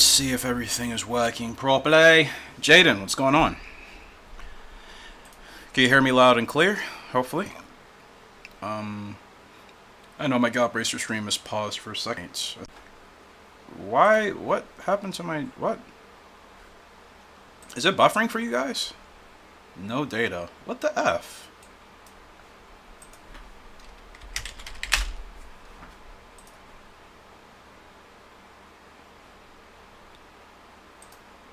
let's see if everything is working properly. Jaden, what's going on? Can you hear me loud and clear? Hopefully. I know my Gallop Racer stream is paused for a second. Why? What happened to my... What? Is it buffering for you guys? No data. What the F?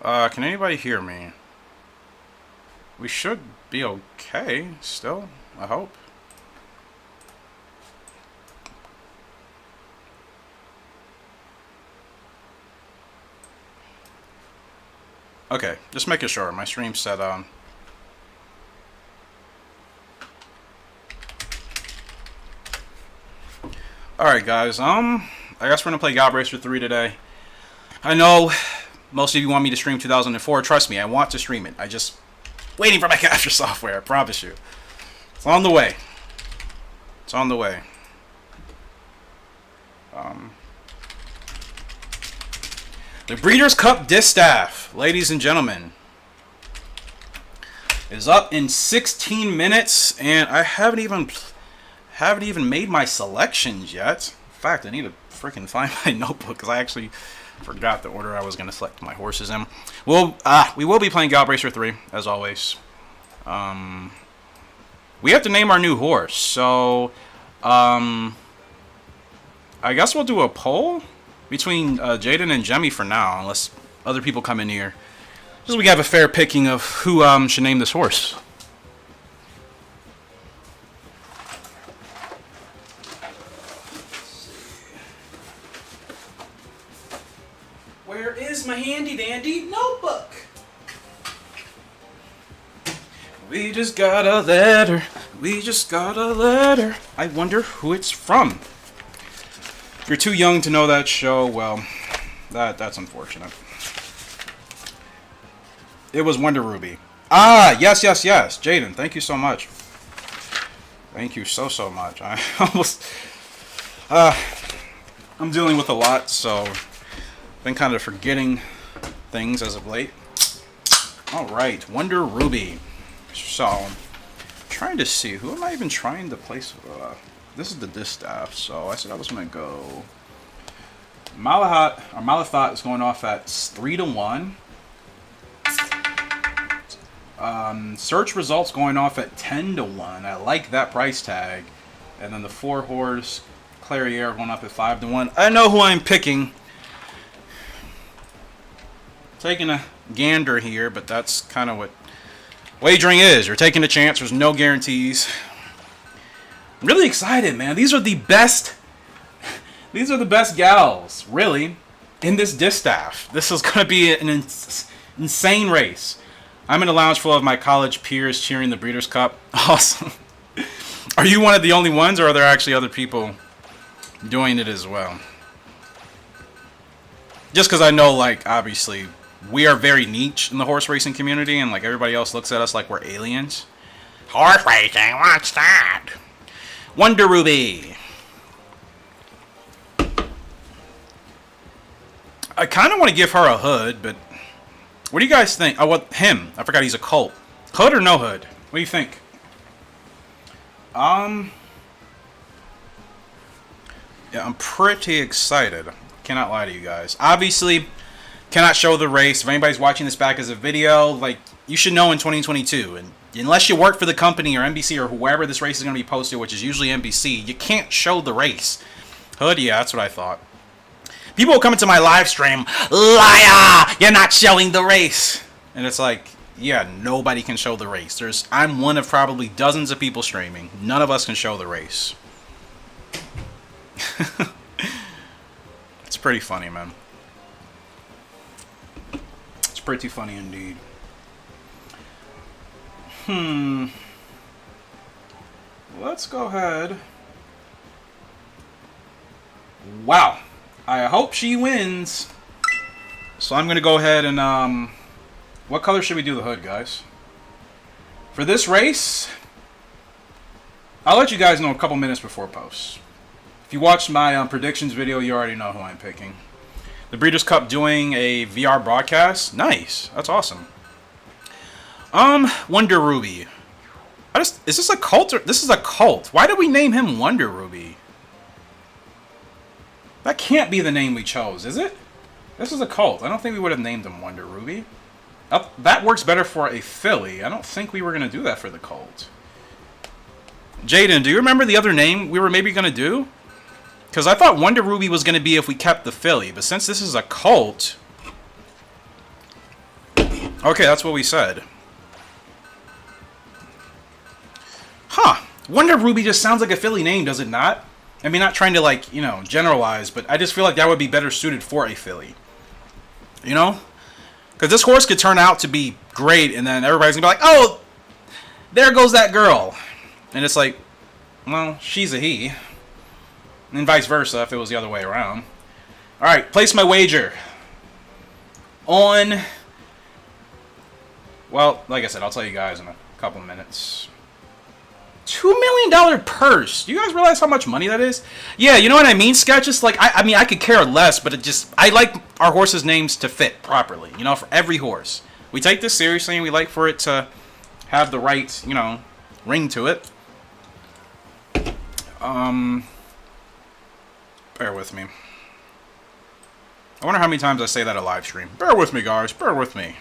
Can anybody hear me? We should be okay still, I hope. Okay, just making sure. My stream's set on. Alright guys, I guess we're gonna play Gallop Racer 3 today. I know most of you want me to stream 2004. Trust me, I want to stream it. I just waiting for my capture software, I promise you. It's on the way. It's on the way. The Breeders' Cup Distaff, ladies and gentlemen, is up in 16 minutes, and I haven't even made my selections yet. In fact, I need to freaking find my notebook because I actually forgot the order I was going to select my horses in. Well, we will be playing Gallop Racer 3 as always. We have to name our new horse, so I guess we'll do a poll between Jaden and Jemmy for now, unless other people come in here. Just so we have a fair picking of who should name this horse. Where is my handy dandy notebook? We just got a letter. We just got a letter. I wonder who it's from. If you're too young to know that show, well, that's unfortunate. It was Wonder Ruby. Ah, yes. Jaden, thank you so much. Thank you so much. I almost... I'm dealing with a lot, so... been kind of forgetting things as of late. Alright, Wonder Ruby. So, I'm trying to see, who am I even trying to place? This is the Distaff, so I said I was going to go... Malathat is going off at 3-1. Search results going off at 10-1. I like that price tag. And then the 4-horse Clariere going up at 5-1. I know who I'm picking. Taking a gander here, but that's kind of what wagering is. You're taking a chance. There's no guarantees. I'm really excited, man. These are the best. These are the best gals, really, in this Distaff. This is going to be an insane race. I'm in a lounge full of my college peers cheering the Breeders' Cup. Awesome. Are you one of the only ones, or are there actually other people doing it as well? Just because I know, like, obviously, we are very niche in the horse racing community, and, like, everybody else looks at us like we're aliens. Horse racing? What's that? Wonder Ruby. I kind of want to give her a hood, but what do you guys think? Oh, what? Him. I forgot he's a colt. Hood or no hood? What do you think? Yeah, I'm pretty excited. Cannot lie to you guys. Obviously, cannot show the race. If anybody's watching this back as a video, like, you should know in 2022, and unless you work for the company or NBC or whoever this race is going to be posted, which is usually NBC, you can't show the race. Hood, yeah, that's what I thought. People will come into my live stream, liar, you're not showing the race. And it's like, yeah, nobody can show the race. I'm one of probably dozens of people streaming. None of us can show the race. It's pretty funny, man. It's pretty funny indeed. Let's go ahead. Wow. I hope she wins. So I'm going to go ahead and, what color should we do the hood, guys? For this race, I'll let you guys know a couple minutes before post. If you watched my predictions video, you already know who I'm picking. The Breeders' Cup doing a VR broadcast. Nice. That's awesome. Wonder Ruby. Is this a cult? This is a cult. Why did we name him Wonder Ruby? That can't be the name we chose, is it? This is a cult. I don't think we would have named him Wonder Ruby. That works better for a filly. I don't think we were going to do that for the cult. Jaden, do you remember the other name we were maybe going to do? Because I thought Wonder Ruby was going to be if we kept the filly. But since this is a cult... Okay, that's what we said. Huh. Wonder Ruby just sounds like a filly name, does it not? I mean, not trying to, like, you know, generalize, but I just feel like that would be better suited for a filly. You know? Because this horse could turn out to be great, and then everybody's going to be like, oh, there goes that girl. And it's like, well, she's a he. And vice versa if it was the other way around. Alright, place my wager. On... Well, like I said, I'll tell you guys in a couple minutes. $2 million purse. Do you guys realize how much money that is? Yeah, you know what I mean, Sketch? It's like, I mean, I could care less, but it just... I like our horses' names to fit properly, you know, for every horse. We take this seriously, and we like for it to have the right, you know, ring to it. Bear with me. I wonder how many times I say that a live stream. Bear with me, guys. Bear with me.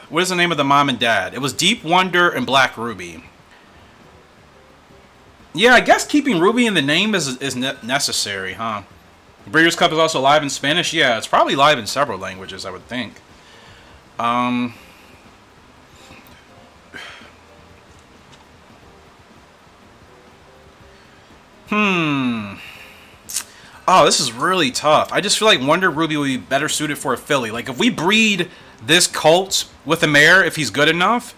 What is the name of the mom and dad? It was Deep Wonder and Black Ruby. Yeah, I guess keeping Ruby in the name is necessary, huh? Breeders' Cup is also live in Spanish? Yeah, it's probably live in several languages, I would think. Oh, this is really tough. I just feel like Wonder Ruby would be better suited for a filly. Like, if we breed this colt with a mare, if he's good enough,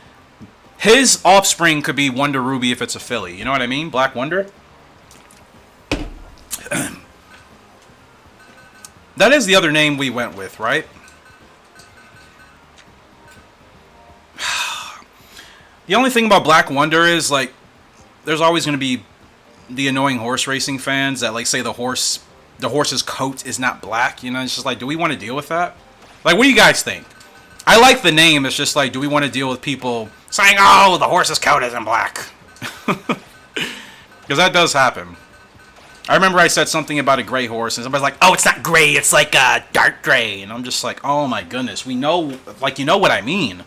his offspring could be Wonder Ruby if it's a filly. You know what I mean? Black Wonder. That is the other name we went with, right? The only thing about Black Wonder is, like, there's always going to be the annoying horse racing fans that, like, say the horse's coat is not black. You know, it's just like, do we want to deal with that? Like, what do you guys think? I like the name. It's just like, do we want to deal with people saying, oh, the horse's coat isn't black? Because that does happen. I remember I said something about a gray horse, and somebody's like, oh, it's not gray, it's like dark gray. And I'm just like, oh my goodness, we know, like, you know what I mean.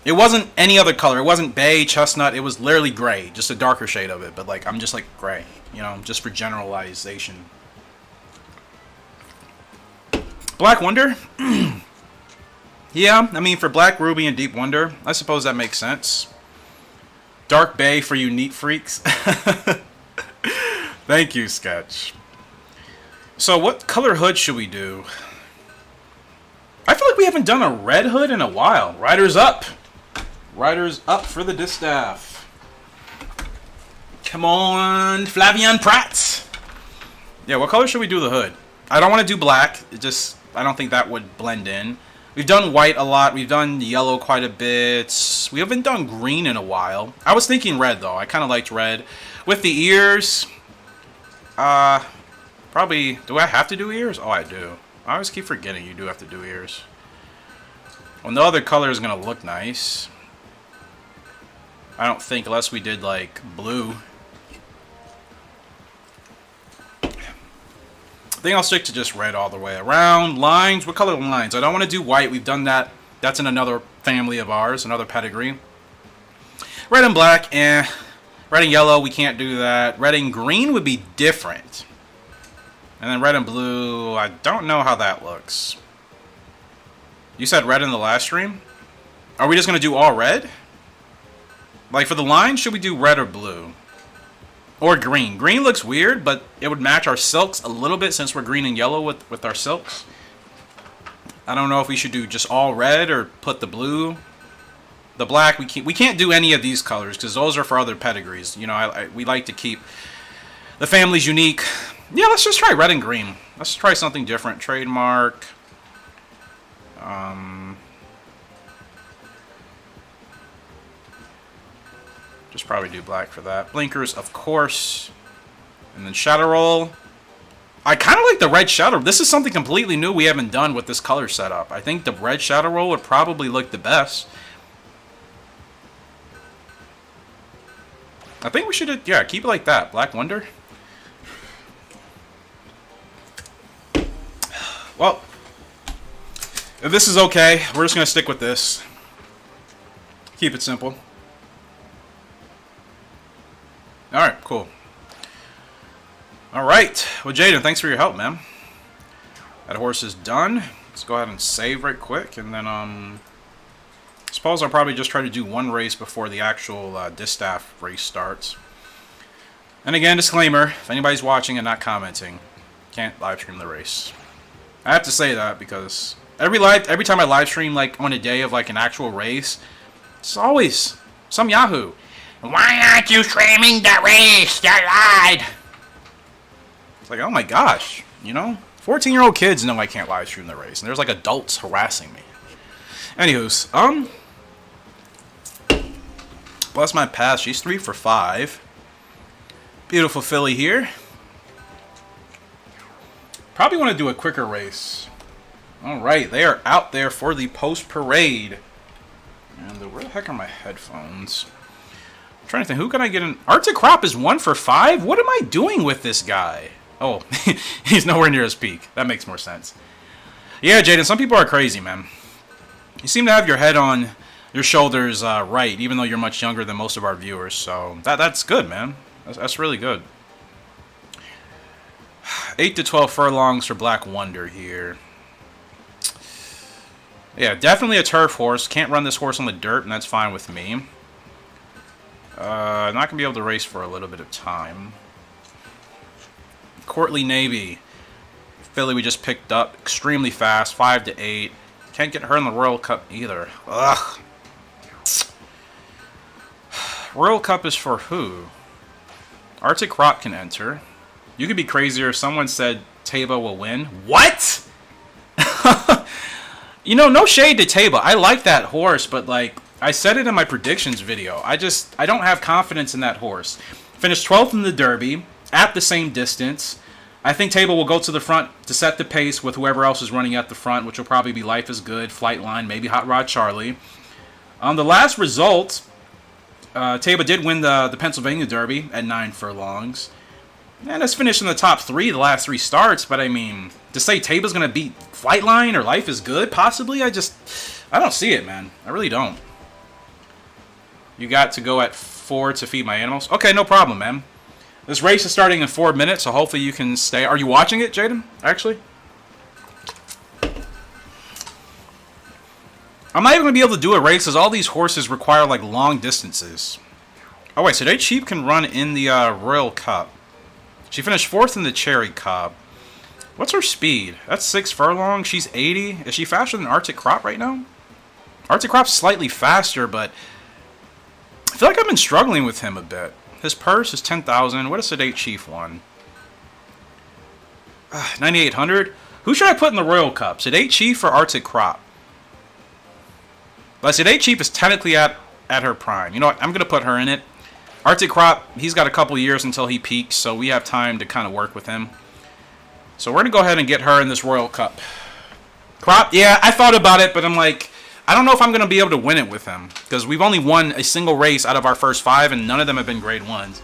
It wasn't any other color. It wasn't bay, chestnut. It was literally gray, just a darker shade of it. But, like, I'm just like gray, you know, just for generalization. Black Wonder? Yeah, I mean, for Black Ruby and Deep Wonder, I suppose that makes sense. Dark Bay for you neat freaks. Thank you, Sketch. So what color hood should we do? I feel like we haven't done a red hood in a while. Riders up. Riders up for the Distaff. Come on, Flavian Pratt. Yeah, what color should we do the hood? I don't want to do black. I don't think that would blend in. We've done white a lot. We've done yellow quite a bit. We haven't done green in a while. I was thinking red, though. I kind of liked red. With the ears, probably... Do I have to do ears? Oh, I do. I always keep forgetting you do have to do ears. Well, no other color is going to look nice. I don't think, unless we did, like, blue. I think I'll stick to just red all the way around. Lines, what color lines? I don't want to do white. We've done that. That's in another family of ours, another pedigree. Red and black, eh. Red and yellow, we can't do that. Red and green would be different. And then red and blue, I don't know how that looks. You said red in the last stream? Are we just going to do all red? Like, for the line, should we do red or blue? Or green. Green looks weird, but it would match our silks a little bit since we're green and yellow with our silks. I don't know if we should do just all red or put the blue. The black, we can't do any of these colors because those are for other pedigrees. You know, we like to keep the families unique. Yeah, let's just try red and green. Let's try something different. Trademark. Just probably do black for that. Blinkers, of course. And then Shadow Roll. I kind of like the red Shadow. This is something completely new we haven't done with this color setup. I think the red Shadow Roll would probably look the best. I think we should, yeah, keep it like that. Black Wonder. Well, if this is okay, we're just going to stick with this. Keep it simple. Alright, cool. Alright. Well, Jaden, thanks for your help, man. That horse is done. Let's go ahead and save right quick. And then, I suppose I'll probably just try to do one race before the actual Distaff race starts. And again, disclaimer, if anybody's watching and not commenting, can't live stream the race. I have to say that because every time I live stream like on a day of like an actual race, it's always some Yahoo. Why aren't you streaming the race? You lied. It's like, oh my gosh, you know, 14-year-old kids know I can't live stream the race, and there's like adults harassing me. Anywho's, bless my pass. She's 3 for 5. Beautiful filly here. Probably want to do a quicker race. Alright, they are out there for the post-parade. And where the heck are my headphones? I'm trying to think, who can I get in? Arctic Crop is 1 for 5? What am I doing with this guy? Oh, he's nowhere near his peak. That makes more sense. Yeah, Jaden, some people are crazy, man. You seem to have your head on your shoulders right, even though you're much younger than most of our viewers. So that's good, man. That's really good. 8 to 12 furlongs for Black Wonder here. Yeah, definitely a turf horse. Can't run this horse on the dirt, and that's fine with me. Not going to be able to race for a little bit of time. Courtly Navy. Filly we just picked up. Extremely fast. 5 to 8. Can't get her in the Royal Cup either. Ugh. Royal Cup is for who? Arctic Crop can enter. You could be crazier if someone said Taba will win. What? You know, no shade to Taba. I like that horse, but like I said it in my predictions video. I don't have confidence in that horse. Finished 12th in the Derby at the same distance. I think Taba will go to the front to set the pace with whoever else is running at the front, which will probably be Life is Good, Flightline, maybe Hot Rod Charlie. The last result, Taba did win the Pennsylvania Derby at 9 furlongs. And it's finished in the top 3 the last 3 starts, but I mean, to say Taba's going to beat Flightline or Life is Good, possibly, I don't see it, man. I really don't. You got to go at 4 to feed my animals? Okay, no problem, man. This race is starting in 4 minutes, so hopefully you can stay. Are you watching it, Jaden, actually? I'm not even going to be able to do a race because all these horses require, like, long distances. Oh, wait, so they cheap can run in the Royal Cup. She finished 4th in the Cherry Cobb. What's her speed? That's 6 furlongs. She's 80. Is she faster than Arctic Crop right now? Arctic Crop's slightly faster, but I feel like I've been struggling with him a bit. His purse is 10,000. What does Sedate Chief won? 9,800. Who should I put in the Royal Cup? Sedate Chief or Arctic Crop? But Sedate Chief is technically at her prime. You know what? I'm going to put her in it. Arctic Crop, he's got a couple years until he peaks, so we have time to kind of work with him. So we're going to go ahead and get her in this Royal Cup. Crop, yeah, I thought about it, but I'm like, I don't know if I'm going to be able to win it with him. Because we've only won a single race out of our first 5, and none of them have been grade 1s.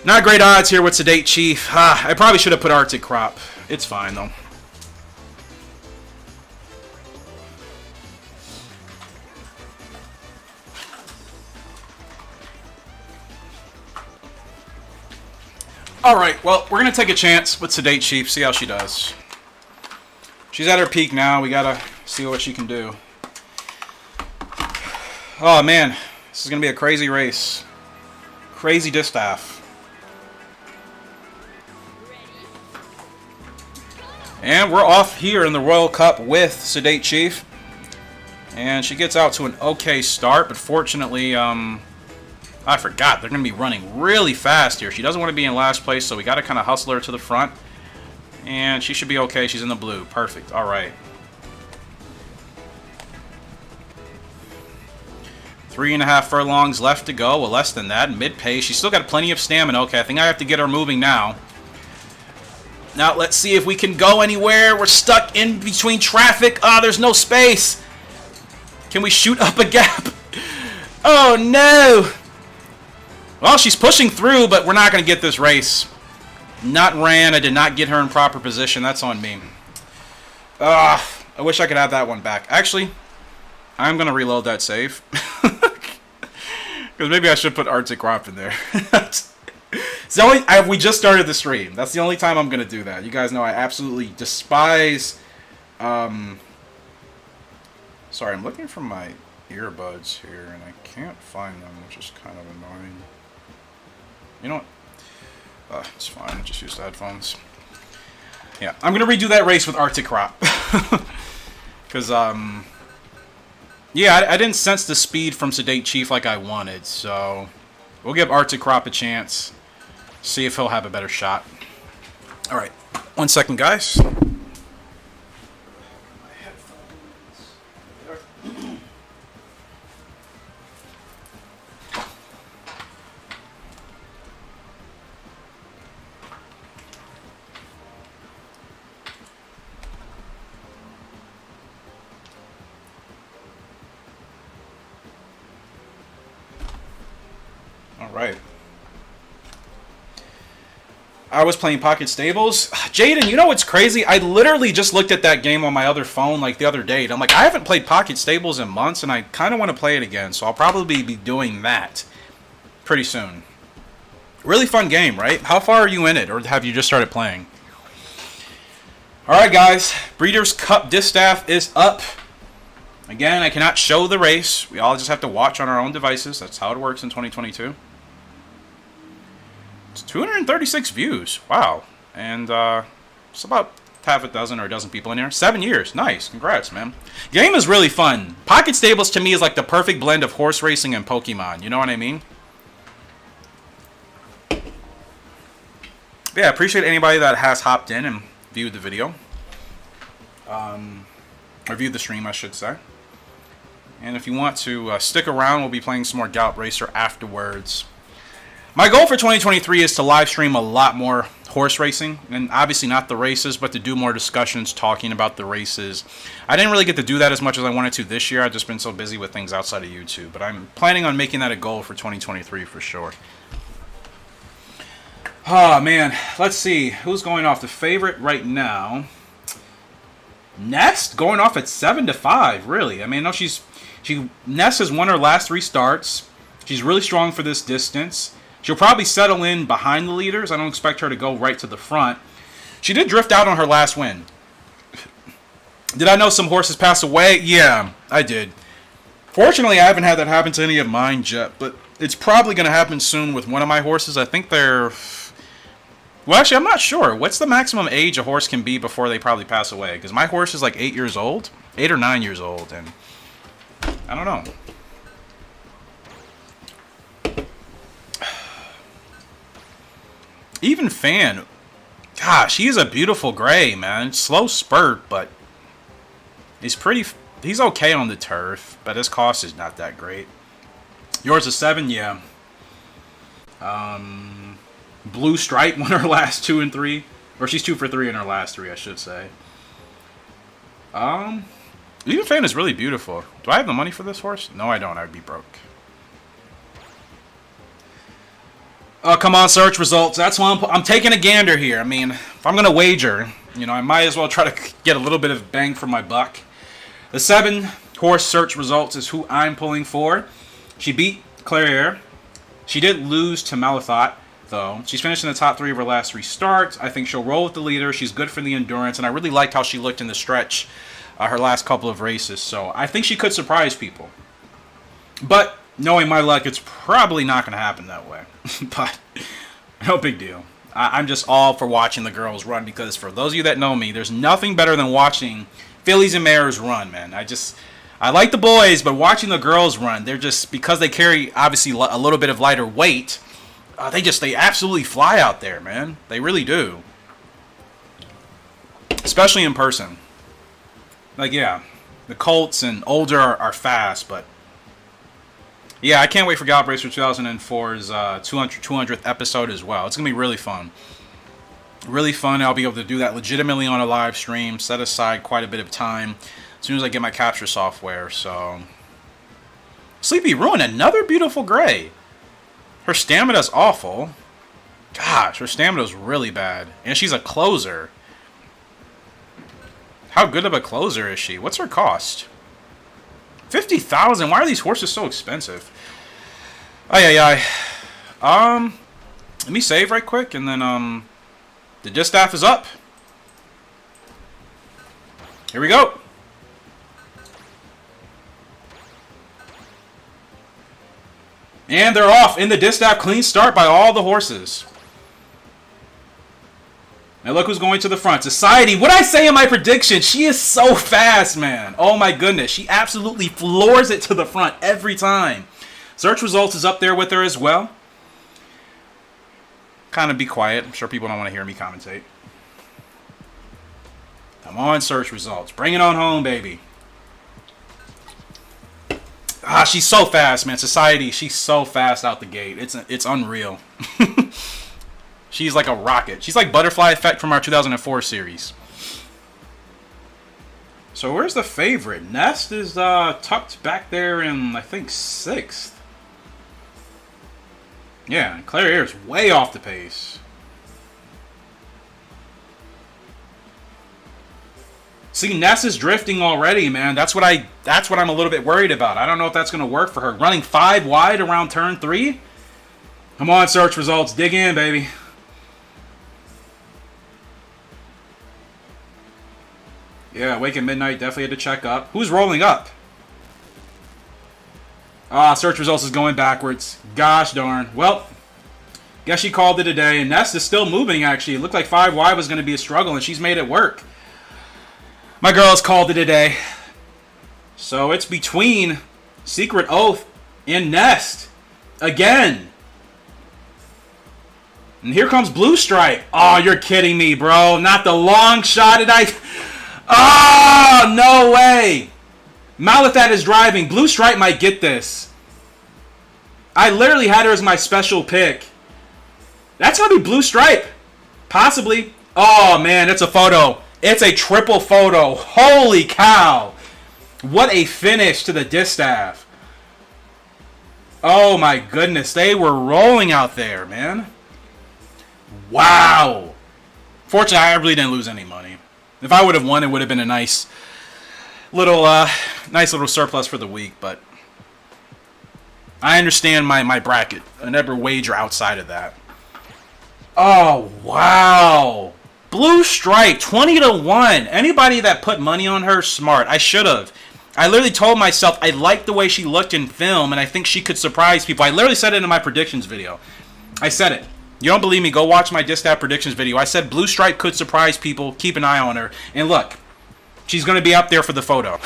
Not great odds here with Sedate Chief. I probably should have put Arctic Crop. It's fine, though. Alright, well, we're going to take a chance with Sedate Chief, see how she does. She's at her peak now. We got to see what she can do. Oh, man. This is going to be a crazy race. Crazy Distaff. And we're off here in the Royal Cup with Sedate Chief. And she gets out to an okay start, but fortunately, I forgot. They're going to be running really fast here. She doesn't want to be in last place, so we got to kind of hustle her to the front. And she should be okay. She's in the blue. Perfect. All right. 3.5 furlongs left to go. Well, less than that. Mid-pace. She's still got plenty of stamina. Okay, I think I have to get her moving now. Now, let's see if we can go anywhere. We're stuck in between traffic. Oh, there's no space. Can we shoot up a gap? Oh, no. Well, she's pushing through, but we're not going to get this race. Not ran. I did not get her in proper position. That's on me. I wish I could have that one back. Actually, I'm going to reload that save. Because maybe I should put Arctic Crop in there. So we just started the stream. That's the only time I'm going to do that. You guys know I absolutely despise... Sorry, I'm looking for my earbuds here, and I can't find them, which is kind of annoying. You know what? It's fine. I'll just use the headphones. Yeah, I'm going to redo that race with Arctic Crop. Because, yeah, I didn't sense the speed from Sedate Chief like I wanted, so we'll give Arctic Crop a chance. See if he'll have a better shot. Alright, 1 second, guys. Alright. I was playing Pocket Stables. Jaden, you know what's crazy? I literally just looked at that game on my other phone like the other day. I'm like, I haven't played Pocket Stables in months, and I kind of want to play it again. So I'll probably be doing that pretty soon. Really fun game, right? How far are you in it, or have you just started playing? Alright, guys. Breeders' Cup Distaff is up. Again, I cannot show the race. We all just have to watch on our own devices. That's how it works in 2022. 236 views. Wow. And it's about half a dozen or a dozen people in here. 7 years. Nice. Congrats, man. Game is really fun. Pocket Stables to me is like the perfect blend of horse racing and Pokemon. You know what I mean? Yeah, I appreciate anybody that has hopped in and viewed the video. Or viewed the stream, I should say. And if you want to stick around, we'll be playing some more Gallop Racer afterwards. My goal for 2023 is to live stream a lot more horse racing, and obviously not the races, but to do more discussions talking about the races. I didn't really get to do that as much as I wanted to this year. I've just been so busy with things outside of YouTube, but I'm planning on making that a goal for 2023 for sure. Oh, man. Let's see. Who's going off? The favorite right now. Nest going off at 7-5, really. I mean, no, Nest has won her last 3 starts. She's really strong for this distance. She'll probably settle in behind the leaders. I don't expect her to go right to the front. She did drift out on her last win. Did I know some horses pass away? Yeah, I did. Fortunately, I haven't had that happen to any of mine yet, but it's probably going to happen soon with one of my horses. I think they're... Well, actually, I'm not sure. What's the maximum age a horse can be before they probably pass away? Because my horse is like 8 years old. 8 or 9 years old, and I don't know. Even Fan, gosh, he's a beautiful gray, man. Slow spurt, but he's okay on the turf, but his cost is not that great. Yours is 7, yeah. Blue Stripe won her last 2 and 3, or she's 2 for 3 in her last 3, I should say. Even Fan is really beautiful. Do I have the money for this horse? No, I don't. I'd be broke. Oh, come on, search results. That's why I'm taking a gander here. I mean, if I'm going to wager, you know, I might as well try to get a little bit of bang for my buck. The 7 horse search results is who I'm pulling for. She beat Claire. She did lose to Malathot, though. She's finished in the top 3 of her last 3 starts. I think she'll roll with the leader. She's good for the endurance, and I really liked how she looked in the stretch her last couple of races. So I think she could surprise people. But knowing my luck, it's probably not going to happen that way. But no big deal. I'm just all for watching the girls run, because for those of you that know me, there's nothing better than watching fillies and mares run, man. I like the boys, but watching the girls run, they're just, because they carry obviously a little bit of lighter weight, they absolutely fly out there, man. They really do. Especially in person. Like, yeah, the colts and older are fast, but Yeah, I can't wait for Gallop Racer 2004's 200th episode as well. It's going to be really fun. Really fun. I'll be able to do that legitimately on a live stream. Set aside quite a bit of time as soon as I get my capture software. So, Sleepy Ruin, another beautiful gray. Her stamina's awful. Gosh, her stamina's really bad. And she's a closer. How good of a closer is she? What's her cost? 50,000. Why are these horses so expensive? Ay. Let me save right quick, and then the Distaff is up. Here we go. And they're off in the Distaff. Clean start by all the horses. Now look who's going to the front. Society. What I say in my prediction? She is so fast, man. Oh my goodness. She absolutely floors it to the front every time. Search Results is up there with her as well. Kind of be quiet. I'm sure people don't want to hear me commentate. Come on, Search Results. Bring it on home, baby. Ah, she's so fast, man. Society, she's so fast out the gate. It's unreal. She's like a rocket. She's like Butterfly Effect from our 2004 series. So where's the favorite? Nest is tucked back there in, I think, 6th. Yeah, Claire Air is way off the pace. See, Ness is drifting already, man. That's what I'm a little bit worried about. I don't know if that's going to work for her. Running 5 wide around turn 3? Come on, Search Results. Dig in, baby. Yeah, Wake at Midnight definitely had to check up. Who's rolling up? Ah, Search Results is going backwards. Gosh darn. Well, guess she called it a day. And Nest is still moving, actually. It looked like 5 wide was going to be a struggle, and she's made it work. My girl has called it a day. So it's between Secret Oath and Nest. Again. And here comes Blue Stripe. Oh, you're kidding me, bro. Not the long shot. Oh, no way. Malathat is driving. Blue Stripe might get this. I literally had her as my special pick. That's going to be Blue Stripe. Possibly. Oh, man, it's a photo. It's a triple photo. Holy cow. What a finish to the Distaff. Oh, my goodness. They were rolling out there, man. Wow. Fortunately, I really didn't lose any money. If I would have won, it would have been a nice little surplus for the week, but I understand my bracket. I never wager outside of that. Oh, wow. Blue Stripe, 20-1. Anybody that put money on her, smart. I should have. I literally told myself I liked the way she looked in film, and I think she could surprise people. I literally said it in my predictions video. I said it. You don't believe me? Go watch my Distaff predictions video. I said Blue Stripe could surprise people. Keep an eye on her. And look, she's going to be up there for the photo.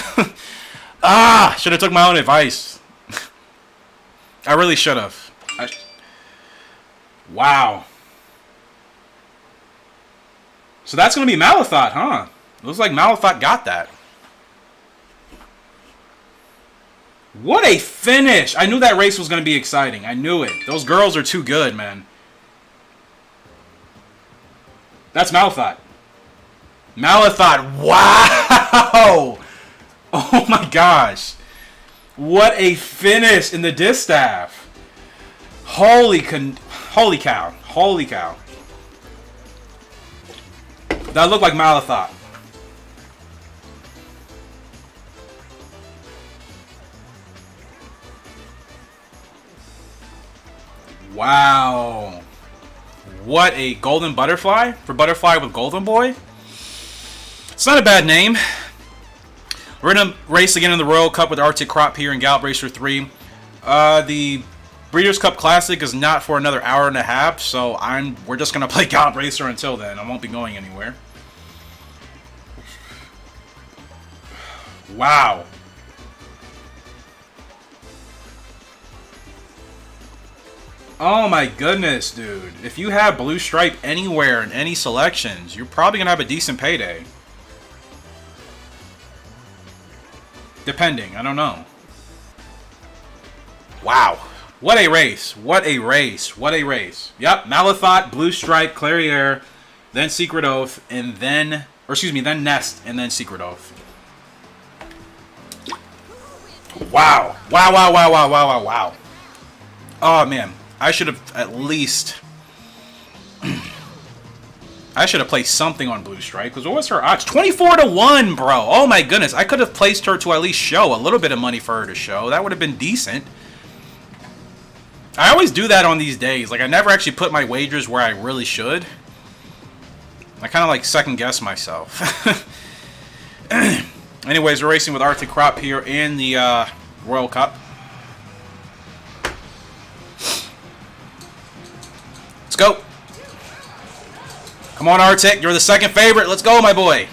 Should have took my own advice. I really should have. Wow. So that's going to be Malathat, huh? Looks like Malathat got that. What a finish. I knew that race was going to be exciting. I knew it. Those girls are too good, man. That's Malathat. Malathat. Wow. Oh my gosh. What a finish in the Distaff. Holy cow. Holy cow. That looked like Malathat. Wow. What a golden butterfly for Butterfly with Golden Boy. It's not a bad name. We're going to race again in the Royal Cup with Arctic Crop here in Gallop Racer 3. The Breeders' Cup Classic is not for another hour and a half, so we're just going to play Gallop Racer until then. I won't be going anywhere. Wow. Oh my goodness, dude. If you have Blue Stripe anywhere in any selections, you're probably going to have a decent payday. Depending, I don't know. Wow. What a race. What a race. What a race. Yep. Malithot, Blue Stripe, Clairiere, then Secret Oath, and then... Or excuse me, then Nest, and then Secret Oath. Wow. Wow, wow, wow, wow, wow, wow, wow. Oh, man. I should have at least... I should have placed something on Blue Stripe, because what was her odds? 24-1, bro. Oh, my goodness. I could have placed her to at least show a little bit of money for her to show. That would have been decent. I always do that on these days. Like, I never actually put my wagers where I really should. I kind of, like, second-guess myself. Anyways, we're racing with Arctic Crop here in the Royal Cup. Let's go. Come on, Arctic. You're the second favorite. Let's go, my boy.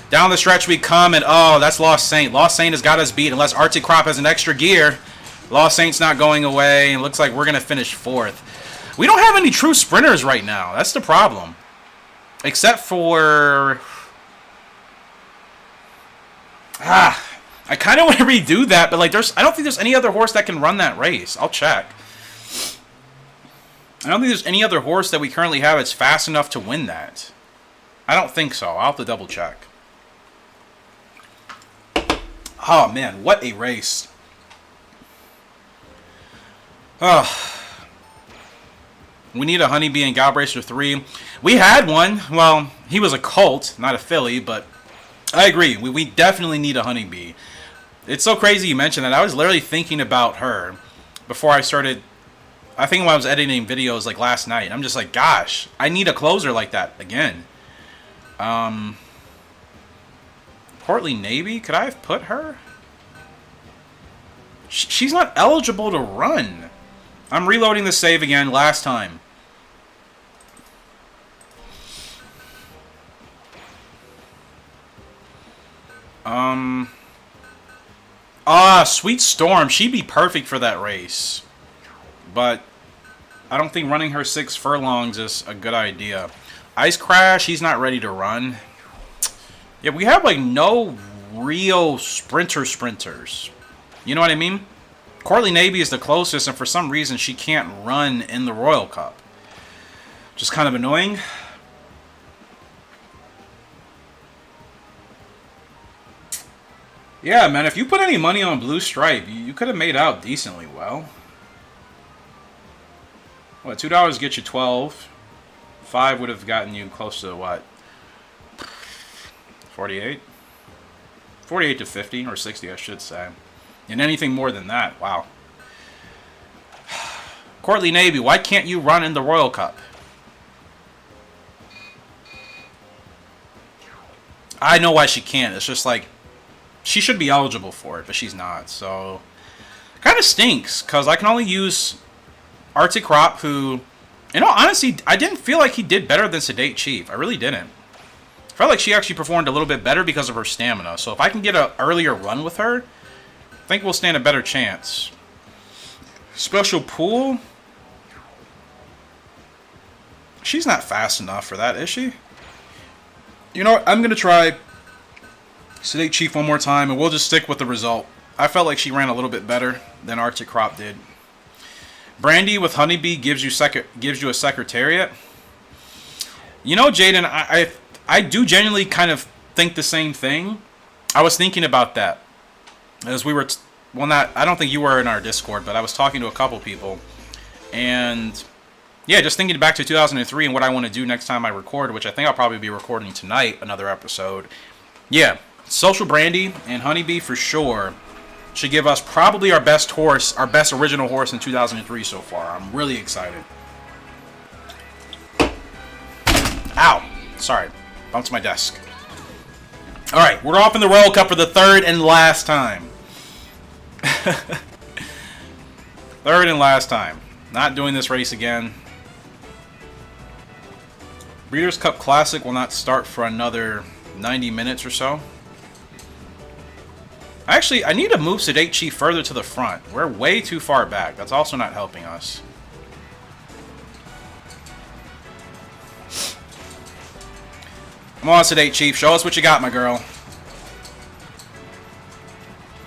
Down the stretch we come, and oh, that's Lost Saint. Lost Saint has got us beat. Unless Arctic Crop has an extra gear, Lost Saint's not going away, and it looks like we're going to finish 4th. We don't have any true sprinters right now. That's the problem. Except for... I kind of want to redo that, but like, I don't think there's any other horse that can run that race. I'll check. I don't think there's any other horse that we currently have that's fast enough to win that. I don't think so. I'll have to double check. Oh, man. What a race. Oh. We need a Honeybee and Gallop Racer 3. We had one. Well, he was a colt, not a filly, but I agree. We definitely need a Honeybee. It's so crazy you mentioned that. I was literally thinking about her before I started... I think when I was editing videos like last night, I'm just like, gosh, I need a closer like that again. Portly Navy, could I have put her? She's not eligible to run. I'm reloading the save again, last time. Sweet Storm, she'd be perfect for that race. But I don't think running her 6 furlongs is a good idea. Ice Crash, he's not ready to run. Yeah, we have like no real sprinters. You know what I mean? Courtly Navy is the closest, and for some reason she can't run in the Royal Cup. Just kind of annoying. Yeah, man, if you put any money on Blue Stripe, you could have made out decently well. What, $2 get you 12. 5 would have gotten you close to what? 48? 48 to 50, or 60, I should say. And anything more than that, wow. Courtly Navy, why can't you run in the Royal Cup? I know why she can't. It's just like, she should be eligible for it, but she's not. So, kind of stinks, because I can only use Arctic Crop, who, in all honesty, I didn't feel like he did better than Sedate Chief. I really didn't. I felt like she actually performed a little bit better because of her stamina. So if I can get an earlier run with her, I think we'll stand a better chance. Special Pool. She's not fast enough for that, is she? You know what? I'm going to try Sedate Chief one more time, and we'll just stick with the result. I felt like she ran a little bit better than Arctic Crop did. Brandy with Honeybee gives you a Secretariat. You know, Jaden, I do genuinely kind of think the same thing. I was thinking about that as we were... I don't think you were in our Discord, but I was talking to a couple people. And, yeah, just thinking back to 2003 and what I want to do next time I record, which I think I'll probably be recording tonight, another episode. Yeah, Social Brandy and Honeybee for sure should give us probably our best horse, our best original horse in 2003 so far. I'm really excited. Ow. Sorry. Bumped my desk. Alright, we're off in the Royal Cup for the third and last time. Third and last time. Not doing this race again. Breeders' Cup Classic will not start for another 90 minutes or so. Actually, I need to move Sedate Chief further to the front. We're way too far back. That's also not helping us. Come on, Sedate Chief. Show us what you got, my girl.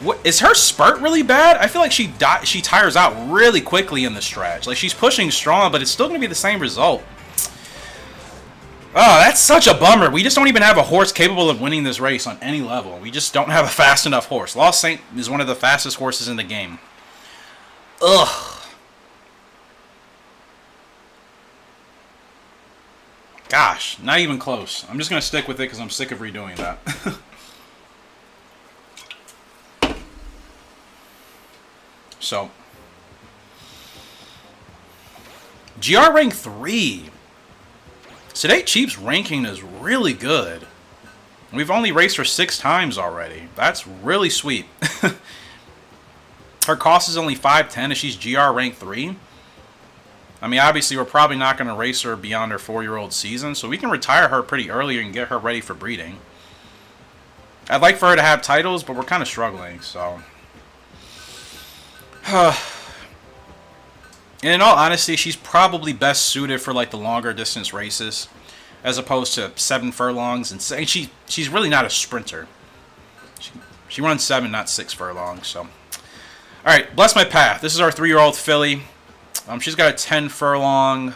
What is her spurt really bad? I feel like she tires out really quickly in the stretch. Like she's pushing strong, but it's still going to be the same result. Oh, that's such a bummer. We just don't even have a horse capable of winning this race on any level. We just don't have a fast enough horse. Lost Saint is one of the fastest horses in the game. Ugh. Gosh, not even close. I'm just going to stick with it because I'm sick of redoing that. So, GR rank 3. Sedate Cheap's ranking is really good. We've only raced her 6 times already. That's really sweet. Her cost is only 510 and she's GR rank 3. I mean, obviously, we're probably not going to race her beyond her 4-year-old season, so we can retire her pretty early and get her ready for breeding. I'd like for her to have titles, but we're kind of struggling, so. And in all honesty, she's probably best suited for like the longer distance races, as opposed to 7 furlongs. And she's really not a sprinter. She runs 7, not 6 furlongs. So, all right, bless my path. This is our 3-year-old filly. She's got a 10 furlong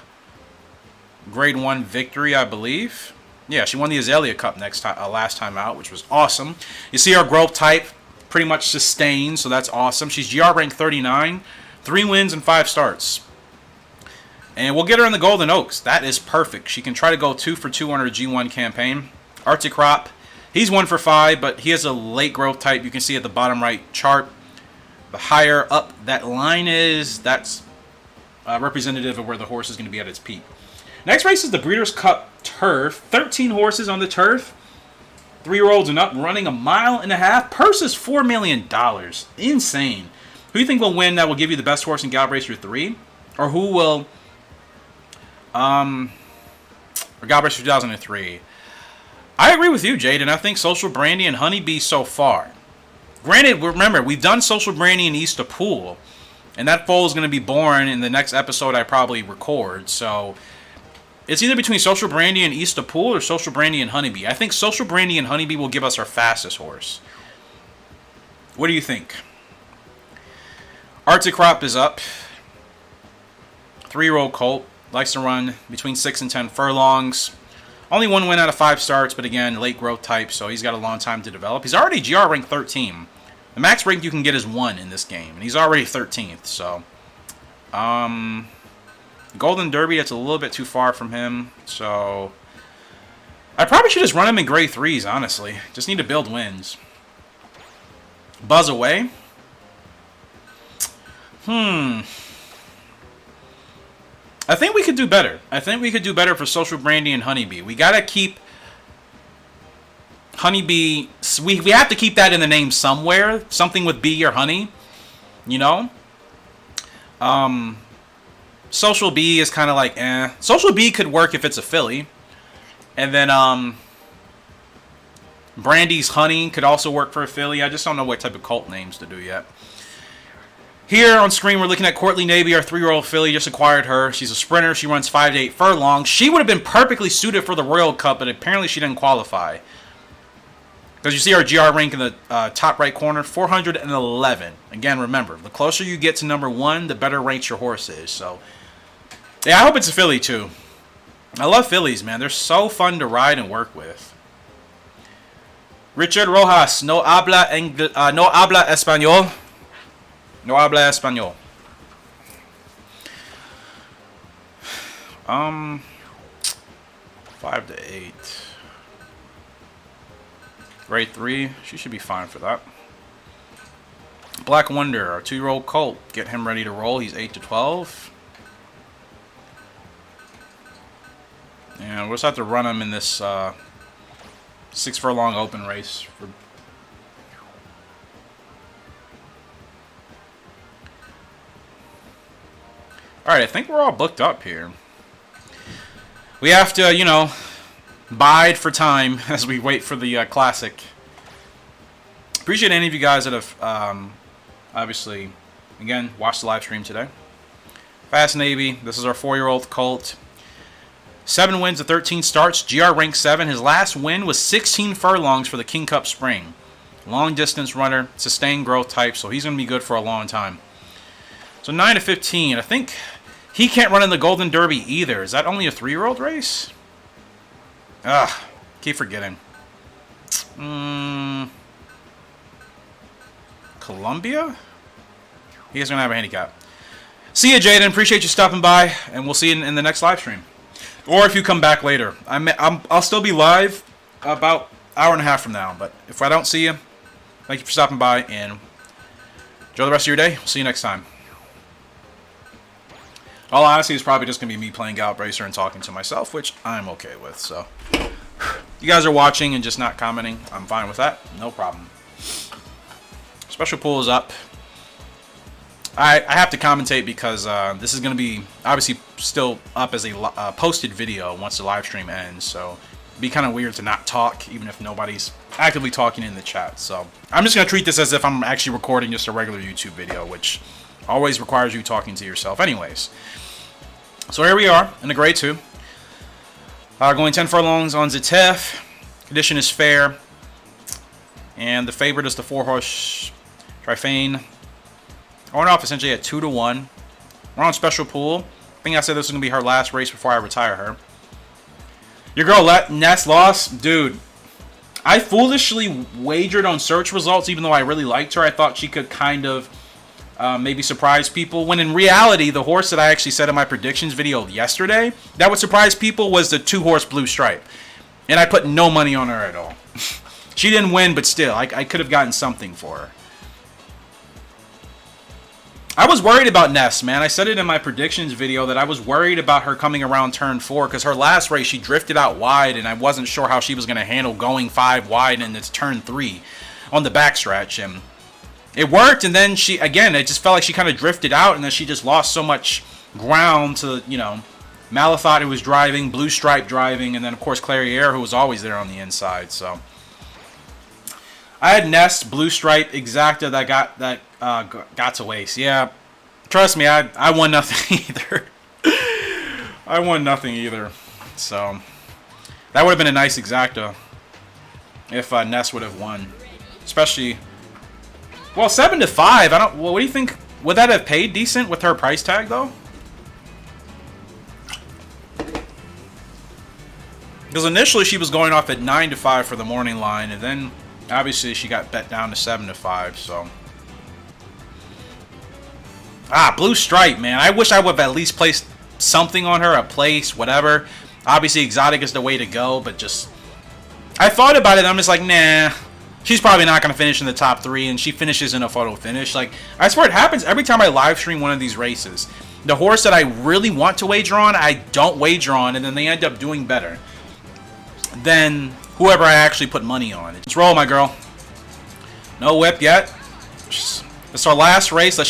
Grade 1 victory, I believe. Yeah, she won the Azalea Cup last time out, which was awesome. You see our growth type pretty much sustained, so that's awesome. She's GR rank 39, 3 wins and 5 starts. And we'll get her in the Golden Oaks. That is perfect. She can try to go 2 for 2 on her G1 campaign. Arctic Crop, he's 1 for 5, but he has a late growth type. You can see at the bottom right chart. The higher up that line is, that's representative of where the horse is going to be at its peak. Next race is the Breeders' Cup Turf. 13 horses on the turf. 3-year-olds and up, running 1.5 miles. Purse is $4 million. Insane. Who do you think will win that will give you the best horse in Gallop Racer 3? Or who will... or Gallop Racer 2003. I agree with you, Jade, and I think Social Brandy and Honeybee so far. Granted, remember, we've done Social Brandy and Easter Pool. And that foal is going to be born in the next episode I probably record. So... it's either between Social Brandy and Easter Pool or Social Brandy and Honeybee. I think Social Brandy and Honeybee will give us our fastest horse. What do you think? Arctic Crop is up. 3-year-old colt. Likes to run between 6 and 10 furlongs. Only 1 win out of 5 starts, but again, late growth type, so he's got a long time to develop. He's already GR rank 13. The max rank you can get is 1 in this game, and he's already 13th, so... Golden Derby, that's a little bit too far from him, so... I probably should just run him in grade 3s, honestly. Just need to build wins. Buzz Away. I think we could do better. I think we could do better for Social Brandy and Honeybee. We gotta keep... Honeybee... We have to keep that in the name somewhere. Something with bee or honey. You know? Social B is kind of like, eh. Social B could work if it's a filly. And then, Brandy's Honey could also work for a filly. I just don't know what type of colt names to do yet. Here on screen, we're looking at Courtly Navy, our 3-year-old filly. Just acquired her. She's a sprinter. She runs 5 to 8 furlongs. She would have been perfectly suited for the Royal Cup, but apparently she didn't qualify. Because you see our GR rank in the top right corner, 411. Again, remember, the closer you get to number 1, the better ranked your horse is. So... yeah, I hope it's a filly, too. I love fillies, man. They're so fun to ride and work with. Richard Rojas. No habla español. No habla español. 5 to 8. Grade 3. She should be fine for that. Black Wonder. Our 2-year-old colt. Get him ready to roll. He's 8 to 12. And we'll just have to run him in this 6 furlong open race. Alright, I think we're all booked up here. We have to, you know, bide for time as we wait for the classic. Appreciate any of you guys that have, obviously, again, watched the live stream today. Fast Navy, this is our 4-year-old colt. 7 wins to 13 starts, GR rank 7. His last win was 16 furlongs for the King Cup Spring. Long distance runner, sustained growth type, so he's going to be good for a long time. So 9 to 15. I think he can't run in the Golden Derby either. Is that only a 3-year-old race? Keep forgetting. Columbia? He is going to have a handicap. See ya, Jaden. Appreciate you stopping by, and we'll see you in the next live stream. Or if you come back later. I'll still be live about an hour and a half from now, but if I don't see you, thank you for stopping by, and enjoy the rest of your day. We'll see you next time. All honesty, it's probably just going to be me playing Gallop Racer and talking to myself, which I'm okay with. So, you guys are watching and just not commenting. I'm fine with that. No problem. Special pool is up. I have to commentate because this is going to be obviously still up as a posted video once the live stream ends. So, it'd be kind of weird to not talk, even if nobody's actively talking in the chat. So, I'm just going to treat this as if I'm actually recording just a regular YouTube video, which always requires you talking to yourself anyways. So here we are in the grade 2. Going 10 furlongs on Distaff. Condition is fair. And the favorite is the 4-horse Trifane. Going off essentially at 2 to 1. We're on special pool. I think I said this was going to be her last race before I retire her. Your girl Ness lost. Dude, I foolishly wagered on search results even though I really liked her. I thought she could kind of maybe surprise people, when in reality the horse that I actually said in my predictions video yesterday that would surprise people was the 2-horse Blue Stripe, and I put no money on her at all. She didn't win, but still I could have gotten something for her. I was worried about Ness, man. I said it in my predictions video that I was worried about her coming around turn 4 because her last race she drifted out wide and I wasn't sure how she was going to handle going 5 wide in this turn 3 on the backstretch, and it worked, and then she, again, it just felt like she kind of drifted out, and then she just lost so much ground to, you know, Malithot, who was driving, Blue Stripe driving, and then, of course, Clairiere, who was always there on the inside, so. I had Nest, Blue Stripe, Exacta that got to waste. Yeah, trust me, I won nothing either. I won nothing either, so. That would have been a nice Exacta if Nest would have won, especially. Well, 7 to 5. Well, what do you think? Would that have paid decent with her price tag, though? Because initially she was going off at 9 to 5 for the morning line, and then obviously she got bet down to 7 to 5. So, Blue Stripe, man. I wish I would have at least placed something on her, a place, whatever. Obviously, exotic is the way to go, but just I thought about it. I'm just like, nah. She's probably not going to finish in the top 3, and she finishes in a photo finish. Like, I swear it happens every time I live stream one of these races. The horse that I really want to wager on, I don't wager on, and then they end up doing better than whoever I actually put money on. Let's roll, my girl. No whip yet. It's our last race. Let's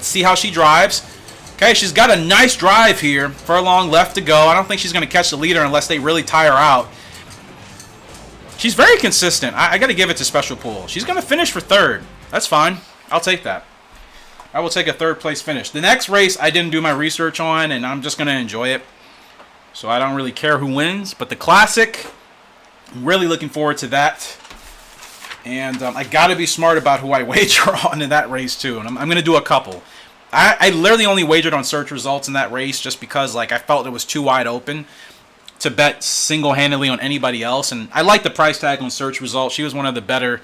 see how she drives. Okay, she's got a nice drive here. Furlong left to go. I don't think she's going to catch the leader unless they really tire her out. She's very consistent. I got to give it to Special Pool. She's going to finish for 3rd. That's fine. I'll take that. I will take a 3rd place finish. The next race I didn't do my research on, and I'm just going to enjoy it. So I don't really care who wins. But the Classic, I'm really looking forward to that. And I got to be smart about who I wager on in that race, too. And I'm going to do a couple. I literally only wagered on search results in that race just because like I felt it was too wide open to bet single-handedly on anybody else, and I like the price tag on search results. She was one of the better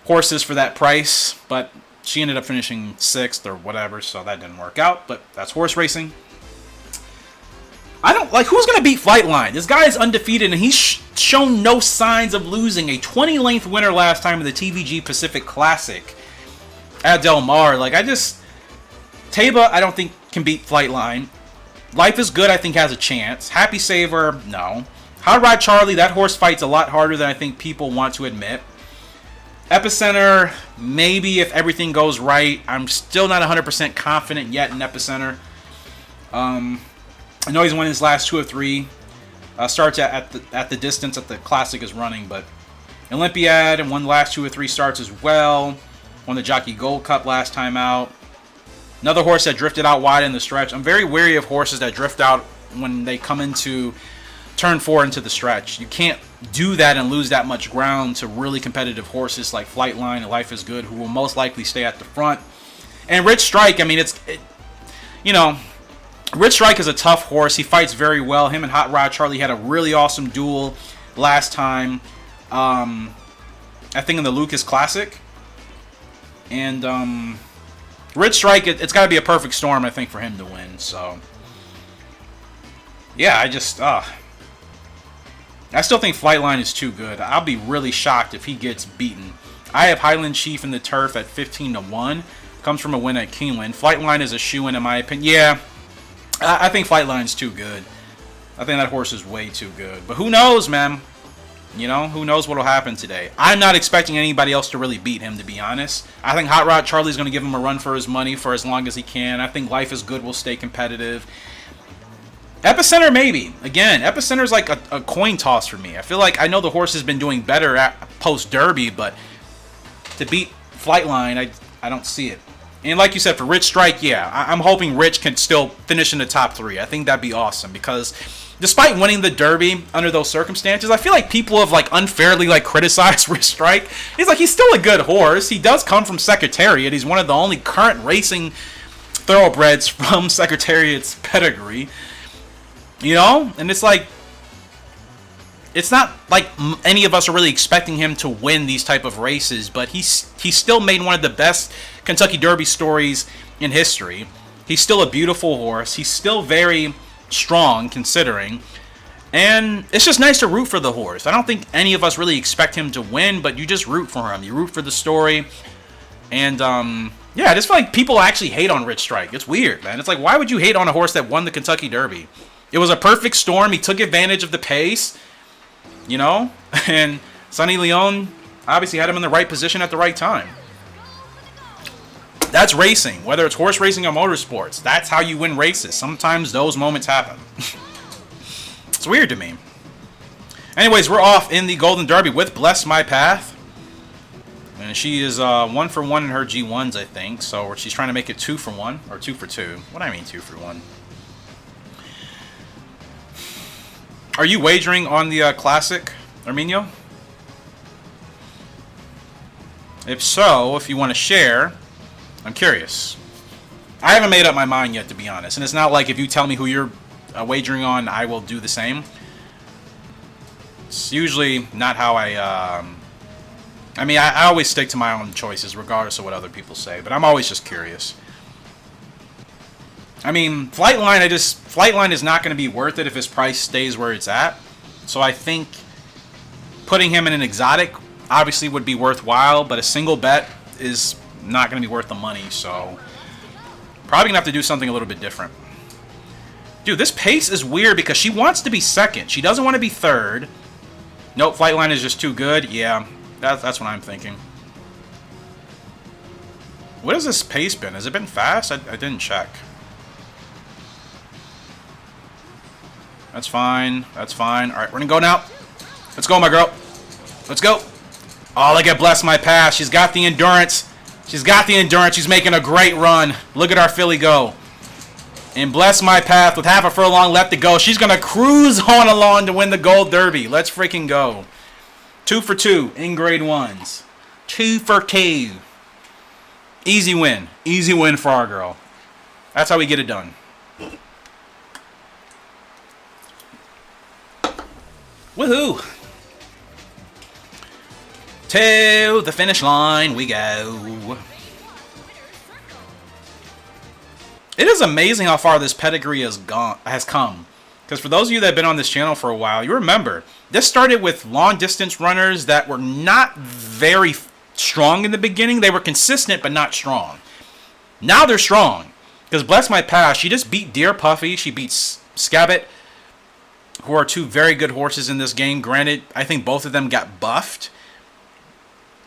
horses for that price, but she ended up finishing 6th or whatever, so that didn't work out, but that's horse racing. I don't like who's going to beat Flightline. This guy is undefeated, and he's shown no signs of losing. A 20-length winner last time in the TVG Pacific Classic at Del Mar. Like, Taba, I don't think can beat Flightline. Life is Good, I think, has a chance. Happy Saver, no. Hot Rod Charlie, that horse fights a lot harder than I think people want to admit. Epicenter, maybe if everything goes right. I'm still not 100% confident yet in Epicenter. I know he's won his last 2 or 3. Starts at the distance that the Classic is running, but Olympiad and won the last 2 or 3 starts as well. Won the Jockey Gold Cup last time out. Another horse that drifted out wide in the stretch. I'm very wary of horses that drift out when they come into turn 4 into the stretch. You can't do that and lose that much ground to really competitive horses like Flightline and Life is Good, who will most likely stay at the front. And Rich Strike, I mean, you know, Rich Strike is a tough horse. He fights very well. Him and Hot Rod Charlie had a really awesome duel last time. I think in the Lucas Classic. And Rich Strike, it's got to be a perfect storm, I think, for him to win. So, yeah, I still think Flightline is too good. I'll be really shocked if he gets beaten. I have Highland Chief in the turf at 15-1. Comes from a win at Keeneland. Flightline is a shoo-in, in my opinion. Yeah, I think Flightline's too good. I think that horse is way too good. But who knows, man? You know, who knows what will happen today. I'm not expecting anybody else to really beat him, to be honest. I think Hot Rod Charlie's going to give him a run for his money for as long as he can. I think Life is Good will stay competitive. Epicenter, maybe. Again, Epicenter's like a coin toss for me. I feel like I know the horse has been doing better at post-Derby, but to beat Flightline, I don't see it. And like you said, for Rich Strike, yeah, I'm hoping Rich can still finish in the top 3. I think that'd be awesome because despite winning the Derby under those circumstances, I feel like people have like unfairly like criticized Rich Strike. He's still a good horse. He does come from Secretariat. He's one of the only current racing thoroughbreds from Secretariat's pedigree. You know, and it's like, it's not like any of us are really expecting him to win these type of races, but he's still made one of the best Kentucky Derby stories in history. He's still a beautiful horse. He's still very strong, considering. And it's just nice to root for the horse. I don't think any of us really expect him to win, but you just root for him. You root for the story. And, yeah, I just feel like people actually hate on Rich Strike. It's weird, man. It's like, why would you hate on a horse that won the Kentucky Derby? It was a perfect storm. He took advantage of the pace, you know? And Sonny Leon obviously had him in the right position at the right time. That's racing, whether it's horse racing or motorsports. That's how you win races. Sometimes those moments happen. It's weird to me. Anyways, we're off in the Golden Derby with Bless My Path. And she is 1 for 1 in her G1s, I think. So she's trying to make it 2 for 1. Or 2 for 2. What do I mean 2 for 1? Are you wagering on the Classic, Arminio? If so, if you want to share, I'm curious. I haven't made up my mind yet, to be honest. And it's not like if you tell me who you're wagering on, I will do the same. It's usually not how I mean, I always stick to my own choices, regardless of what other people say. But I'm always just curious. I mean, Flightline is not going to be worth it if his price stays where it's at. So I think putting him in an exotic obviously would be worthwhile, but a single bet is not going to be worth the money. So probably going to have to do something a little bit different. Dude, this pace is weird because she wants to be second. She doesn't want to be third. Nope, Flightline is just too good. Yeah, that's what I'm thinking. What has this pace been? Has it been fast? I didn't check. That's fine. That's fine. All right, we're going to go now. Let's go, my girl. Let's go. Oh, look at Bless My Path. She's got the endurance. She's got the endurance. She's making a great run. Look at our filly go. And Bless My Path with half a furlong left to go. She's going to cruise on along to win the Gold Derby. Let's freaking go. 2 for 2 in grade 1s. 2 for 2. Easy win. Easy win for our girl. That's how we get it done. Woohoo! To the finish line we go. It is amazing how far this pedigree has come. Because for those of you that have been on this channel for a while, you remember, this started with long distance runners that were not very strong in the beginning. They were consistent, but not strong. Now they're strong. Because Bless My Path, she just beat Dear Puffy. She beats Scabbit, who are 2 very good horses in this game. Granted, I think both of them got buffed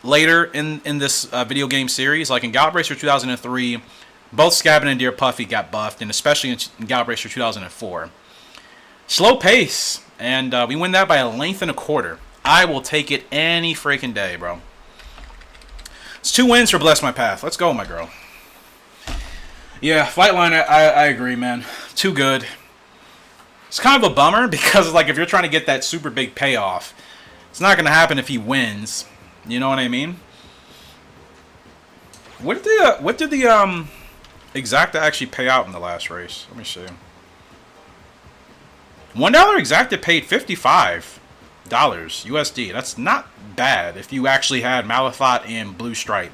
later in this video game series. Like in Gallop Racer 2003, both Scabbit and Dear Puffy got buffed, and especially in Gallop Racer 2004. Slow pace, and we win that by a length and a quarter. I will take it any freaking day, bro. It's 2 wins for Bless My Path. Let's go, my girl. Yeah, Flightline, I agree, man. Too good. It's kind of a bummer because, like, if you're trying to get that super big payoff, it's not going to happen if he wins. You know what I mean? What did the exacta actually pay out in the last race? Let me see. $1 exacta paid $55 USD. That's not bad if you actually had Malifat and Blue Stripe.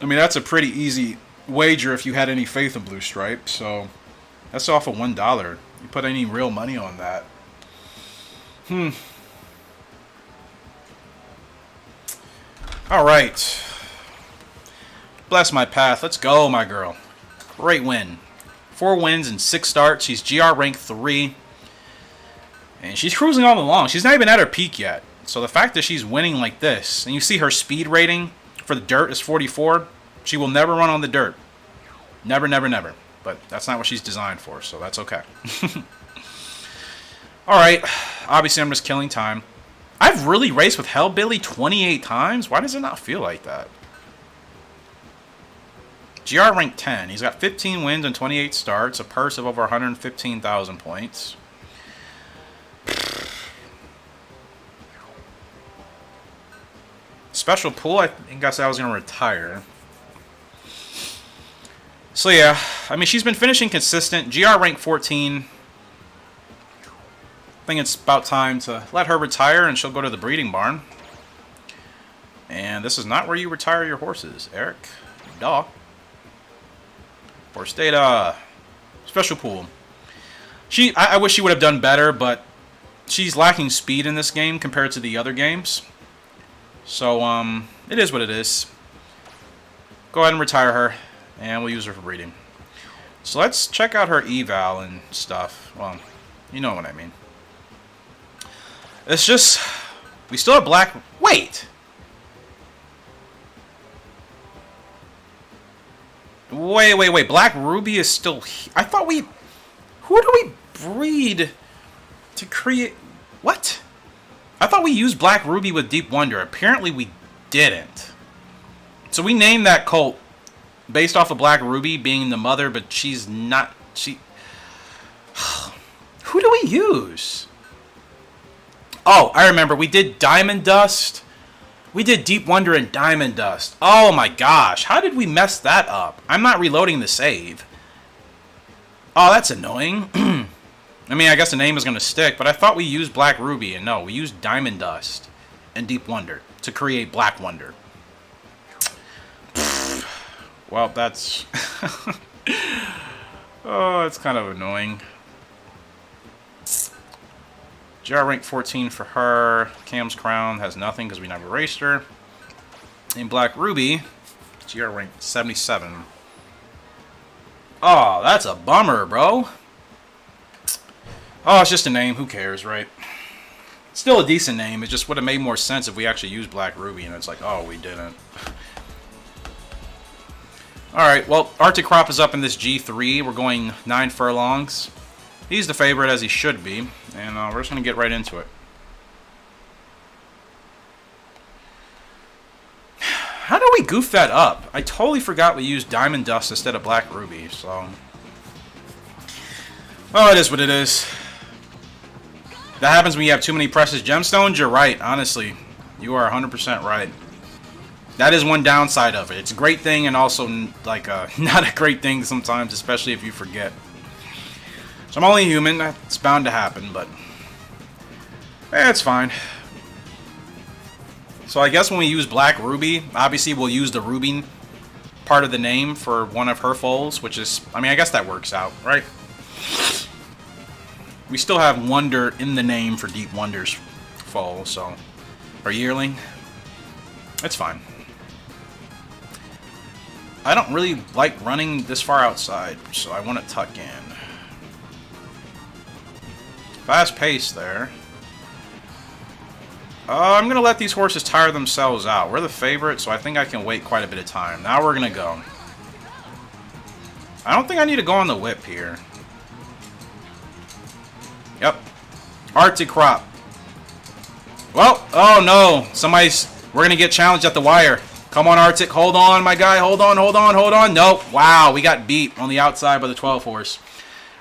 I mean, that's a pretty easy wager if you had any faith in Blue Stripe. So that's off of $1. You put any real money on that? All right. Bless my path. Let's go, my girl. Great win. 4 wins and 6 starts. She's GR rank 3. And she's cruising all along. She's not even at her peak yet. So the fact that she's winning like this, and you see her speed rating for the dirt is 44, she will never run on the dirt. Never, never, never. But that's not what she's designed for, so that's okay. Alright. Obviously, I'm just killing time. I've really raced with Hellbilly 28 times? Why does it not feel like that? GR rank 10. He's got 15 wins and 28 starts. A purse of over 115,000 points. Special pool, I think I said I was going to retire. So yeah, I mean, she's been finishing consistent. GR rank 14. I think it's about time to let her retire and she'll go to the breeding barn. And this is not where you retire your horses, Eric. Duh. Horse data. Special pool. I wish she would have done better, but she's lacking speed in this game compared to the other games. So, it is what it is. Go ahead and retire her, and we'll use her for breeding. So let's check out her eval and stuff. Well, you know what I mean. It's just, we still have black. Wait. Wait. Black Ruby is still. I thought we. Who do we breed to create? What? I thought we used Black Ruby with Deep Wonder. Apparently we didn't. So we named that colt based off of Black Ruby being the mother, but she's not. She. Who do we use? Oh, I remember. We did Diamond Dust. We did Deep Wonder and Diamond Dust. Oh my gosh. How did we mess that up? I'm not reloading the save. Oh, that's annoying. I mean, I guess the name is going to stick, but I thought we used Black Ruby, and no, we used Diamond Dust and Deep Wonder to create Black Wonder. Well, that's... oh, it's kind of annoying. GR rank 14 for her. Cam's Crown has nothing because we never raced her. And Black Ruby, GR rank 77. Oh, that's a bummer, bro. Oh, it's just a name. Who cares, right? Still a decent name. It just would have made more sense if we actually used Black Ruby, and it's like, oh, we didn't. Alright, well, Arctic Crop is up in this G3. We're going 9 furlongs. He's the favorite, as he should be. And we're just going to get right into it. How did we goof that up? I totally forgot we used Diamond Dust instead of Black Ruby, so... well, it is what it is. That happens when you have too many precious gemstones. You're right, honestly. You are 100% right. That is one downside of it. It's a great thing and also like not a great thing sometimes, especially if you forget. So I'm only human. It's bound to happen, but it's fine. So I guess when we use Black Ruby, obviously we'll use the Ruby part of the name for one of her foals, which is, I mean, I guess that works out, right? We still have Wonder in the name for Deep Wonder's foal, so, or yearling. It's fine. I don't really like running this far outside, so I want to tuck in. Fast pace there. I'm going to let these horses tire themselves out. We're the favorite, so I think I can wait quite a bit of time. Now we're going to go. I don't think I need to go on the whip here. Yep. Arctic Crop. Well, oh no. We're going to get challenged at the wire. Come on, Arctic. Hold on, my guy. Hold on, hold on, hold on. Nope. Wow, we got beat on the outside by the 12 horse.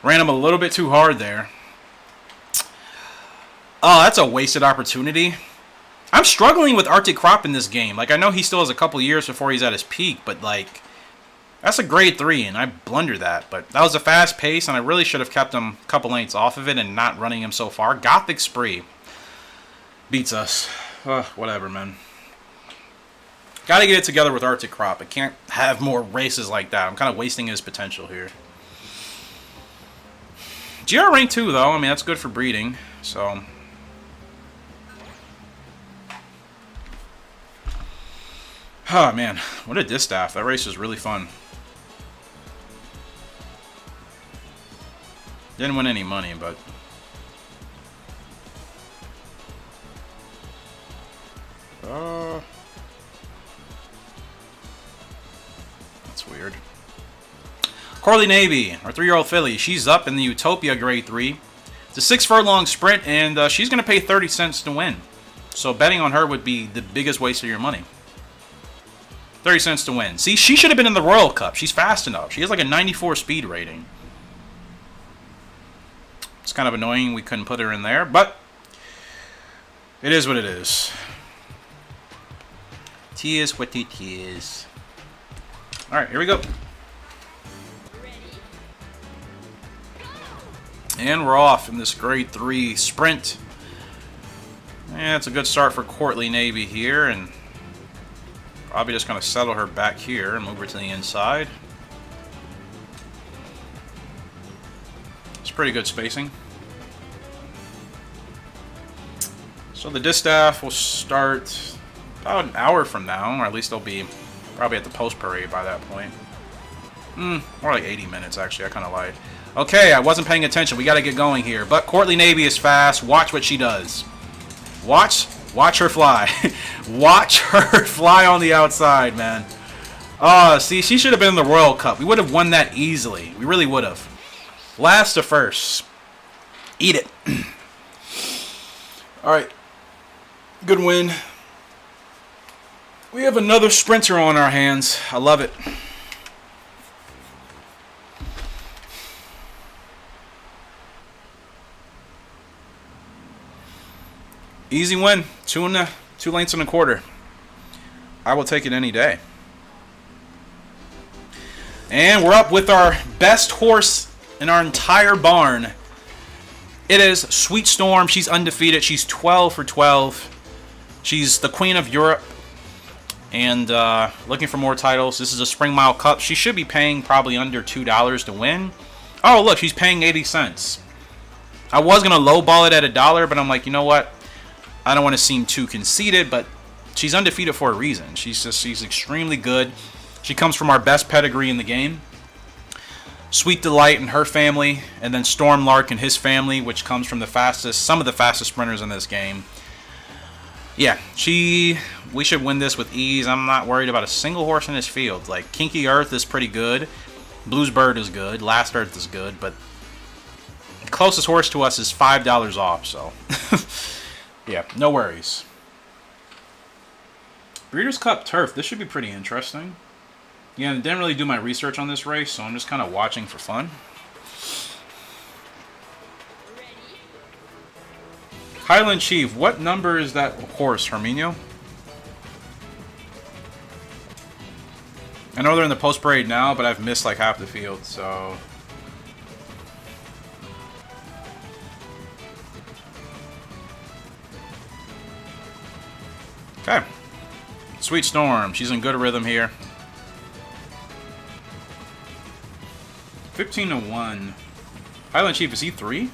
Ran him a little bit too hard there. Oh, that's a wasted opportunity. I'm struggling with Arctic Crop in this game. Like, I know he still has a couple years before he's at his peak, but, like, that's a grade 3, and I blundered that. But that was a fast pace, and I really should have kept him a couple lengths off of it and not running him so far. Gothic Spree beats us. Whatever, man. Got to get it together with Arctic Crop. I can't have more races like that. I'm kind of wasting his potential here. GR rank 2, though. I mean, that's good for breeding, so... Oh, man. What a Distaff. That race was really fun. Didn't win any money, but... That's weird. Corley Navy, our 3-year-old filly. She's up in the Utopia grade 3. It's a 6 furlong sprint, and she's going to pay 30 cents to win. So betting on her would be the biggest waste of your money. 30 cents to win. See, she should have been in the Royal Cup. She's fast enough. She has like a 94 speed rating. It's kind of annoying we couldn't put her in there, but it is what it is. It is what it is. Alright, here we go. And we're off in this grade 3 sprint. Yeah, it's a good start for Courtly Navy here, and probably just going to settle her back here and move her to the inside. It's pretty good spacing. So the Distaff will start about an hour from now, or at least they'll be probably at the post parade by that point. More like 80 minutes, actually. I kind of lied. Okay, I wasn't paying attention. We got to get going here. But Courtly Navy is fast. Watch what she does. Watch her fly. Watch her fly on the outside, man. See, she should have been in the Royal Cup. We would have won that easily. We really would have. Last to first. Eat it. Alright. Good win. We have another sprinter on our hands. I love it. Easy win. 2 lengths and a quarter. I will take it any day. And we're up with our best horse in our entire barn. It is Sweet Storm. She's undefeated. She's 12 for 12. She's the Queen of Europe. And looking for more titles. This is a Spring Mile Cup. She should be paying probably under $2 to win. Oh, look, she's paying 80 cents. I was going to lowball it at $1, but I'm like, you know what? I don't want to seem too conceited, but she's undefeated for a reason. She's extremely good. She comes from our best pedigree in the game. Sweet Delight and her family, and then Storm Lark and his family, which comes from some of the fastest sprinters in this game. Yeah, we should win this with ease. I'm not worried about a single horse in this field. Like, Kinky Earth is pretty good. Blues Bird is good. Last Earth is good, but the closest horse to us is $5 off, so... Yeah, no worries. Breeders' Cup Turf. This should be pretty interesting. Yeah, I didn't really do my research on this race, so I'm just kind of watching for fun. Highland Chief. What number is that horse, Herminio? I know they're in the post parade now, but I've missed like half the field, so... Okay. Sweet Storm. She's in good rhythm here. 15-1. Highland Chief, is he 3?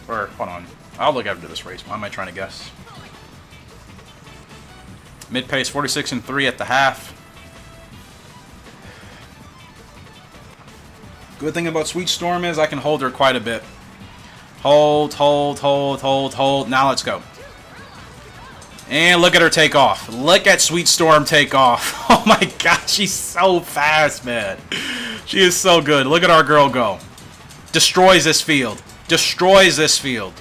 Or, hold on. I'll look after this race. Why am I trying to guess? Mid-pace, 46-3 at the half. Good thing about Sweet Storm is I can hold her quite a bit. Hold, hold, hold, hold, hold. Now let's go. And look at her take off. Look at Sweet Storm take off. Oh my god, she's so fast, man. She is so good. Look at our girl go. Destroys this field. Destroys this field.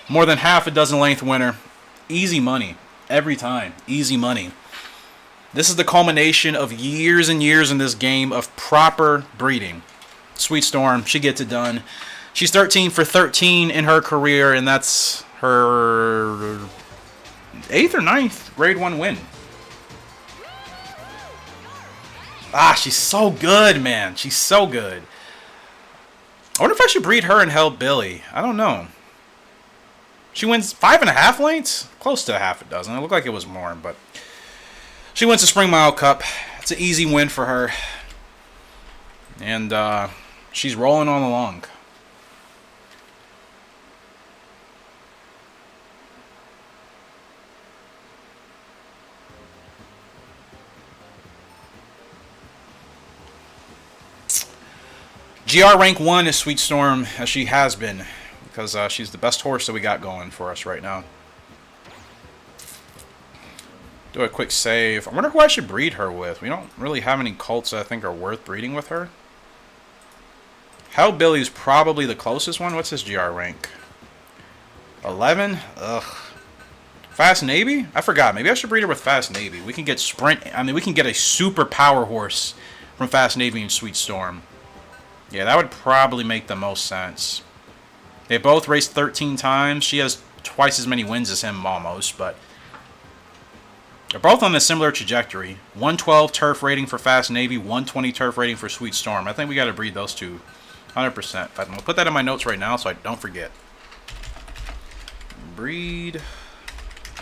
More than half a dozen length winner. Easy money. Every time. Easy money. This is the culmination of years and years in this game of proper breeding. Sweet Storm, she gets it done. She's 13 for 13 in her career, and that's her 8th or 9th grade 1 win. Ah, she's so good, man. She's so good. I wonder if I should breed her and Hellbilly. I don't know. She wins 5.5 lengths? Close to half a dozen. It looked like it was more, but she wins the Spring Mile Cup. It's an easy win for her. And she's rolling on along. GR rank 1 is Sweet Storm, as she has been, because she's the best horse that we got going for us right now. Do a quick save. I wonder who I should breed her with. We don't really have any colts that I think are worth breeding with her. Hellbilly's probably the closest one. What's his GR rank? 11? Ugh. Fast Navy? I forgot. Maybe I should breed her with Fast Navy. We can get sprint. I mean, we can get a super power horse from Fast Navy and Sweet Storm. Yeah, that would probably make the most sense. They both raced 13 times. She has twice as many wins as him almost, but they're both on a similar trajectory. 112 turf rating for Fast Navy, 120 turf rating for Sweet Storm. I think we got to breed those two 100%. In fact, I'm going to put that in my notes right now so I don't forget. Breed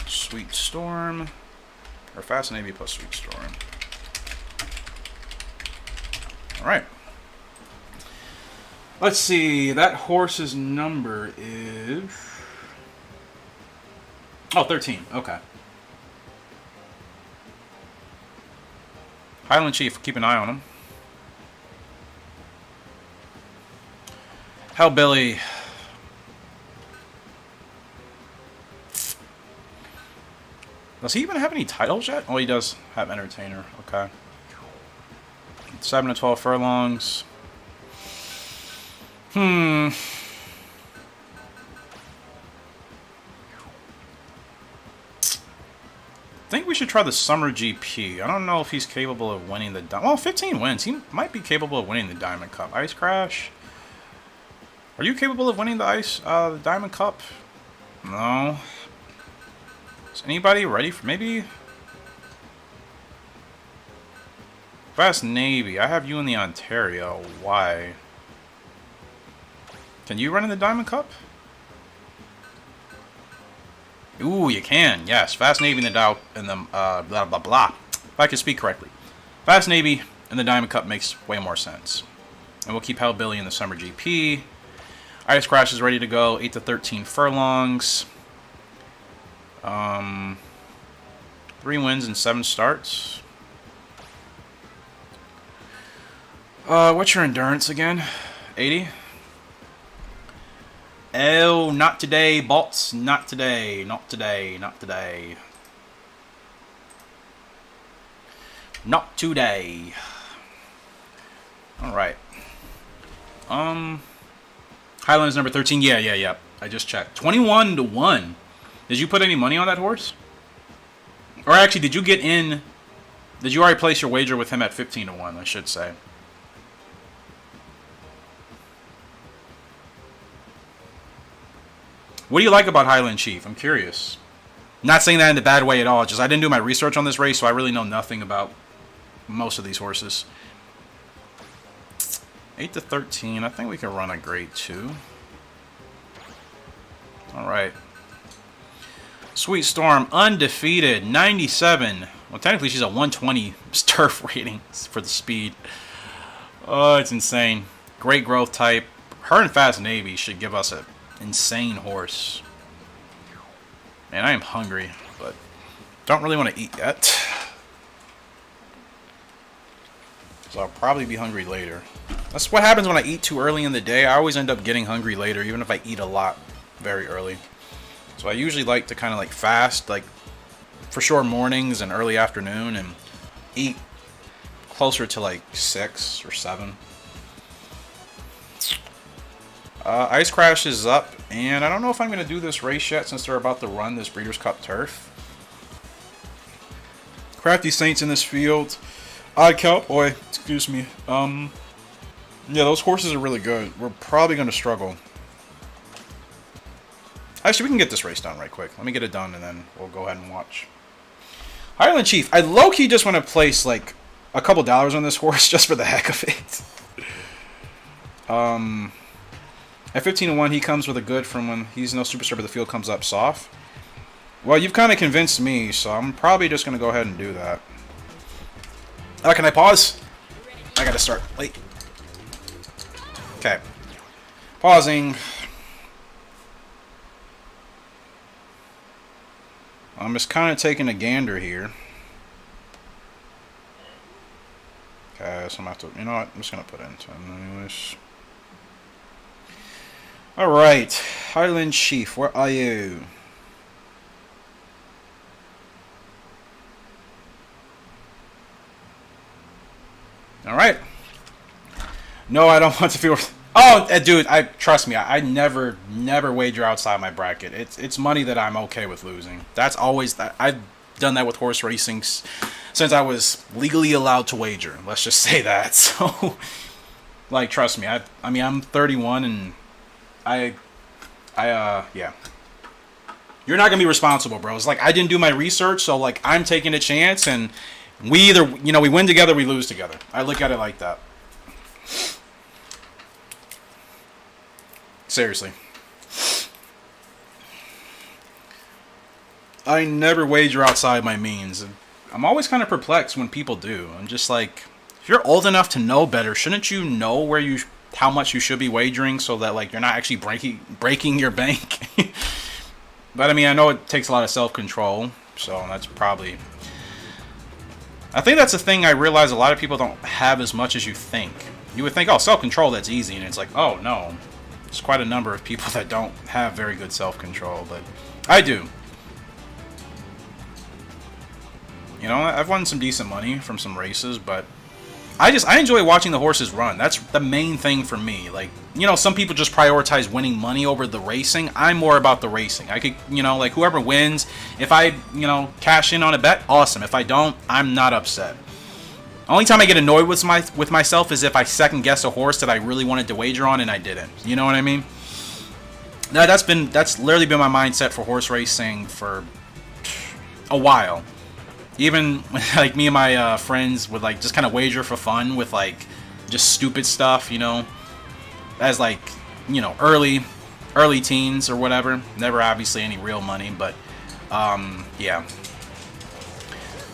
Sweet Storm, or Fast Navy plus Sweet Storm. All right. Let's see, that horse's number is... Oh, 13. Okay. Highland Chief, keep an eye on him. Hellbilly. Does he even have any titles yet? Oh, he does have Entertainer. Okay. 7 to 12 furlongs. I think we should try the Summer GP. I don't know if he's capable of winning the... Well, 15 wins. He might be capable of winning the Diamond Cup. Ice Crash. Are you capable of winning the Diamond Cup? No. Is anybody ready for... Maybe... Fast Navy. I have you in the Ontario. Why? Can you run in the Diamond Cup? Ooh, you can. Yes, Fast Navy in the blah blah blah. If I can speak correctly, Fast Navy in the Diamond Cup makes way more sense. And we'll keep Hellbilly in the Summer GP. Ice Crash is ready to go. 8 to 13 furlongs. 3 wins and 7 starts. What's your endurance again? 80. Oh, not today, bots. Not today. Not today. Not today. Not today. Alright. Highlands number 13. Yeah. I just checked. 21 to 1. Did you put any money on that horse? Or actually, did you get in... Did you already place your wager with him at 15 to 1, I should say. What do you like about Highland Chief? I'm curious. Not saying that in a bad way at all. Just I didn't do my research on this race, so I really know nothing about most of these horses. 8 to 13. I think we can run a grade 2. All right. Sweet Storm, undefeated, 97. Well, technically she's a 120 turf rating for the speed. Oh, it's insane. Great growth type. Her and Fast Navy should give us an insane horse. Man, I am hungry, but don't really want to eat yet. So I'll probably be hungry later. That's what happens when I eat too early in the day. I always end up getting hungry later, even if I eat a lot very early. So I usually like to kind of like fast, like for sure mornings and early afternoon, and eat closer to like 6 or 7. Ice Crash is up, and I don't know if I'm going to do this race yet since they're about to run this Breeders' Cup Turf. Crafty Saints in this field. Odd Cowboy, excuse me. Yeah, those horses are really good. We're probably going to struggle. Actually, we can get this race done right quick. Let me get it done, and then we'll go ahead and watch. Highland Chief. I low-key just want to place, like, a couple dollars on this horse just for the heck of it. At 15-1, he comes with a good from when he's no superstar, but the field comes up soft. Well, you've kind of convinced me, so I'm probably just going to go ahead and do that. Can I pause? I got to start late. Okay. Pausing. I'm just kind of taking a gander here. Okay, so I'm going to have to... You know what? I'm just going to put in 10 anyways. Alright. Highland Chief, where are you? Alright. No, I don't want to feel... Oh, dude, trust me, I never wager outside my bracket. It's money that I'm okay with losing. That's always... I've done that with horse racing since I was legally allowed to wager. Let's just say that. So, like, trust me, I mean, I'm 31 and yeah. You're not going to be responsible, bro. It's like, I didn't do my research, so, like, I'm taking a chance, and we either, you know, we win together, we lose together. I look at it like that. Seriously. I never wager outside my means. I'm always kind of perplexed when people do. I'm just like, if you're old enough to know better, shouldn't you know where how much you should be wagering so that, like, you're not actually breaking your bank? But I mean, I know it takes a lot of self-control, so that's probably... I think that's the thing I realize a lot of people don't have as much as you think. You would think, oh, self-control, that's easy, and it's like, oh, no. There's quite a number of people that don't have very good self-control, but I do. You know, I've won some decent money from some races, but I enjoy watching the horses run. That's the main thing for me. Like, you know, some people just prioritize winning money over the racing. I'm more about the racing. I could, you know, like, whoever wins, if I, you know, cash in on a bet, awesome. If I don't, I'm not upset. Only time I get annoyed with myself is if I second guess a horse that I really wanted to wager on and I didn't. You know what I mean? No, that's literally been my mindset for horse racing for a while. Even like me and my friends would like just kind of wager for fun with like just stupid stuff, you know, as like, you know, early teens or whatever. Never obviously any real money, but yeah.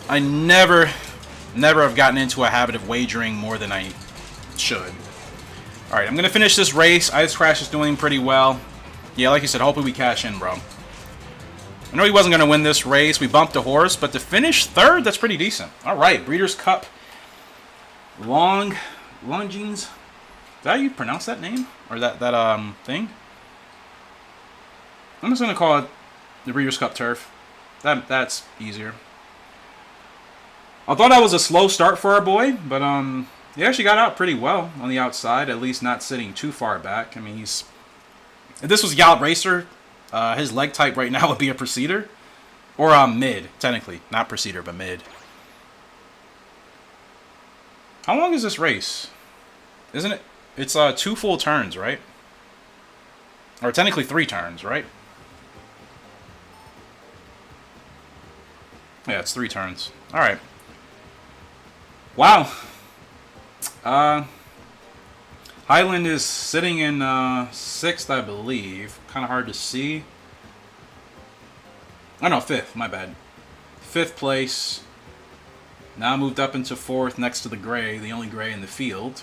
I never have gotten into a habit of wagering more than I should. All right, I'm gonna finish this race. Ice Crash is doing pretty well. Yeah, like you said, hopefully we cash in, bro. I know he wasn't going to win this race. We bumped a horse, but to finish third, that's pretty decent. All right, Breeders' Cup. Longines. Is that how you pronounce that name? Or that thing? I'm just going to call it the Breeders' Cup Turf. That's easier. I thought that was a slow start for our boy, but he actually got out pretty well on the outside, at least not sitting too far back. I mean, if this was Gallop Racer, his leg type right now would be a Procedure. Or mid, technically. Not Procedure, but mid. How long is this race? Isn't it? It's 2 full turns, right? Or technically 3 turns, right? Yeah, it's 3 turns. Alright. Wow. Highland is sitting in 6th, I believe. Kind of hard to see. Oh no, 5th. My bad. 5th place. Now moved up into 4th next to the gray, the only gray in the field.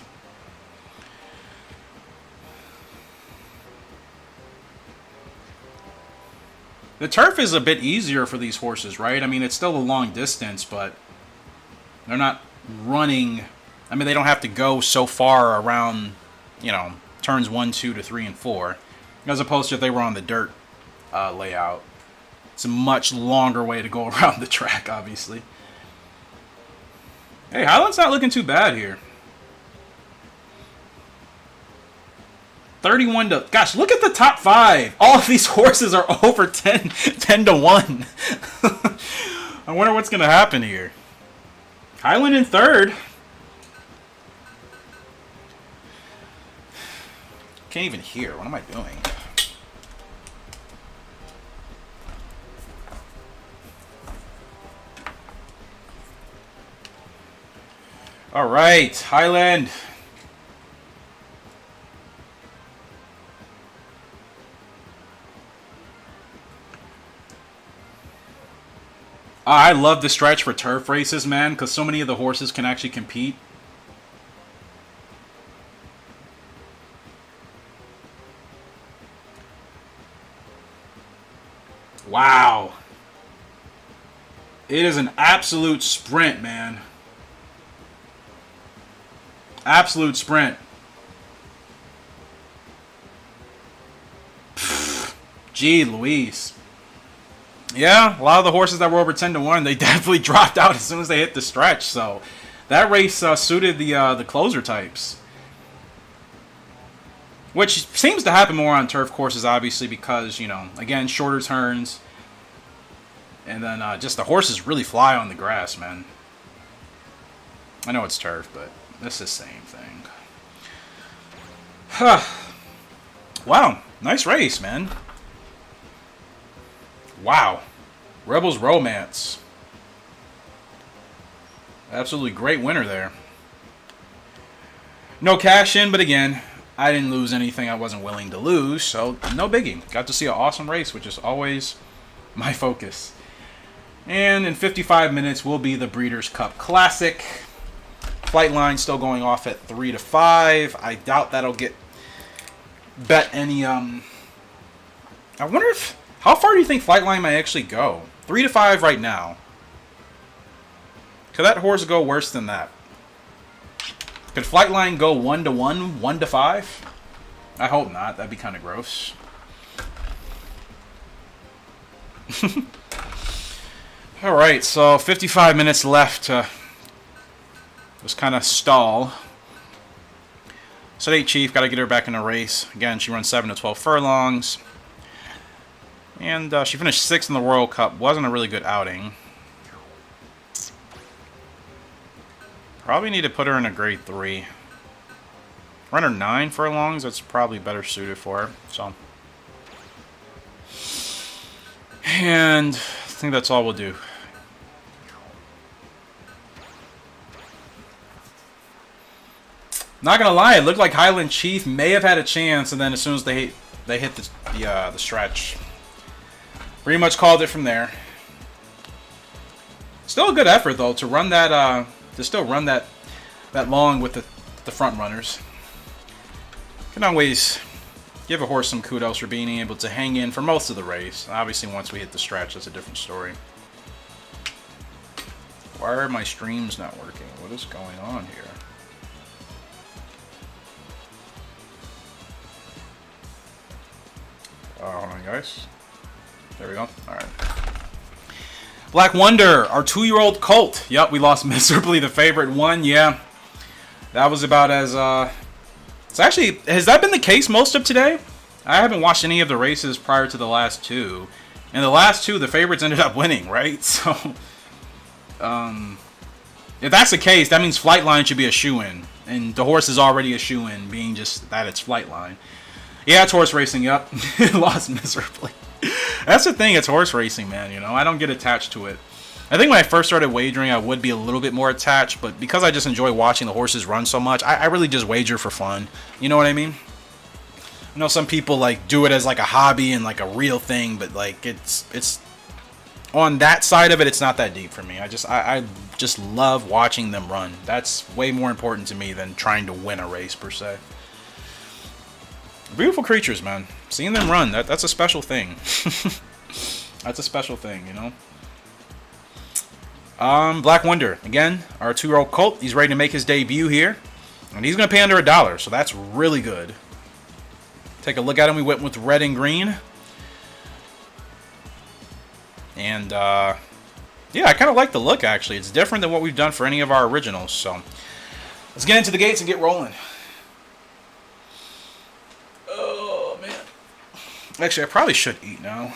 The turf is a bit easier for these horses, right? I mean, it's still a long distance, but they're not running. I mean, they don't have to go so far around, you know, turns 1, 2 to 3 and 4, as opposed to if they were on the dirt layout. It's a much longer way to go around the track, obviously. Hey, Highland's not looking too bad here. 31 to... Gosh, look at the top 5. All of these horses are over 10 to 1. I wonder what's going to happen here. Highland in third. Can't even hear. What am I doing? All right, Highland. I love the stretch for turf races, man, because so many of the horses can actually compete. Wow. It is an absolute sprint, man. Absolute sprint. Gee Louise. Yeah, a lot of the horses that were over 10-1, they definitely dropped out as soon as they hit the stretch. So that race suited the closer types, which seems to happen more on turf courses, obviously, because, you know, again, shorter turns, and then just the horses really fly on the grass, man. I know it's turf, but it's the same thing. Huh. Wow, nice race, man. Wow. Rebels Romance. Absolutely great winner there. No cash in, but again, I didn't lose anything I wasn't willing to lose, so no biggie. Got to see an awesome race, which is always my focus. And in 55 minutes will be the Breeders' Cup Classic. Flight line still going off at 3-5. I doubt that'll get bet any. I wonder if. How far do you think Flightline might actually go? 3-5 right now. Could that horse go worse than that? Could Flightline go 1-1, 1-5? I hope not. That'd be kind of gross. All right, so 55 minutes left to just kind of stall. Sedate Chief, got to get her back in the race. Again, she runs 7 to 12 furlongs. And she finished 6th in the Royal Cup. Wasn't a really good outing. Probably need to put her in a grade 3. Run her 9 furlongs. That's probably better suited for her. So, and I think that's all we'll do. Not gonna lie, it looked like Highland Chief may have had a chance, and then as soon as they hit the stretch, pretty much called it from there. Still a good effort though to run that to still run that long with the front runners. Can always give a horse some kudos for being able to hang in for most of the race. Obviously, once we hit the stretch, that's a different story. Why are my streams not working? What is going on here? Hold on, guys. There we go. All right. Black Wonder, our 2-year-old colt. Yep, we lost miserably. The favorite won. Yeah, that was about as. It's actually, has that been the case most of today? I haven't watched any of the races prior to the last two, and the last two, the favorites ended up winning, right? So, if that's the case, that means Flightline should be a shoe-in, and the horse is already a shoe-in, being just that it's Flightline. Yeah, it's horse racing. Yep, lost miserably. That's the thing. It's horse racing, man. You know, I don't get attached to it. I think when I first started wagering, I would be a little bit more attached, but because I just enjoy watching the horses run so much, I really just wager for fun. You know what I mean? I know some people like do it as like a hobby and like a real thing, but like it's on that side of it, it's not that deep for me. I just love watching them run. That's way more important to me than trying to win a race per se. Beautiful creatures, man. Seeing them run, that's a special thing. That's a special thing, you know? Black Wonder, again, our 2-year-old colt. He's ready to make his debut here. And he's going to pay under $1, so that's really good. Take a look at him. We went with red and green. And, yeah, I kind of like the look, actually. It's different than what we've done for any of our originals. So, let's get into the gates and get rolling. Actually, I probably should eat now.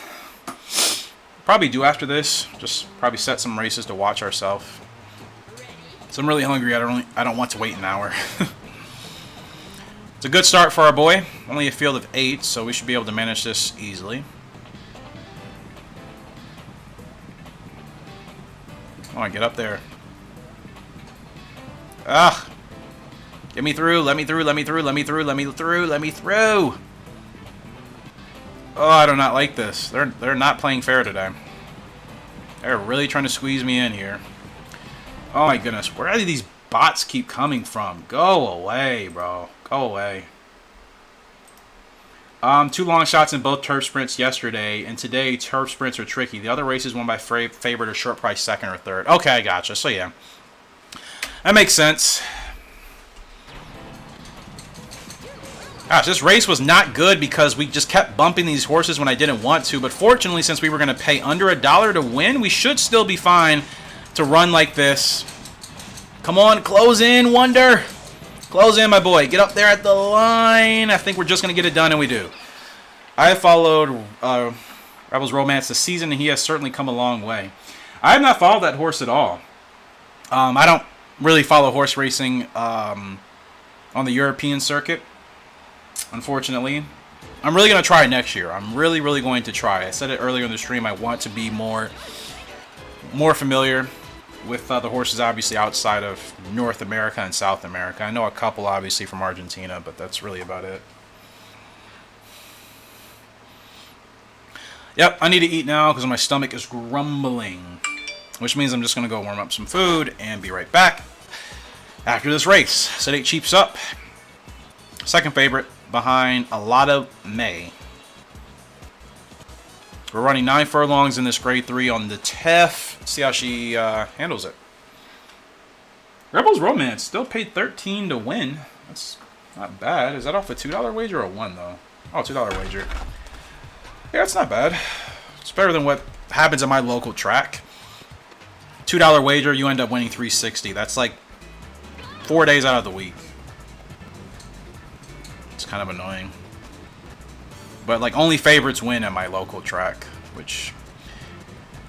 Probably do after this. Just probably set some races to watch ourselves. So I'm really hungry. I don't want to wait an hour. It's a good start for our boy. Only a field of 8, so we should be able to manage this easily. Come on, get up there. Ah! Get me through, let me through, let me through, let me through, let me through, let me through! Oh, I do not like this. They're not playing fair today. They're really trying to squeeze me in here. Oh my goodness, where do these bots keep coming from? Go away, bro. Go away. 2 long shots in both turf sprints yesterday, and today turf sprints are tricky. The other races won by favorite or short price second or third. Okay, I gotcha. So yeah, that makes sense. Gosh, this race was not good because we just kept bumping these horses when I didn't want to. But fortunately, since we were going to pay under $1 to win, we should still be fine to run like this. Come on, close in, Wonder. Close in, my boy. Get up there at the line. I think we're just going to get it done, and we do. I have followed Rebels Romance this season, and he has certainly come a long way. I have not followed that horse at all. I don't really follow horse racing on the European circuit, unfortunately. I'm really going to try it next year. I'm really, really going to try. I said it earlier in the stream. I want to be more familiar with the horses, obviously, outside of North America and South America. I know a couple, obviously, from Argentina, but that's really about it. Yep, I need to eat now because my stomach is grumbling, which means I'm just going to go warm up some food and be right back after this race. Sedate Chiefs up. Second favorite behind a lot of May. We're running 9 furlongs in this grade 3 on the TEF. Let's see how she handles it. Rebels Romance still paid 13 to win. That's not bad. Is that off a $2 wager or a 1 though? Oh, $2 wager. Yeah, it's not bad. It's better than what happens at my local track. $2 wager, you end up winning $360. That's like 4 days out of the week. It's kind of annoying. But like only favorites win at my local track, which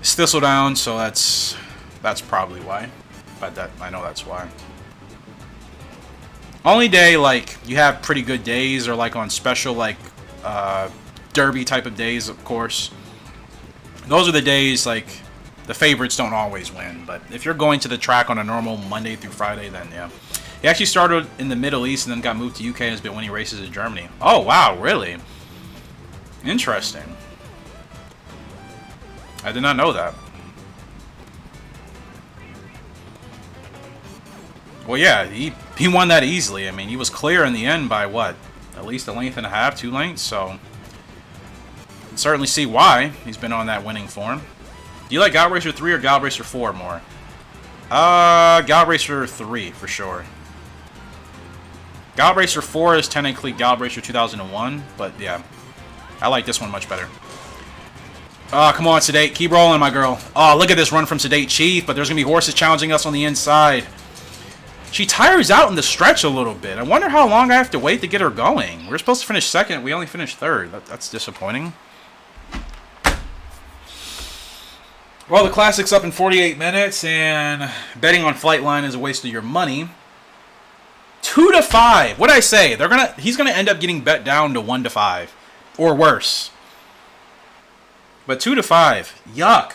is Thistledown, so that's probably why. But I know that's why. Only day like you have pretty good days, or like on special like derby type of days, of course. Those are the days like the favorites don't always win. But if you're going to the track on a normal Monday through Friday, then yeah. He actually started in the Middle East and then got moved to UK and has been winning races in Germany. Oh wow, really? Interesting. I did not know that. Well, yeah, he won that easily. I mean, he was clear in the end by what? At least a length and a half, 2 lengths, so you can certainly see why he's been on that winning form. Do you like Gallop Racer 3 or Gallop Racer 4 more? Gallop Racer 3 for sure. Gallop Racer 4 is technically Gallop Racer 2001, but yeah. I like this one much better. Oh, come on, Sedate. Keep rolling, my girl. Oh, look at this run from Sedate Chief, but there's going to be horses challenging us on the inside. She tires out in the stretch a little bit. I wonder how long I have to wait to get her going. We're supposed to finish second. We only finished third. That's disappointing. Well, the Classic's up in 48 minutes, and betting on Flightline is a waste of your money. 2 to 5. What'd I say? He's gonna end up getting bet down to 1 to 5. Or worse. But 2 to 5. Yuck.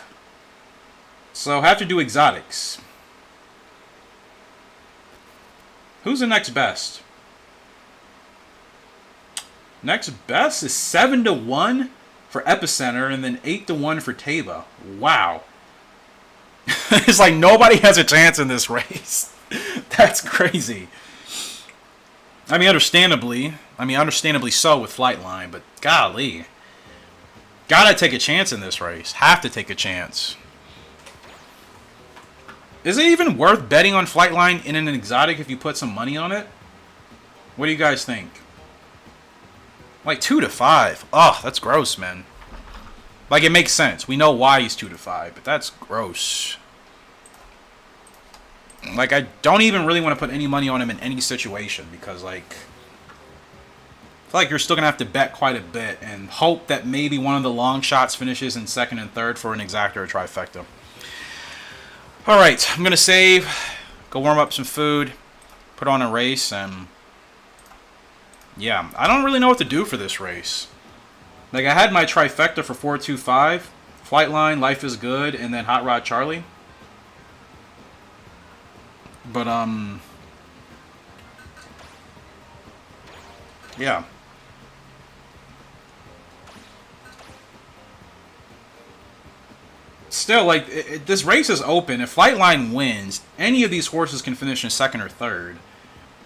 So have to do exotics. Who's the next best? Next best is 7 to 1 for Epicenter and then 8 to 1 for Taba. Wow. It's like nobody has a chance in this race. That's crazy. I mean, understandably so with Flightline, but golly. Gotta take a chance in this race. Have to take a chance. Is it even worth betting on Flightline in an exotic if you put some money on it? What do you guys think? Like 2 to 5. Oh, that's gross, man. Like, it makes sense. We know why he's 2 to 5, but that's gross. Like, I don't even really want to put any money on him in any situation because, like, I feel like you're still going to have to bet quite a bit and hope that maybe one of the long shots finishes in second and third for an exacta or trifecta. All right, I'm going to save go warm up some food, put on a race, and yeah, I don't really know what to do for this race. Like, I had my trifecta for 425, Flightline, Life is Good, and then Hot Rod Charlie. But, yeah. Still, like, this race is open. If Flightline wins, any of these horses can finish in second or third.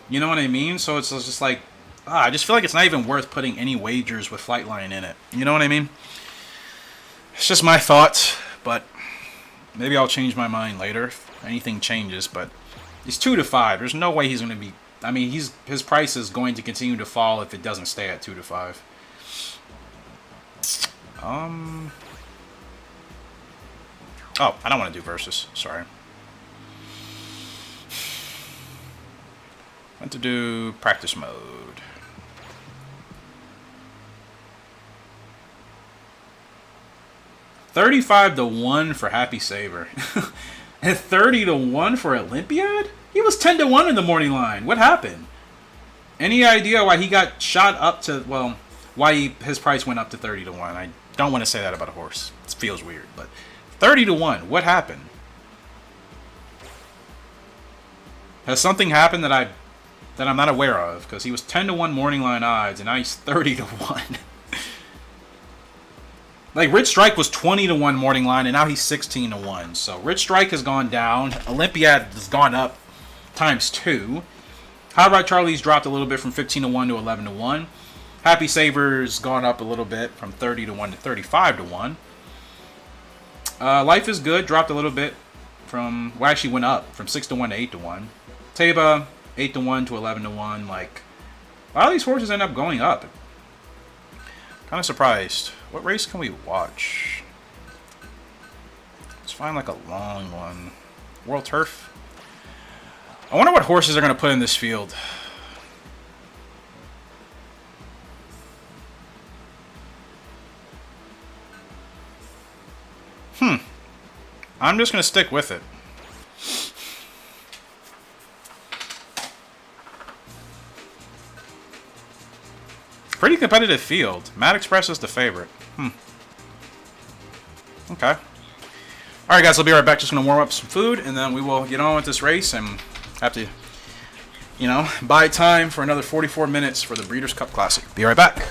You know what I mean? So it's just like, I just feel like it's not even worth putting any wagers with Flightline in it. You know what I mean? It's just my thoughts, but maybe I'll change my mind later if anything changes. But he's 2 to 5. There's no way he's going to be. I mean, his price is going to continue to fall if it doesn't stay at 2 to 5. Oh, I don't want to do versus. Sorry. I want to do practice mode. $35 to 1 for Happy Saver. And 30 to 1 for Olympiad? He was 10 to 1 in the morning line. What happened? Any idea why he got shot up to, well, why his price went up to 30 to 1? I don't want to say that about a horse. It feels weird, but 30 to 1. What happened? Has something happened that I'm not aware of? Because he was 10 to 1 morning line odds, and now he's 30 to 1. Like, Rich Strike was 20 to 1 morning line, and now he's 16 to 1. So Rich Strike has gone down. Olympiad has gone up times 2. Hot Rod Charlie's dropped a little bit from 15 to 1 to 11 to 1. Happy Saver's gone up a little bit from 30 to 1 to 35 to 1. Life is Good dropped a little bit from, well, actually went up from 6 to 1 to 8 to 1. Taba, 8 to 1 to 11 to 1. Like, a lot of these horses end up going up. Kind of surprised. What race can we watch? Let's find like a long one. World Turf. I wonder what horses are going to put in this field. I'm just going to stick with it. Pretty competitive field. Mad Express is the favorite. Okay. Alright guys, I'll be right back. Just going to warm up some food, and then we will get on with this race and have to, you know, buy time for another 44 minutes for the Breeders' Cup Classic. Be right back.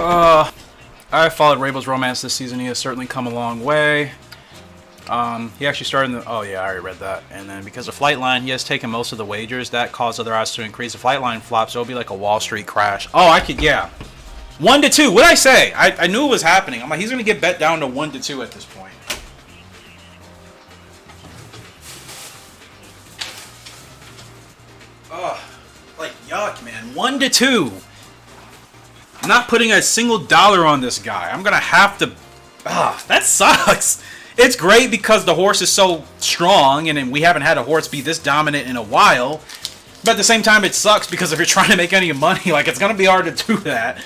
I followed Rabel's romance this season. He has certainly come a long way. He actually started in the... Oh, yeah, I already read that. And then because of Flightline, he has taken most of the wagers. That caused other odds to increase. If Flightline flops, it'll be like a Wall Street crash. Oh, I could... Yeah. 1-2. What'd I say? I knew it was happening. I'm like, he's going to get bet down to 1-2 at this point. Ugh. Like, yuck, man. 1-2. I'm not putting a single dollar on this guy. I'm going to have to... that sucks. It's great because the horse is so strong, and we haven't had a horse be this dominant in a while. But at the same time, it sucks because if you're trying to make any money, like, it's going to be hard to do that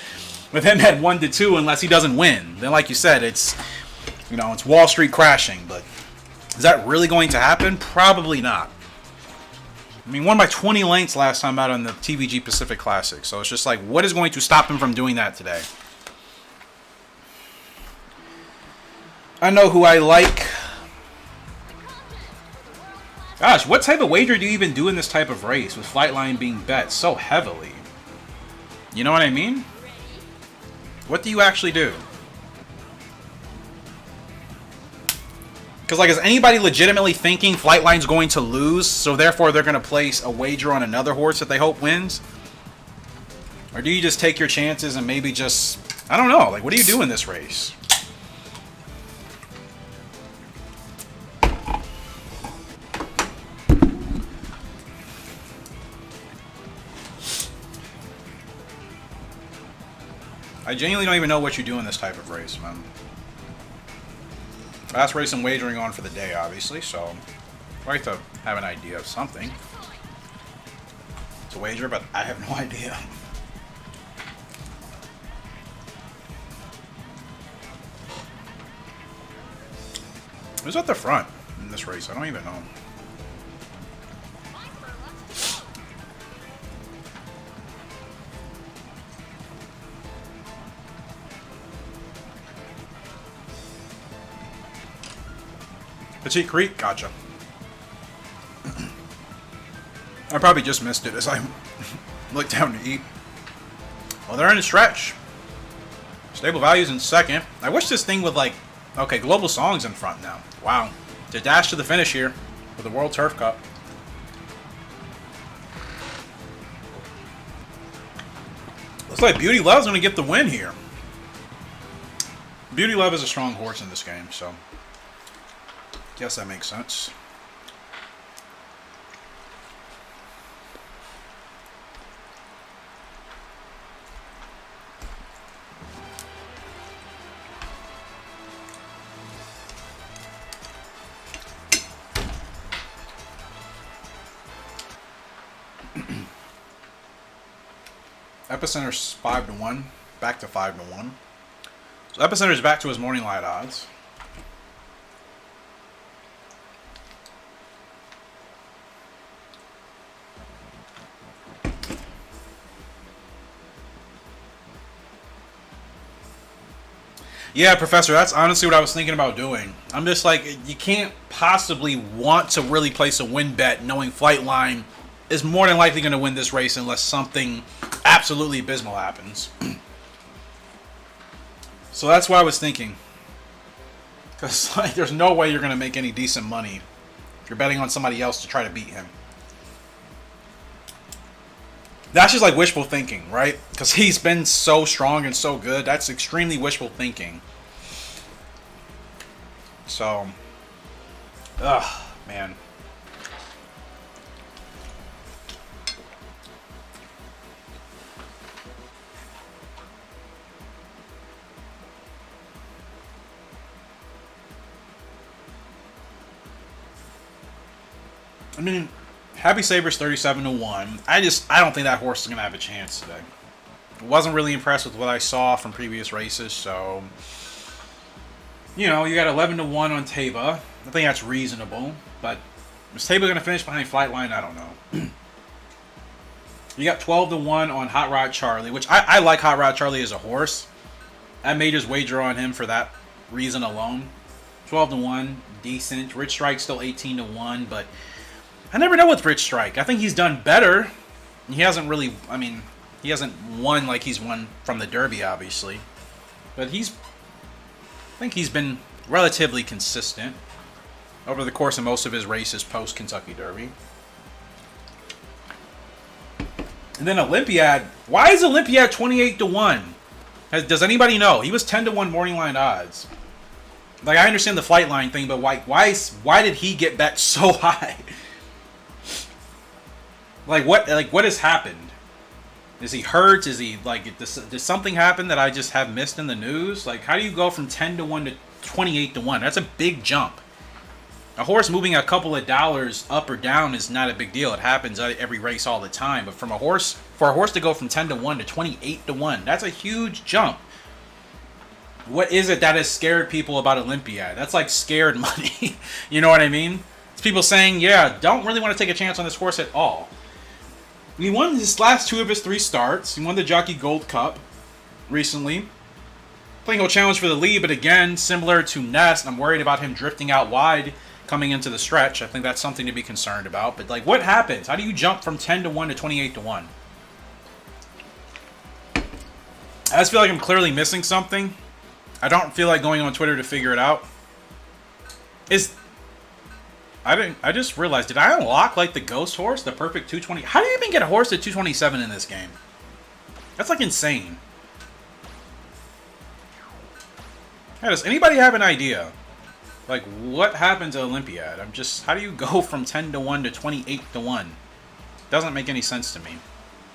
with him at 1-2 unless he doesn't win. Then, like you said, it's, you know, it's Wall Street crashing. But is that really going to happen? Probably not. I mean, won by 20 lengths last time out on the TVG Pacific Classic. So it's just like, what is going to stop him from doing that today? I know who I like. Gosh, what type of wager do you even do in this type of race with Flightline being bet so heavily? You know what I mean? What do you actually do? Because, like, is anybody legitimately thinking Flightline's going to lose, so therefore they're going to place a wager on another horse that they hope wins? Or do you just take your chances and maybe just... I don't know. Like, what do you do in this race? I genuinely don't even know what you do in this type of race, man. Last race I'm wagering on for the day, obviously, so I like to have an idea of something to wager, but I have no idea. Who's at the front in this race? I don't even know. Petite Creek? Gotcha. I probably just missed it as I looked down to eat. Well, they're in a stretch. Stable Value's in second. I wish this thing would, like... Okay, Global Song's in front now. Wow. To dash to the finish here with the World Turf Cup. Looks like Beauty Love's going to get the win here. Beauty Love is a strong horse in this game, so... Guess that makes sense. Epicenter's 5-1, back to 5-1. So Epicenter's back to his morning light odds. Yeah, Professor, that's honestly what I was thinking about doing. I'm just like, you can't possibly want to really place a win bet knowing Flightline is more than likely going to win this race unless something absolutely abysmal happens. So that's what I was thinking. Because like, there's no way you're going to make any decent money if you're betting on somebody else to try to beat him. That's just like wishful thinking, right? Because he's been so strong and so good. That's extremely wishful thinking. So, man. I mean, Happy Saber's 37-1. I don't think that horse is going to have a chance today. Wasn't really impressed with what I saw from previous races, so... You know, you got 11-1 on Taba. I think that's reasonable, but is Taba going to finish behind Flightline? I don't know. You got 12-1 on Hot Rod Charlie, which I like Hot Rod Charlie as a horse. I may just wager on him for that reason alone. 12-1, decent. Rich Strike's still 18-1, but I never know with Rich Strike. I think he's done better. He hasn't really, I mean, He hasn't won like he's won from the Derby, obviously. But I think he's been relatively consistent over the course of most of his races post-Kentucky Derby. And then Olympiad. Why is Olympiad 28-1? Does anybody know? He was 10-1 morning line odds. Like, I understand the flight line thing, but why did he get bet so high? What has happened? Is he hurt? Is he did something happen that I just have missed in the news? Like, how do you go from 10-1 to 28-1? That's a big jump. A horse moving a couple of dollars up or down is not a big deal. It happens every race all the time. But for a horse to go from 10-1 to 28-1, that's a huge jump. What is it that has scared people about Olympiad? That's like scared money. You know what I mean? It's people saying, yeah, don't really want to take a chance on this horse at all. He won his last 2 of his 3 starts. He won the Jockey Gold Cup recently. Playing a challenge for the lead, but again, similar to Nest, I'm worried about him drifting out wide coming into the stretch. I think that's something to be concerned about. But, like, what happens? How do you jump from 10-1 to 28-1? I just feel like I'm clearly missing something. I don't feel like going on Twitter to figure it out. I just realized, did I unlock, like, the ghost horse? The perfect 220? How do you even get a horse at 227 in this game? That's, like, insane. Yeah, does anybody have an idea? Like, what happened to Olympiad? How do you go from 10-1 to 28-1? Doesn't make any sense to me.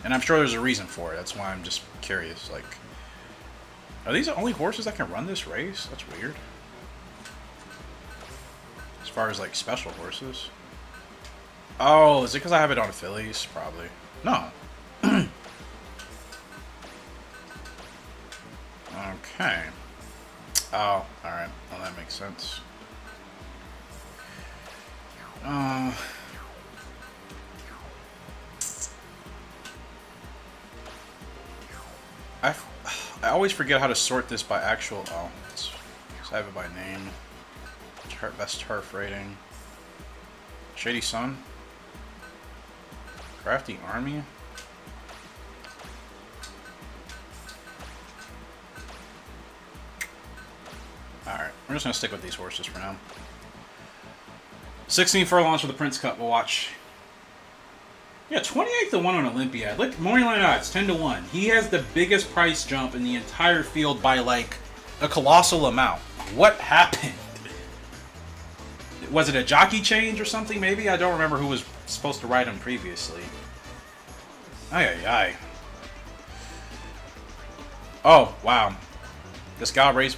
And I'm sure there's a reason for it. That's why I'm just curious. Like, are these the only horses that can run this race? That's weird. As far as, like, special horses. Oh, is it because I have it on fillies? Probably. No. Okay. Oh, alright. Well, that makes sense. I always forget how to sort this by actual. Oh, let's have it by name. Best turf rating. Shady Sun. Crafty Army. Alright, we're just going to stick with these horses for now. 16 furlongs for the Prince Cup. We'll watch. Yeah, 28-1 on Olympiad. Look, morning line odds, 10-1. He has the biggest price jump in the entire field by, like, a colossal amount. What happened? Was it a jockey change or something, maybe? I don't remember who was supposed to ride him previously. Ay. Oh, wow. This Gallop race...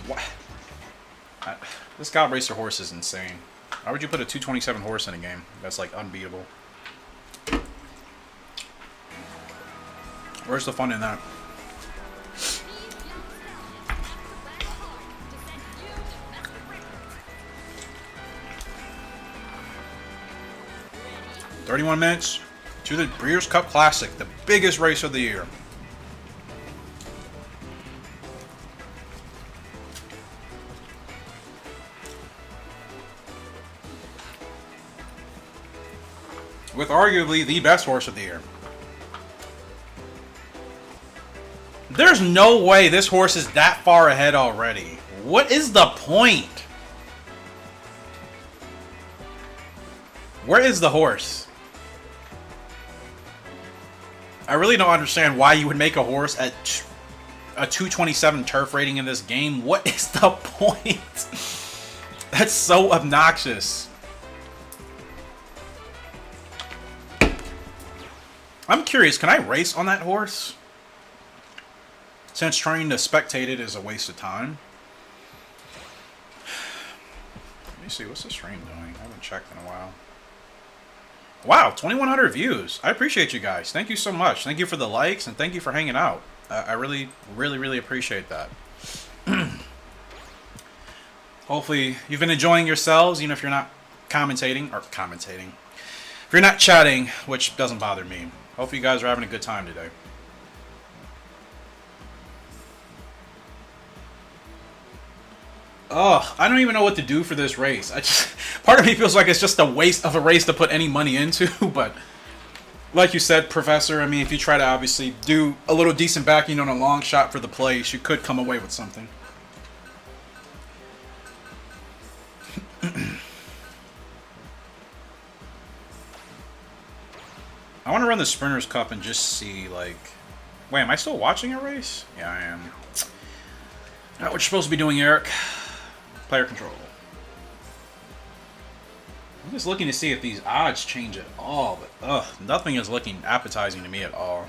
This Gallop racer horse is insane. Why would you put a 227 horse in a game? That's, like, unbeatable. Where's the fun in that? "31 minutes to the Breeders' Cup Classic, the biggest race of the year." With arguably the best horse of the year. There's no way this horse is that far ahead already. What is the point? Where is the horse? I really don't understand why you would make a horse at a 227 turf rating in this game. What is the point? That's so obnoxious. I'm curious, can I race on that horse? Since trying to spectate it is a waste of time. Let me see, what's the stream doing? I haven't checked in a while. Wow, 2,100 views. I appreciate you guys. Thank you so much. Thank you for the likes, and thank you for hanging out. I really, really, really appreciate that. Hopefully, you've been enjoying yourselves, even if you're not commentating. If you're not chatting, which doesn't bother me. Hopefully you guys are having a good time today. Oh, I don't even know what to do for this race. Part of me feels like it's just a waste of a race to put any money into, but Like you said, Professor, I mean, if you try to obviously do a little decent backing on a long shot for the place, you could come away with something. I want to run the Sprinters Cup and just see, like... Wait, am I still watching a race? Yeah, I am. Not what you're supposed to be doing, Eric. Player control. I'm just looking to see if these odds change at all, but nothing is looking appetizing to me at all.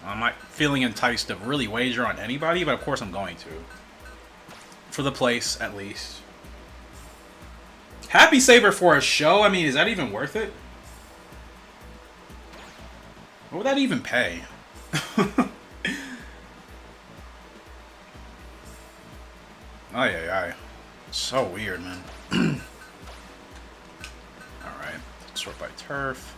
I'm not feeling enticed to really wager on anybody, but of course I'm going to. For the place, at least. Happy Saber for a show? I mean, is that even worth it? What would that even pay? Ay, ay, ay. So weird, man. Alright. Sort by turf.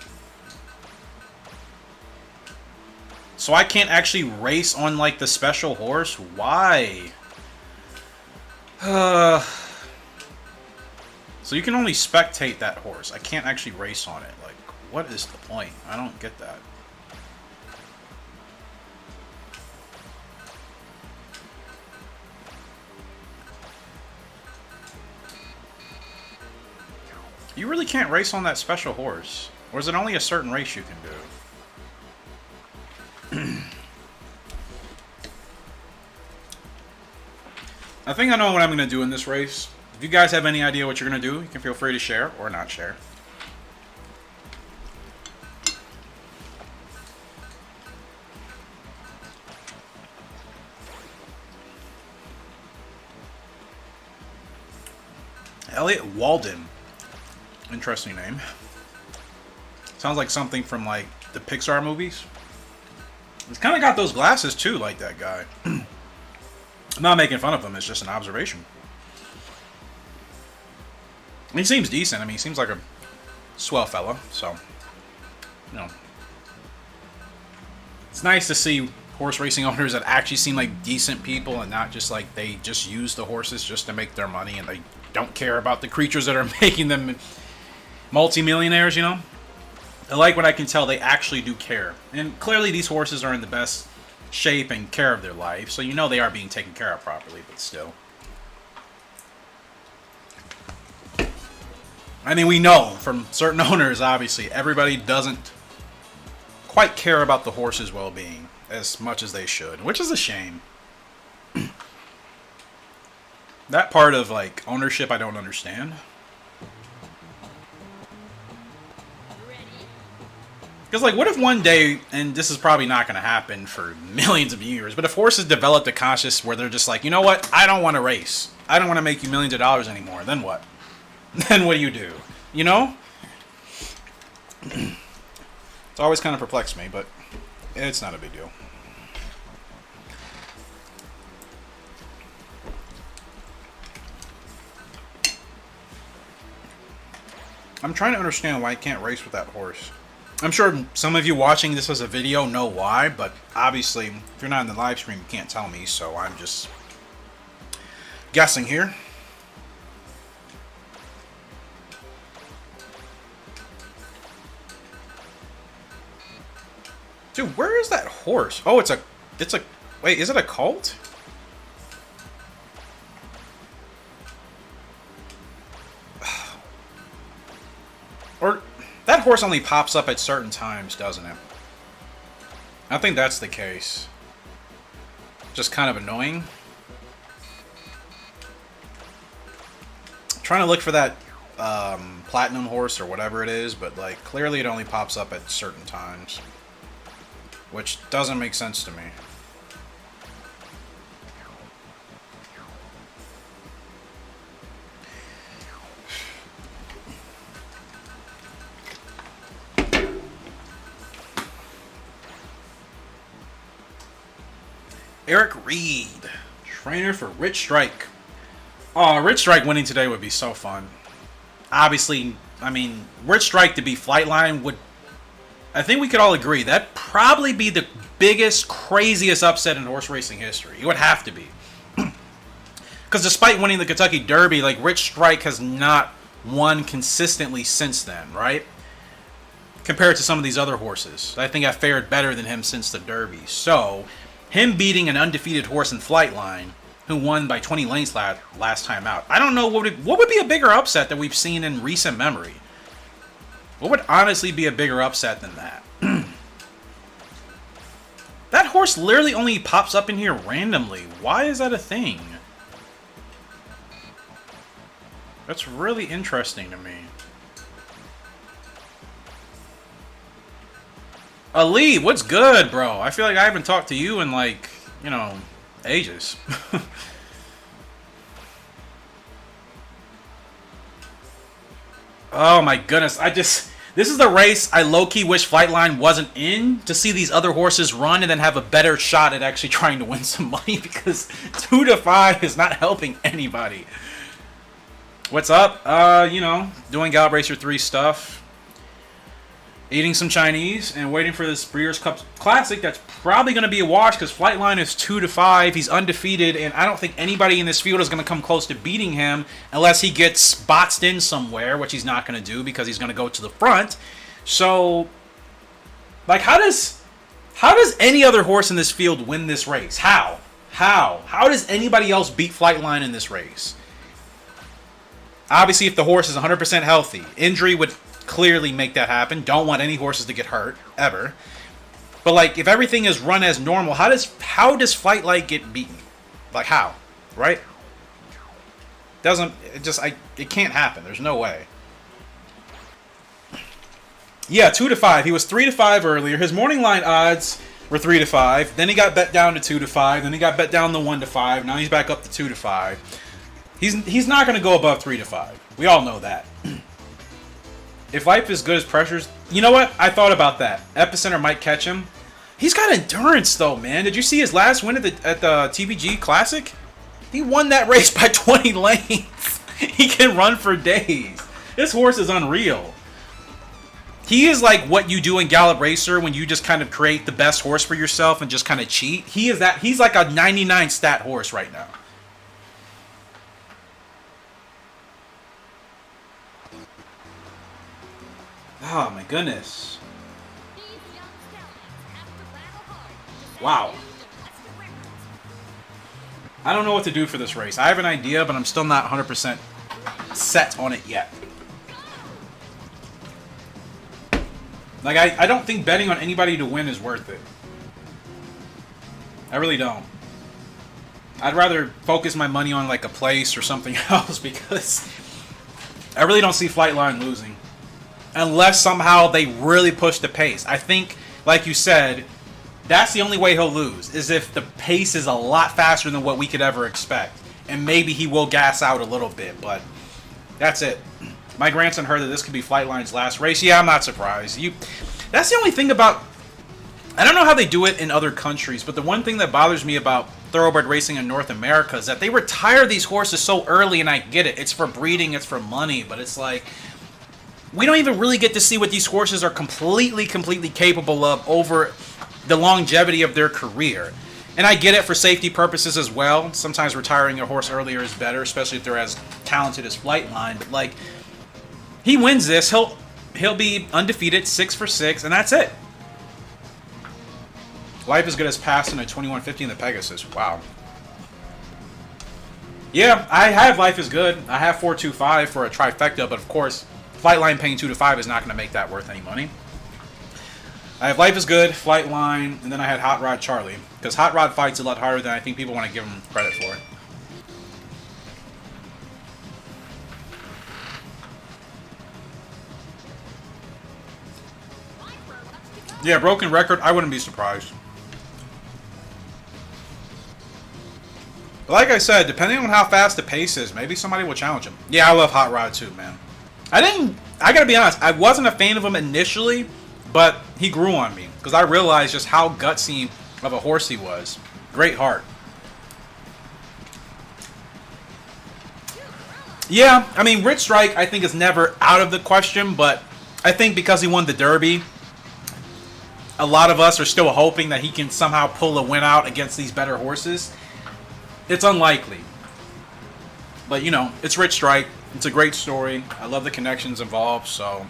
So I can't actually race on, like, the special horse? Why? So you can only spectate that horse. I can't actually race on it. Like, what is the point? I don't get that. You really can't race on that special horse. Or is it only a certain race you can do? I think I know what I'm going to do in this race. If you guys have any idea what you're going to do, you can feel free to share or not share. Elliot Walden. Interesting name. Sounds like something from, like, the Pixar movies. He's kind of got those glasses, too, like that guy. I'm not making fun of him. It's just an observation. He seems decent. I mean, he seems like a swell fella. So, you know. It's nice to see horse racing owners that actually seem like decent people and not just like they just use the horses just to make their money and they don't care about the creatures that are making them multi-millionaires, you know? I like when I can tell they actually do care. And clearly these horses are in the best shape and care of their life, so you know they are being taken care of properly, but still. I mean, we know from certain owners, obviously, everybody doesn't quite care about the horse's well-being as much as they should, which is a shame. That part of, like, ownership I don't understand. Because, like, what if one day, and this is probably not going to happen for millions of years, but if horses developed a conscience where they're just like, you know what, I don't want to race. I don't want to make you millions of dollars anymore. Then what? Then what do you do? You know? It's always kind of perplexed me, but it's not a big deal. I'm trying to understand why I can't race with that horse. I'm sure some of you watching this as a video know why, but obviously, if you're not in the live stream, you can't tell me, so I'm just guessing here. Dude, where is that horse? Oh, it's a, wait, is it a colt? Or, that horse only pops up at certain times, doesn't it? I think that's the case. Just kind of annoying. Trying to look for that platinum horse or whatever it is, but like clearly it only pops up at certain times. Which doesn't make sense to me. Eric Reed, trainer for Rich Strike. Oh, Rich Strike winning today would be so fun. Obviously, I mean, Rich Strike to be Flightline would... I think we could all agree that'd probably be the biggest, craziest upset in horse racing history. It would have to be. Because despite winning the Kentucky Derby, like, Rich Strike has not won consistently since then, right? compared to some of these other horses. I think I fared better than him since the Derby. So, him beating an undefeated horse in Flightline, who won by 20 lengths last time out. I don't know what would be a bigger upset that we've seen in recent memory. What would honestly be a bigger upset than that? That horse literally only pops up in here randomly. Why is that a thing? That's really interesting to me. Ali, what's good, bro? I feel like I haven't talked to you in like, you know, ages. Oh my goodness, this is the race I low-key wish Flightline wasn't in, to see these other horses run and then have a better shot at actually trying to win some money, because 2 to 5 is not helping anybody. What's up? You know, doing Gallop Racer 3 stuff. Eating some Chinese and waiting for this Breeders' Cup Classic that's probably going to be a wash because Flightline is 2 to 5. He's undefeated, and I don't think anybody in this field is going to come close to beating him unless he gets boxed in somewhere, which he's not going to do because he's going to go to the front. So, like, how does any other horse in this field win this race? How? How does anybody else beat Flightline in this race? Obviously, if the horse is 100% healthy, injury would clearly make that happen. Don't want any horses to get hurt ever. But like, if everything is run as normal, how does Flightline get beaten? Like, how? Right? It can't happen. There's no way. Yeah, 2 to 5. He was 3 to 5 earlier. His morning line odds were 3 to 5. Then he got bet down to 2 to 5. Then he got bet down to 1 to 5. Now he's back up to 2 to 5. He's not going to go above 3 to 5. We all know that. If life is good as pressures... You know what? I thought about that. Epicenter might catch him. He's got endurance, though, man. Did you see his last win at the TVG Classic? He won that race by 20 lengths. He can run for days. This horse is unreal. He is like what you do in Gallop Racer when you just kind of create the best horse for yourself and just kind of cheat. He is that. He's like a 99 stat horse right now. Oh my goodness. Wow. I don't know what to do for this race. I have an idea, but I'm still not 100% set on it yet. Like, I don't think betting on anybody to win is worth it. I really don't. I'd rather focus my money on like a place or something else because I really don't see Flightline losing. Unless somehow they really push the pace. I think, like you said, that's the only way he'll lose, is if the pace is a lot faster than what we could ever expect. And maybe he will gas out a little bit, but that's it. My grandson heard that this could be Flightline's last race. Yeah, I'm not surprised. That's the only thing about... I don't know how they do it in other countries, but the one thing that bothers me about thoroughbred racing in North America is that they retire these horses so early, and I get it. It's for breeding, it's for money, but it's like... We don't even really get to see what these horses are completely capable of over the longevity of their career. And I get it for safety purposes as well. Sometimes retiring a horse earlier is better, especially if they're as talented as Flightline. But like, he wins this, he'll be undefeated, 6 for 6, and that's it. Life is good as passing a 2150 in the Pegasus. Wow. Yeah, I have Life is Good. I have 425 for a trifecta, but of course, Flightline paying 2 to 5 is not going to make that worth any money. I have Life is Good, Flightline, and then I had Hot Rod Charlie. Because Hot Rod fights a lot harder than I think people want to give him credit for. Yeah, broken record, I wouldn't be surprised. But like I said, depending on how fast the pace is, maybe somebody will challenge him. Yeah, I love Hot Rod too, man. I gotta be honest, I wasn't a fan of him initially, but he grew on me. Because I realized just how gutsy of a horse he was. Great heart. Yeah, I mean, Rich Strike I think is never out of the question, but I think because he won the Derby, a lot of us are still hoping that he can somehow pull a win out against these better horses. It's unlikely. But, you know, it's Rich Strike. It's a great story. I love the connections involved, so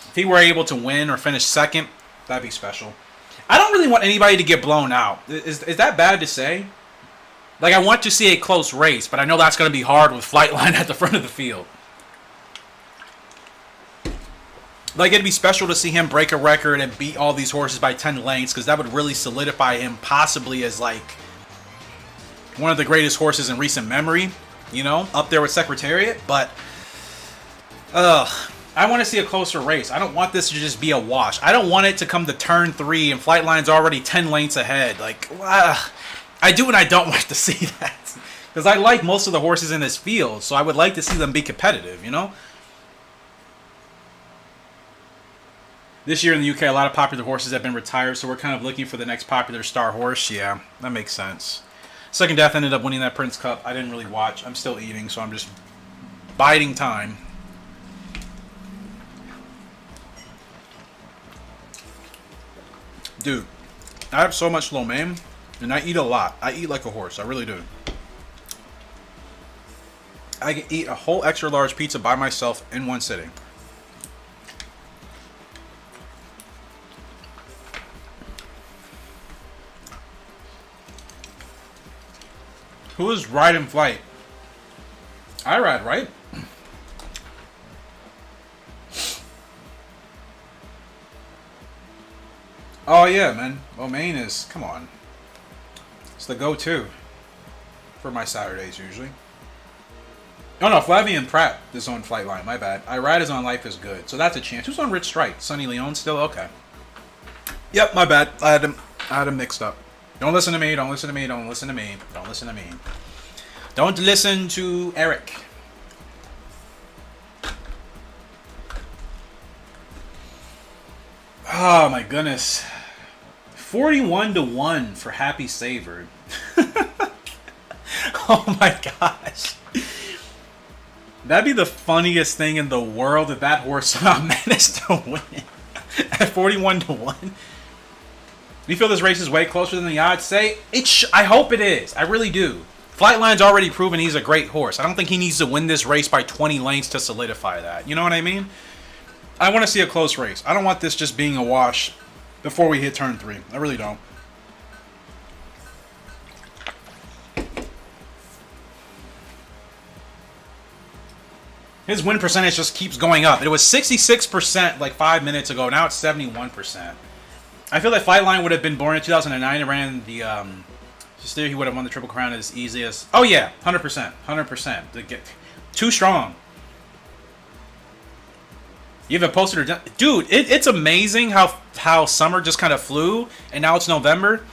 If he were able to win or finish second, that'd be special. I don't really want anybody to get blown out. Is that bad to say? Like, I want to see a close race, but I know that's going to be hard with Flightline at the front of the field. Like, it'd be special to see him break a record and beat all these horses by 10 lengths, because that would really solidify him possibly as, like, one of the greatest horses in recent memory, you know, up there with Secretariat. But, I want to see a closer race. I don't want this to just be a wash. I don't want it to come to turn 3 and Flightline's already 10 lengths ahead. Like, I do and I don't want to see that. Because I like most of the horses in this field, so I would like to see them be competitive, you know? This year in the UK, a lot of popular horses have been retired, so we're kind of looking for the next popular star horse. Yeah, that makes sense. Second Death ended up winning that Prince Cup. I didn't really watch. I'm still eating, so I'm just biding time. Dude, I have so much lo mein, and I eat a lot. I eat like a horse. I really do. I can eat a whole extra large pizza by myself in one sitting. Who is Ride and Flight? I ride, right? Oh yeah, man. Lo mein is, come on. It's the go-to for my Saturdays usually. Oh no, Flavian Pratt is on Flightline. My bad. I Ride is on Life is Good, so that's a chance. Who's on Rich Strike? Sonny Leone still? Okay. Yep, my bad. I had him mixed up. Don't listen to me. Don't listen to me. Don't listen to me. Don't listen to me. Don't listen to Eric. Oh my goodness. 41-1 for Happy Savored. Oh my gosh. That'd be the funniest thing in the world if that horse somehow managed to win at 41-1. Do you feel this race is way closer than the odds say? I hope it is. I really do. Flightline's already proven he's a great horse. I don't think he needs to win this race by 20 lengths to solidify that. You know what I mean? I want to see a close race. I don't want this just being a wash before we hit turn 3. I really don't. His win percentage just keeps going up. It was 66% like 5 minutes ago. Now it's 71%. I feel that Flightline would have been born in 2009 and ran the just there he would have won the Triple Crown as easy as. Oh yeah, 100%, 100%. Too strong. You haven't posted or done, dude. It's amazing how summer just kind of flew, and now it's November.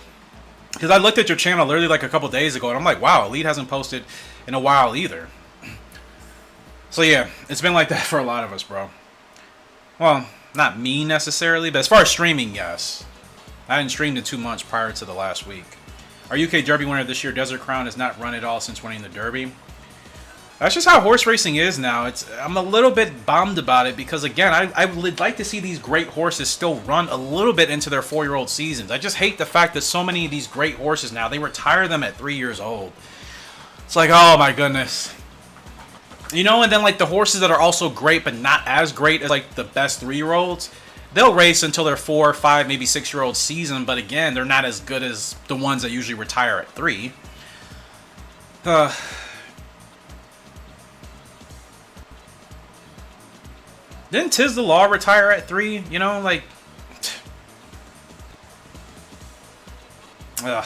Because I looked at your channel literally like a couple days ago, and I'm like, wow, Elite hasn't posted in a while either. So yeah, it's been like that for a lot of us, bro. Well, not me necessarily, but as far as streaming, yes. I hadn't streamed in 2 months prior to the last week. Our UK Derby winner this year, Desert Crown, has not run at all since winning the Derby. That's just how horse racing is now. I'm a little bit bummed about it because, again, I would like to see these great horses still run a little bit into their 4-year-old seasons. I just hate the fact that so many of these great horses now, they retire them at 3 years old. It's like, oh my goodness. You know, and then like the horses that are also great but not as great as like the best 3-year-olds, they'll race until their 4, 5, maybe 6-year-old season, but again, they're not as good as the ones that usually retire at 3. Didn't Tiz the Law retire at 3? You know, like... Ugh.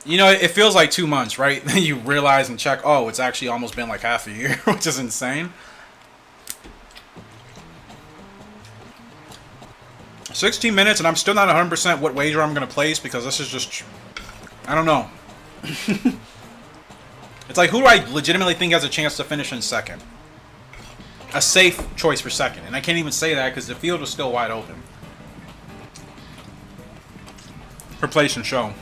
You know, it feels like 2 months, right? Then you realize and check, oh, it's actually almost been like half a year, which is insane. 16 minutes, and I'm still not 100% what wager I'm going to place because this is just... I don't know. It's like, who do I legitimately think has a chance to finish in second? A safe choice for second. And I can't even say that because the field is still wide open. For place and show.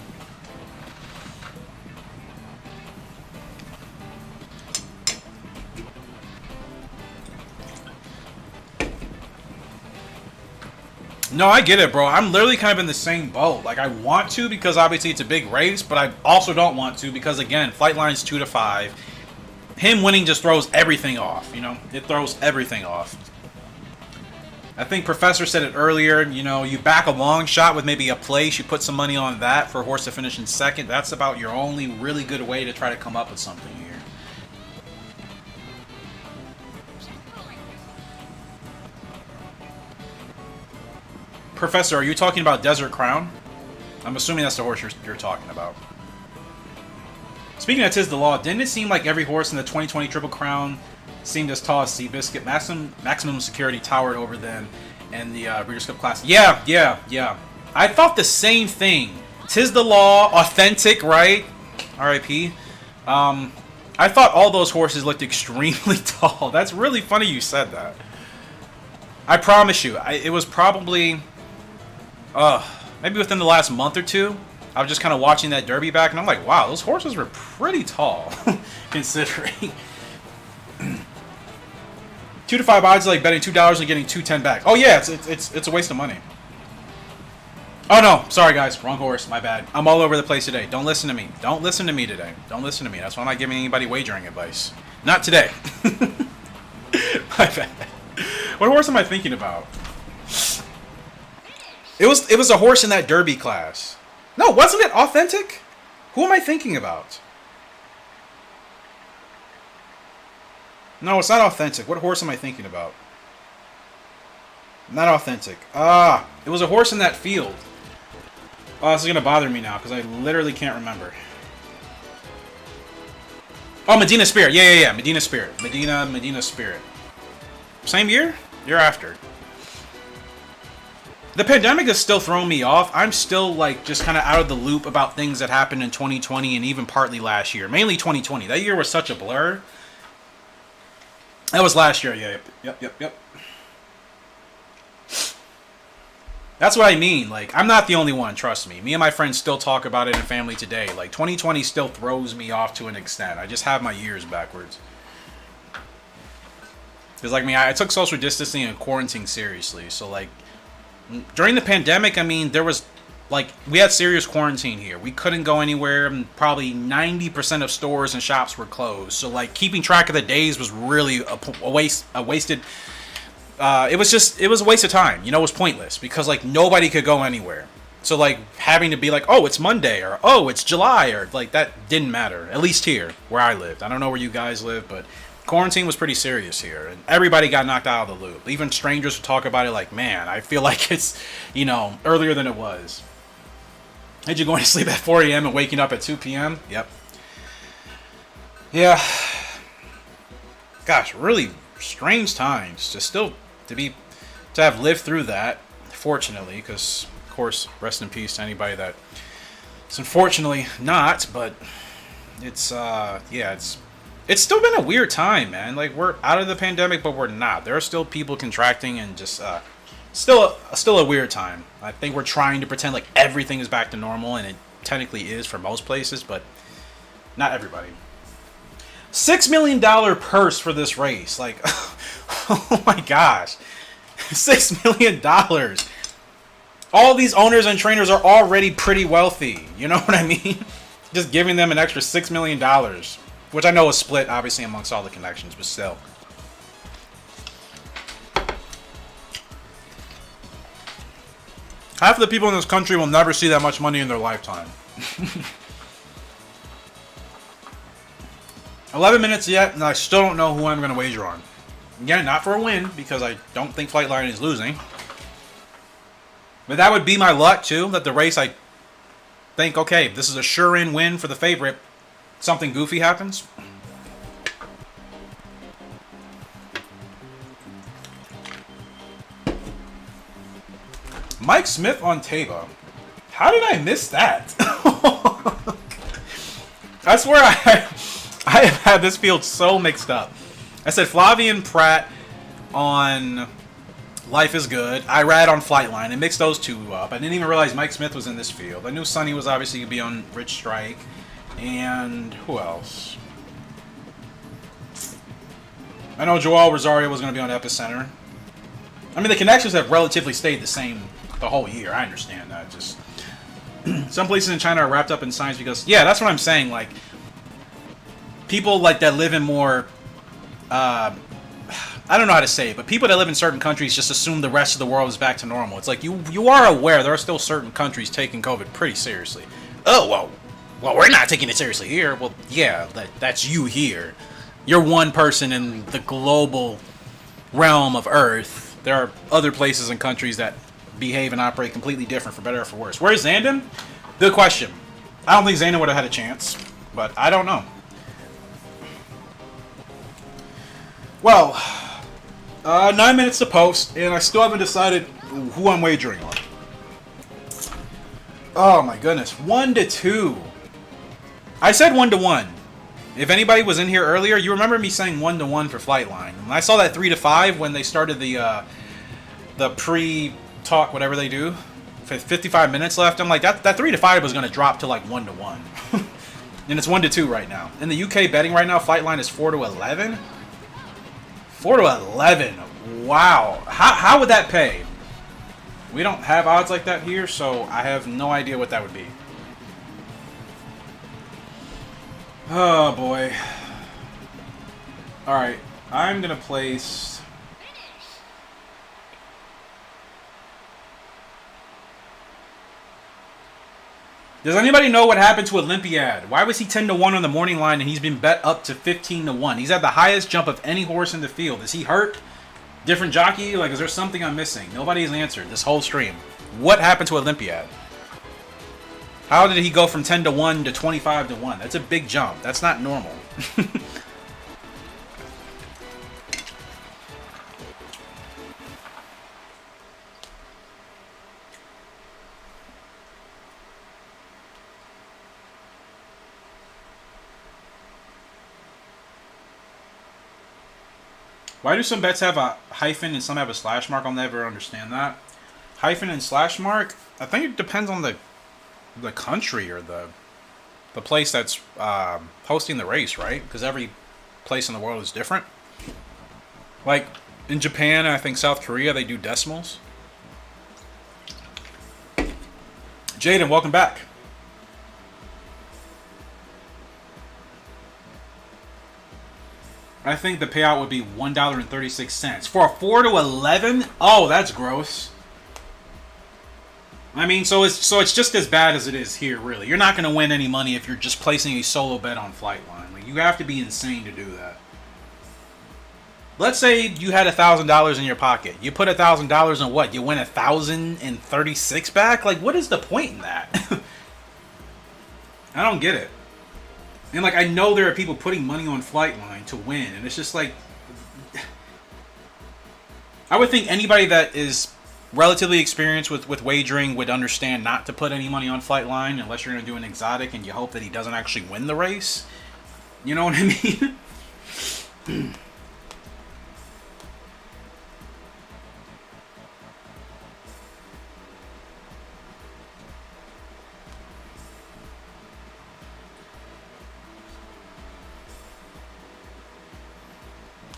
No, I get it, bro. I'm literally kind of in the same boat. Like, I want to because obviously it's a big race, but I also don't want to because, again, Flightline's 2 to 5. him winning just throws everything off, you know? It throws everything off. I think Professor said it earlier, you know, you back a long shot with maybe a place, you put some money on that for a horse to finish in second. That's about your only really good way to try to come up with something here. Professor, are you talking about Desert Crown? I'm assuming that's the horse you're talking about. Speaking of Tis the Law, didn't it seem like every horse in the 2020 Triple Crown seemed as tall as Seabiscuit? Maximum Security towered over them in the Breeders' Cup Classic. Yeah. I thought the same thing. Tis the Law, authentic, right? R.I.P. I thought all those horses looked extremely tall. That's really funny you said that. I promise you, it was probably maybe within the last month or two. I was just kind of watching that Derby back, and I'm like, wow, those horses were pretty tall, considering. 2 to 5 odds, like betting $2 and getting $2.10 back. Oh yeah, it's a waste of money. Oh no, sorry guys, wrong horse, my bad. I'm all over the place today. Don't listen to me. Don't listen to me today. Don't listen to me. That's why I'm not giving anybody wagering advice. Not today. My bad. What horse am I thinking about? It was a horse in that Derby class. No, wasn't it authentic? Who am I thinking about? No, it's not authentic. What horse am I thinking about? Not authentic. It was a horse in that field. Oh, this is going to bother me now because I literally can't remember. Oh, Medina Spirit. Yeah. Medina Spirit. Medina Spirit. Same year? Year after. The pandemic is still throwing me off. I'm still, like, just kind of out of the loop about things that happened in 2020 and even partly last year. Mainly 2020. That year was such a blur. That was last year. Yeah, yep. That's what I mean. Like, I'm not the only one, trust me. Me and my friends still talk about it in family today. Like, 2020 still throws me off to an extent. I just have my years backwards. Because, like, I took social distancing and quarantine seriously. So, like, during the pandemic, I mean, there was, like, we had serious quarantine here. We couldn't go anywhere. And probably 90% of stores and shops were closed. So, like, keeping track of the days was really a wasted. It was a waste of time. You know, it was pointless because, like, nobody could go anywhere. So, like, having to be like, oh, it's Monday or oh, it's July or like that didn't matter. At least here where I lived. I don't know where you guys live, but quarantine was pretty serious here, and everybody got knocked out of the loop. Even strangers would talk about it like, man, I feel like it's, you know, earlier than it was. Had you going to sleep at 4 a.m. and waking up at 2 p.m.? Yep. Yeah. Gosh, really strange times to have lived through that, fortunately, because, of course, rest in peace to anybody that it's unfortunately not, but it's, it's still been a weird time, man. Like, we're out of the pandemic, but we're not. There are still people contracting and just, still a weird time. I think we're trying to pretend like everything is back to normal, and it technically is for most places, but not everybody. $6 million purse for this race. Like, oh my gosh. $6 million. All these owners and trainers are already pretty wealthy. You know what I mean? Just giving them an extra $6 million. Which I know is split, obviously, amongst all the connections, but still. Half of the people in this country will never see that much money in their lifetime. 11 minutes yet, and I still don't know who I'm going to wager on. Again, not for a win, because I don't think Flightline is losing. But that would be my luck, too, that the race, I think, okay, this is a sure-in win for the favorite. Something goofy happens. Mike Smith on Taba. How did I miss that? I swear I have had this field so mixed up. I said Flavian Pratt on Life is Good. I read on Flightline and mixed those two up. I didn't even realize Mike Smith was in this field. I knew Sonny was obviously going to be on Rich Strike. And who else? I know Joel Rosario was going to be on Epicenter. I mean, the connections have relatively stayed the same the whole year. I understand that. Just some places in China are wrapped up in science because, yeah, that's what I'm saying. Like, people like that live in more. I don't know how to say it, but people that live in certain countries just assume the rest of the world is back to normal. It's like you are aware there are still certain countries taking COVID pretty seriously. Oh well, we're not taking it seriously here. Well, yeah, that's you here. You're one person in the global realm of Earth. There are other places and countries that behave and operate completely different, for better or for worse. Where's Zandon? Good question. I don't think Zandon would have had a chance, but I don't know. Well, 9 minutes to post, and I still haven't decided who I'm wagering on. Oh my goodness, 1-2. I said 1-1. If anybody was in here earlier, you remember me saying 1-1 for Flightline. When I saw that 3-5 when they started the pre-talk, whatever they do, 55 minutes left, I'm like, that 3-5 was going to drop to like 1-1. And it's 1-2 right now. In the UK betting right now, Flightline is 4-11. 4-11. Wow. How would that pay? We don't have odds like that here, so I have no idea what that would be. Oh boy. Alright. I'm gonna place. Does anybody know what happened to Olympiad? Why was he 10-1 on the morning line and he's been bet up to 15-1? He's had the highest jump of any horse in the field. Is he hurt? Different jockey? Like, is there something I'm missing? Nobody has answered this whole stream. What happened to Olympiad? How did he go from 10-1 to 25-1? That's a big jump. That's not normal. Why do some bets have a hyphen and some have a slash mark? I'll never understand that. Hyphen and slash mark? I think it depends on the country or the place that's hosting the race, right? Because every place in the world is different. Like in Japan and I think South Korea, they do decimals. Jaden, welcome back. I think the payout would be $1.36 for a 4-11. Oh, that's gross. I mean, so it's just as bad as it is here, really. You're not going to win any money if you're just placing a solo bet on Flightline. Like, you have to be insane to do that. Let's say you had $1,000 in your pocket. You put $1,000 in what? You win 1,036 back? Like, what is the point in that? I don't get it. And, like, I know there are people putting money on Flightline to win, and it's just like... I would think anybody that is relatively experienced with wagering would understand not to put any money on Flightline unless you're going to do an exotic and you hope that he doesn't actually win the race. You know what I mean?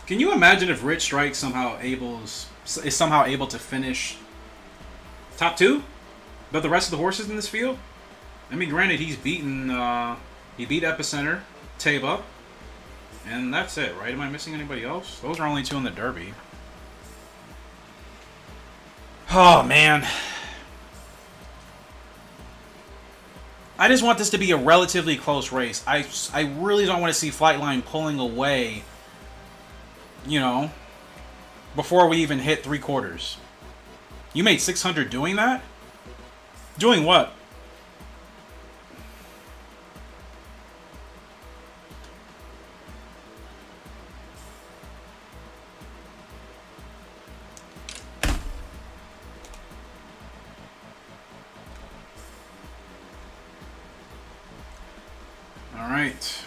Can you imagine if Rich Strike is somehow able to finish top 2, but the rest of the horses in this field? I mean, granted, he's beaten. He beat Epicenter, Taba, and that's it, right? Am I missing anybody else? Those are only 2 in the Derby. Oh man, I just want this to be a relatively close race. I really don't want to see Flightline pulling away. You know, before we even hit 3/4. You made 600 doing that? Doing what? All right.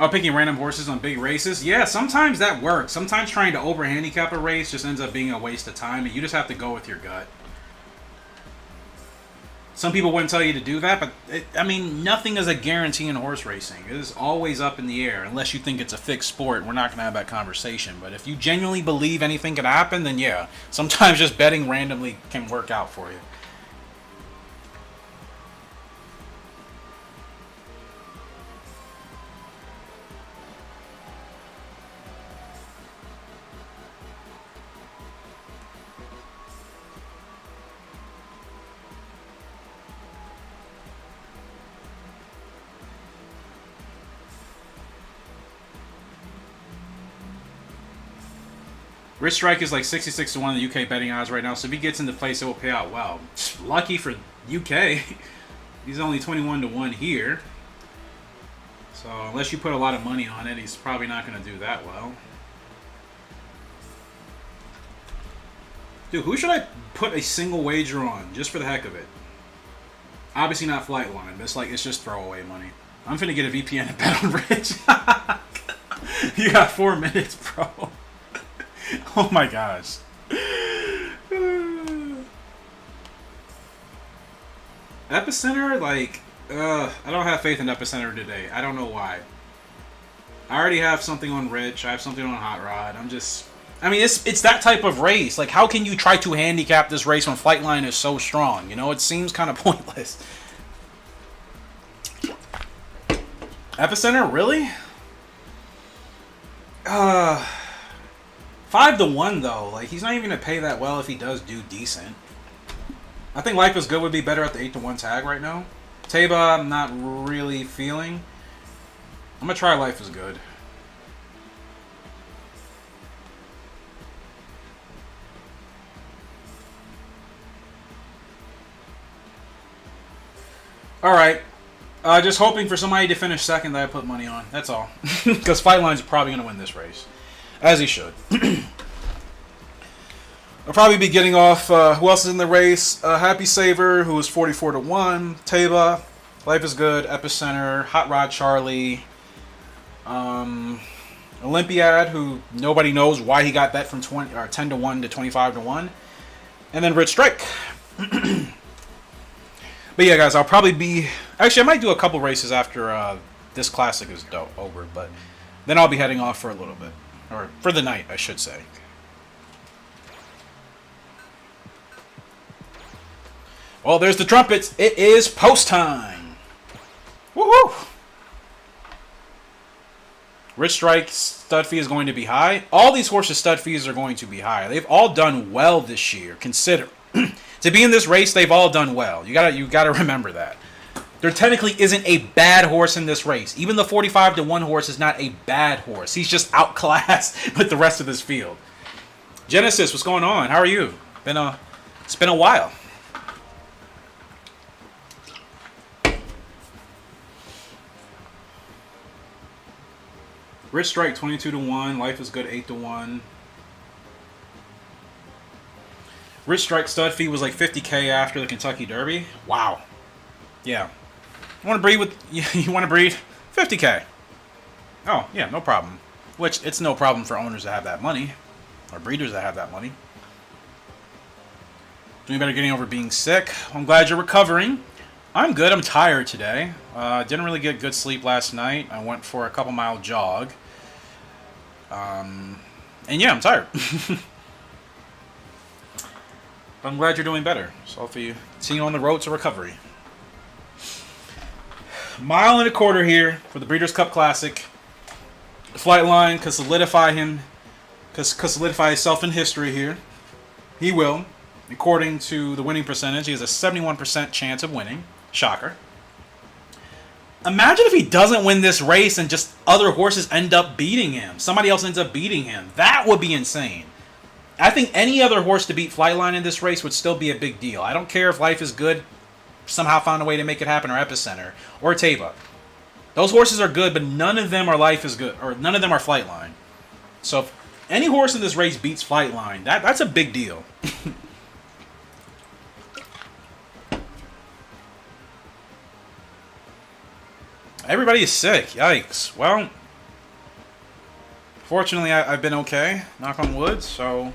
Oh, picking random horses on big races? Yeah, sometimes that works. Sometimes trying to over-handicap a race just ends up being a waste of time, and you just have to go with your gut. Some people wouldn't tell you to do that, but, I mean, nothing is a guarantee in horse racing. It is always up in the air, unless you think it's a fixed sport. We're not going to have that conversation. But if you genuinely believe anything can happen, then yeah, sometimes just betting randomly can work out for you. Rich Strike is like 66 to 1 in the UK betting odds right now, so if he gets into place, it will pay out well. Lucky for UK. He's only 21 to 1 here. So unless you put a lot of money on it, he's probably not going to do that well. Dude, who should I put a single wager on just for the heck of it? Obviously not Flightline, but it's just throwaway money. I'm finna get a VPN and bet on Rich. You got 4 minutes, bro. Oh my gosh. Epicenter, like, I don't have faith in Epicenter today. I don't know why. I already have something on Rich. I have something on Hot Rod. I mean, it's that type of race. Like, how can you try to handicap this race when Flightline is so strong? You know, it seems kind of pointless. Epicenter, really? 5 to 1 though. Like, he's not even gonna pay that well if he does do decent. I think Life is Good would be better at the 8 to 1 tag right now. Taba, I'm not really feeling. I'm gonna try Life is Good. All right. Just hoping for somebody to finish second that I put money on. That's all. Because Flightline's probably going to win this race. As he should. I'll probably be getting off, who else is in the race? Happy Saver, who is 44 to 1. Taba, Life is Good, Epicenter, Hot Rod Charlie. Olympiad, who nobody knows why he got bet from 10 to 1 to 25 to 1. And then Rich Strike. But yeah, guys, I'll probably be... Actually, I might do a couple races after this classic is over, but then I'll be heading off for a little bit. Or for the night, I should say. Well, there's the trumpets. It is post time. Woohoo! Rich Strike stud fee is going to be high. All these horses' stud fees are going to be high. They've all done well this year. Consider... To be in this race, they've all done well. You gotta remember that. There technically isn't a bad horse in this race. Even the 45 to 1 horse is not a bad horse. He's just outclassed with the rest of this field. Genesis, what's going on? How are you? It's been a while. Rich Strike 22 to 1. Life is Good 8 to 1. Rich Strike stud fee was like $50K after the Kentucky Derby. Wow. Yeah. You want to breed with... You want to breed? $50K. Oh, yeah, no problem. Which, it's no problem for owners to have that money. Or breeders that have that money. Doing better getting over being sick. I'm glad you're recovering. I'm good. I'm tired today. Didn't really get good sleep last night. I went for a couple-mile jog. And yeah, I'm tired. I'm glad you're doing better. So hopefully you continue on the road to recovery. Mile and a quarter here for the Breeders' Cup Classic. Flightline could solidify himself in history here. He will. According to the winning percentage, he has a 71% chance of winning. Shocker. Imagine if he doesn't win this race and just other horses end up beating him. Somebody else ends up beating him. That would be insane. I think any other horse to beat Flightline in this race would still be a big deal. I don't care if Life is Good somehow found a way to make it happen, or Epicenter, or Taba. Those horses are good, but none of them are Life is Good, or none of them are Flightline. So if any horse in this race beats Flightline, that's a big deal. Everybody is sick. Yikes. Well, fortunately, I've been okay. Knock on wood, so...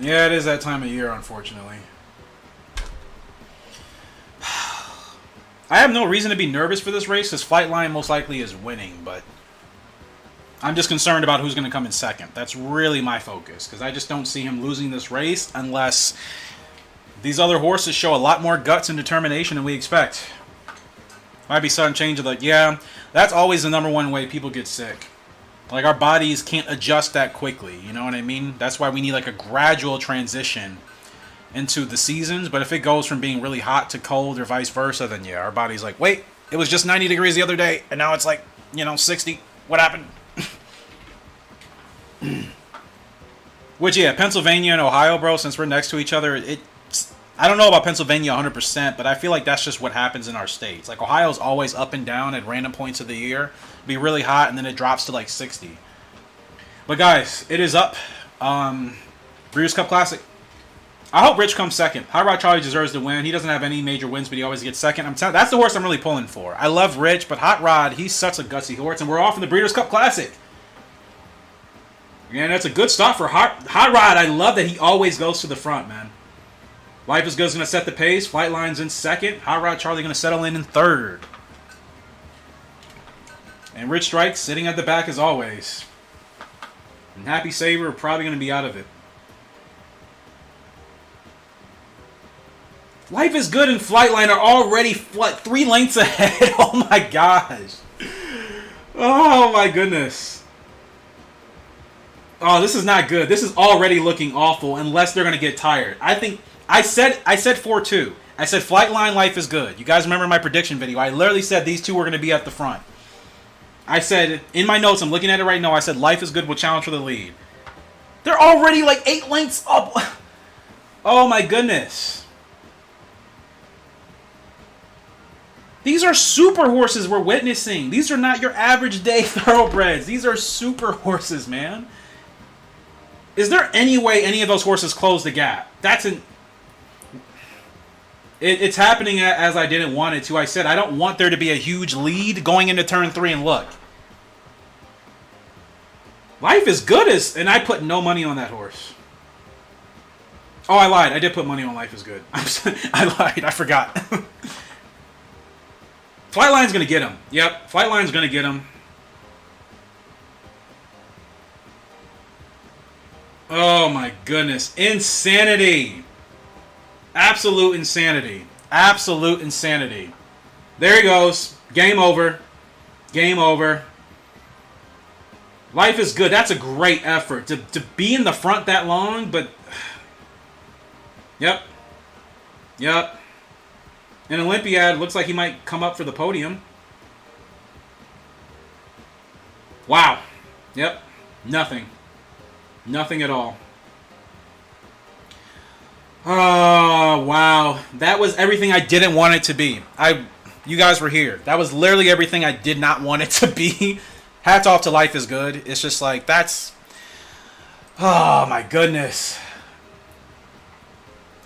Yeah, it is that time of year, unfortunately. I have no reason to be nervous for this race, because Flightline most likely is winning, but... I'm just concerned about who's going to come in second. That's really my focus, because I just don't see him losing this race unless these other horses show a lot more guts and determination than we expect. Might be sudden change of yeah, that's always the number one way people get sick. Like, our bodies can't adjust that quickly, you know what I mean? That's why we need like a gradual transition into the seasons. But if it goes from being really hot to cold or vice versa, then yeah, our body's like, wait, it was just 90 degrees the other day, and now it's like, 60. What happened? Which, yeah, Pennsylvania and Ohio, bro, since we're next to each other, I don't know about Pennsylvania 100%, but I feel like that's just what happens in our states. Like, Ohio's always up and down at random points of the year. It'll be really hot, and then it drops to, like, 60. But, guys, it is up. Breeders' Cup Classic. I hope Rich comes second. Hot Rod Charlie deserves to win. He doesn't have any major wins, but he always gets second. That's the horse I'm really pulling for. I love Rich, but Hot Rod, he's such a gutsy horse, and we're off in the Breeders' Cup Classic. And that's a good start for Hot Rod. I love that he always goes to the front, man. Life is Good is going to set the pace. Flightline's in second. Hot Rod Charlie going to settle in third. And Rich Strike sitting at the back as always. And Happy Saver are probably going to be out of it. Life is Good and Flightline are already, 3 lengths ahead? Oh my gosh. Oh my goodness. Oh, this is not good. This is already looking awful unless they're going to get tired. I said 4-2. I said Flightline, Life is Good. You guys remember my prediction video. I literally said these two were going to be at the front. I said, in my notes, I'm looking at it right now, I said Life is Good will challenge for the lead. They're already like 8 lengths up. Oh my goodness. These are super horses we're witnessing. These are not your average day thoroughbreds. These are super horses, man. Is there any way any of those horses close the gap? It's happening as I didn't want it to. I said I don't want there to be a huge lead going into turn 3, and look. Life is Good and I put no money on that horse. Oh, I lied. I did put money on Life is Good. I lied. I forgot. Flightline's going to get him. Yep, Flightline's going to get him. Oh my goodness. Insanity. Absolute insanity. Absolute insanity. There he goes. Game over. Game over. Life is Good. That's a great effort. To be in the front that long, but... Yep. Yep. And Olympiad looks like he might come up for the podium. Wow. Yep. Nothing. Nothing at all. Oh, wow. That was everything I didn't want it to be. You guys were here. That was literally everything I did not want it to be. Hats off to Life is Good. It's just like, that's... Oh, my goodness.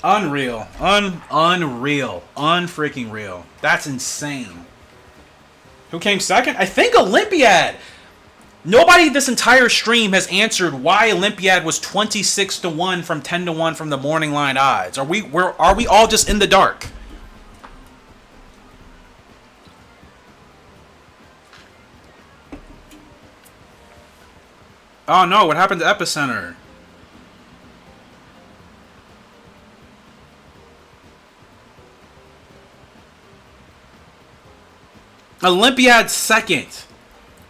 Unreal. Unreal. Unfreaking real. That's insane. Who came second? I think Olympiad. Nobody this entire stream has answered why Olympiad was 26-1 from 10-1 from the morning line odds. Are we all just in the dark? Oh no, what happened to Epicenter? Olympiad second.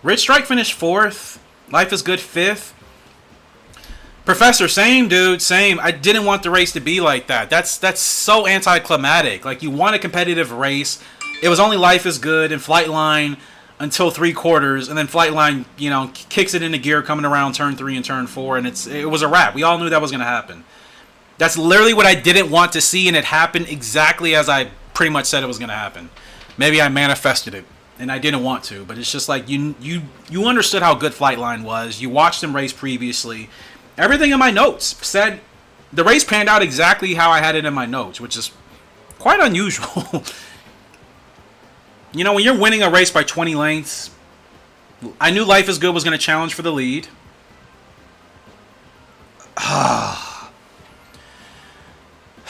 Rich Strike finished 4th. Life is Good 5th. Professor, same dude, same. I didn't want the race to be like that. That's so anticlimactic. Like, you want a competitive race. It was only Life is Good and Flightline until 3/4, and then Flightline, kicks it into gear coming around turn 3 and turn 4, and it was a wrap. We all knew that was going to happen. That's literally what I didn't want to see, and it happened exactly as I pretty much said it was going to happen. Maybe I manifested it. And I didn't want to, but it's just like you understood how good Flightline was. You watched him race previously. Everything in my notes said the race panned out exactly how I had it in my notes, which is quite unusual. When you're winning a race by 20 lengths, I knew Life is Good was going to challenge for the lead.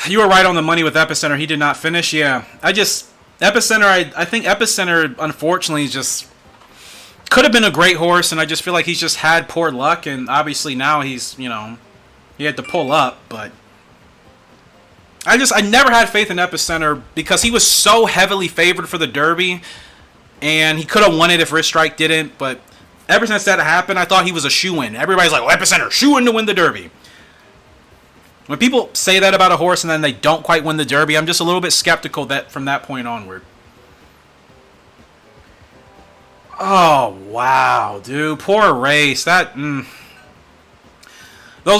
You were right on the money with Epicenter. He did not finish. Yeah, Epicenter, I think Epicenter, unfortunately, just could have been a great horse, and I just feel like he's just had poor luck, and obviously now he's, he had to pull up, but I never had faith in Epicenter because he was so heavily favored for the Derby, and he could have won it if Rich Strike didn't, but ever since that happened, I thought he was a shoo-in. Everybody's like, Epicenter, shoo-in to win the Derby. When people say that about a horse and then they don't quite win the Derby, I'm just a little bit skeptical that from that point onward. Oh, wow, dude. Poor race. Those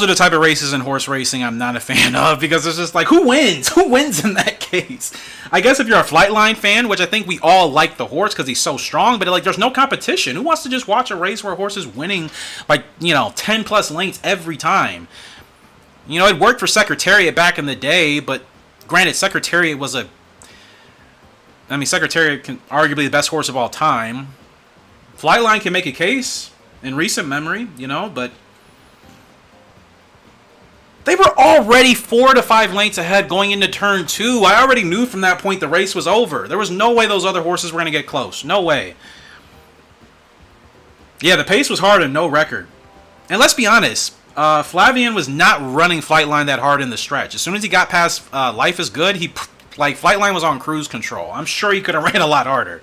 are the type of races in horse racing I'm not a fan of, because it's just like, who wins? Who wins in that case? I guess if you're a Flightline fan, which I think we all like the horse because he's so strong, but like there's no competition. Who wants to just watch a race where a horse is winning by, 10 plus lengths every time? It worked for Secretariat back in the day, but granted, Secretariat can arguably the best horse of all time. Flightline can make a case in recent memory, but they were already 4 to 5 lengths ahead going into turn 2. I already knew from that point the race was over. There was no way those other horses were going to get close. No way. Yeah, the pace was hard and no record. And let's be honest, Flavian was not running Flightline that hard in the stretch. As soon as he got past Life is Good, Flightline was on cruise control. I'm sure he could have ran a lot harder.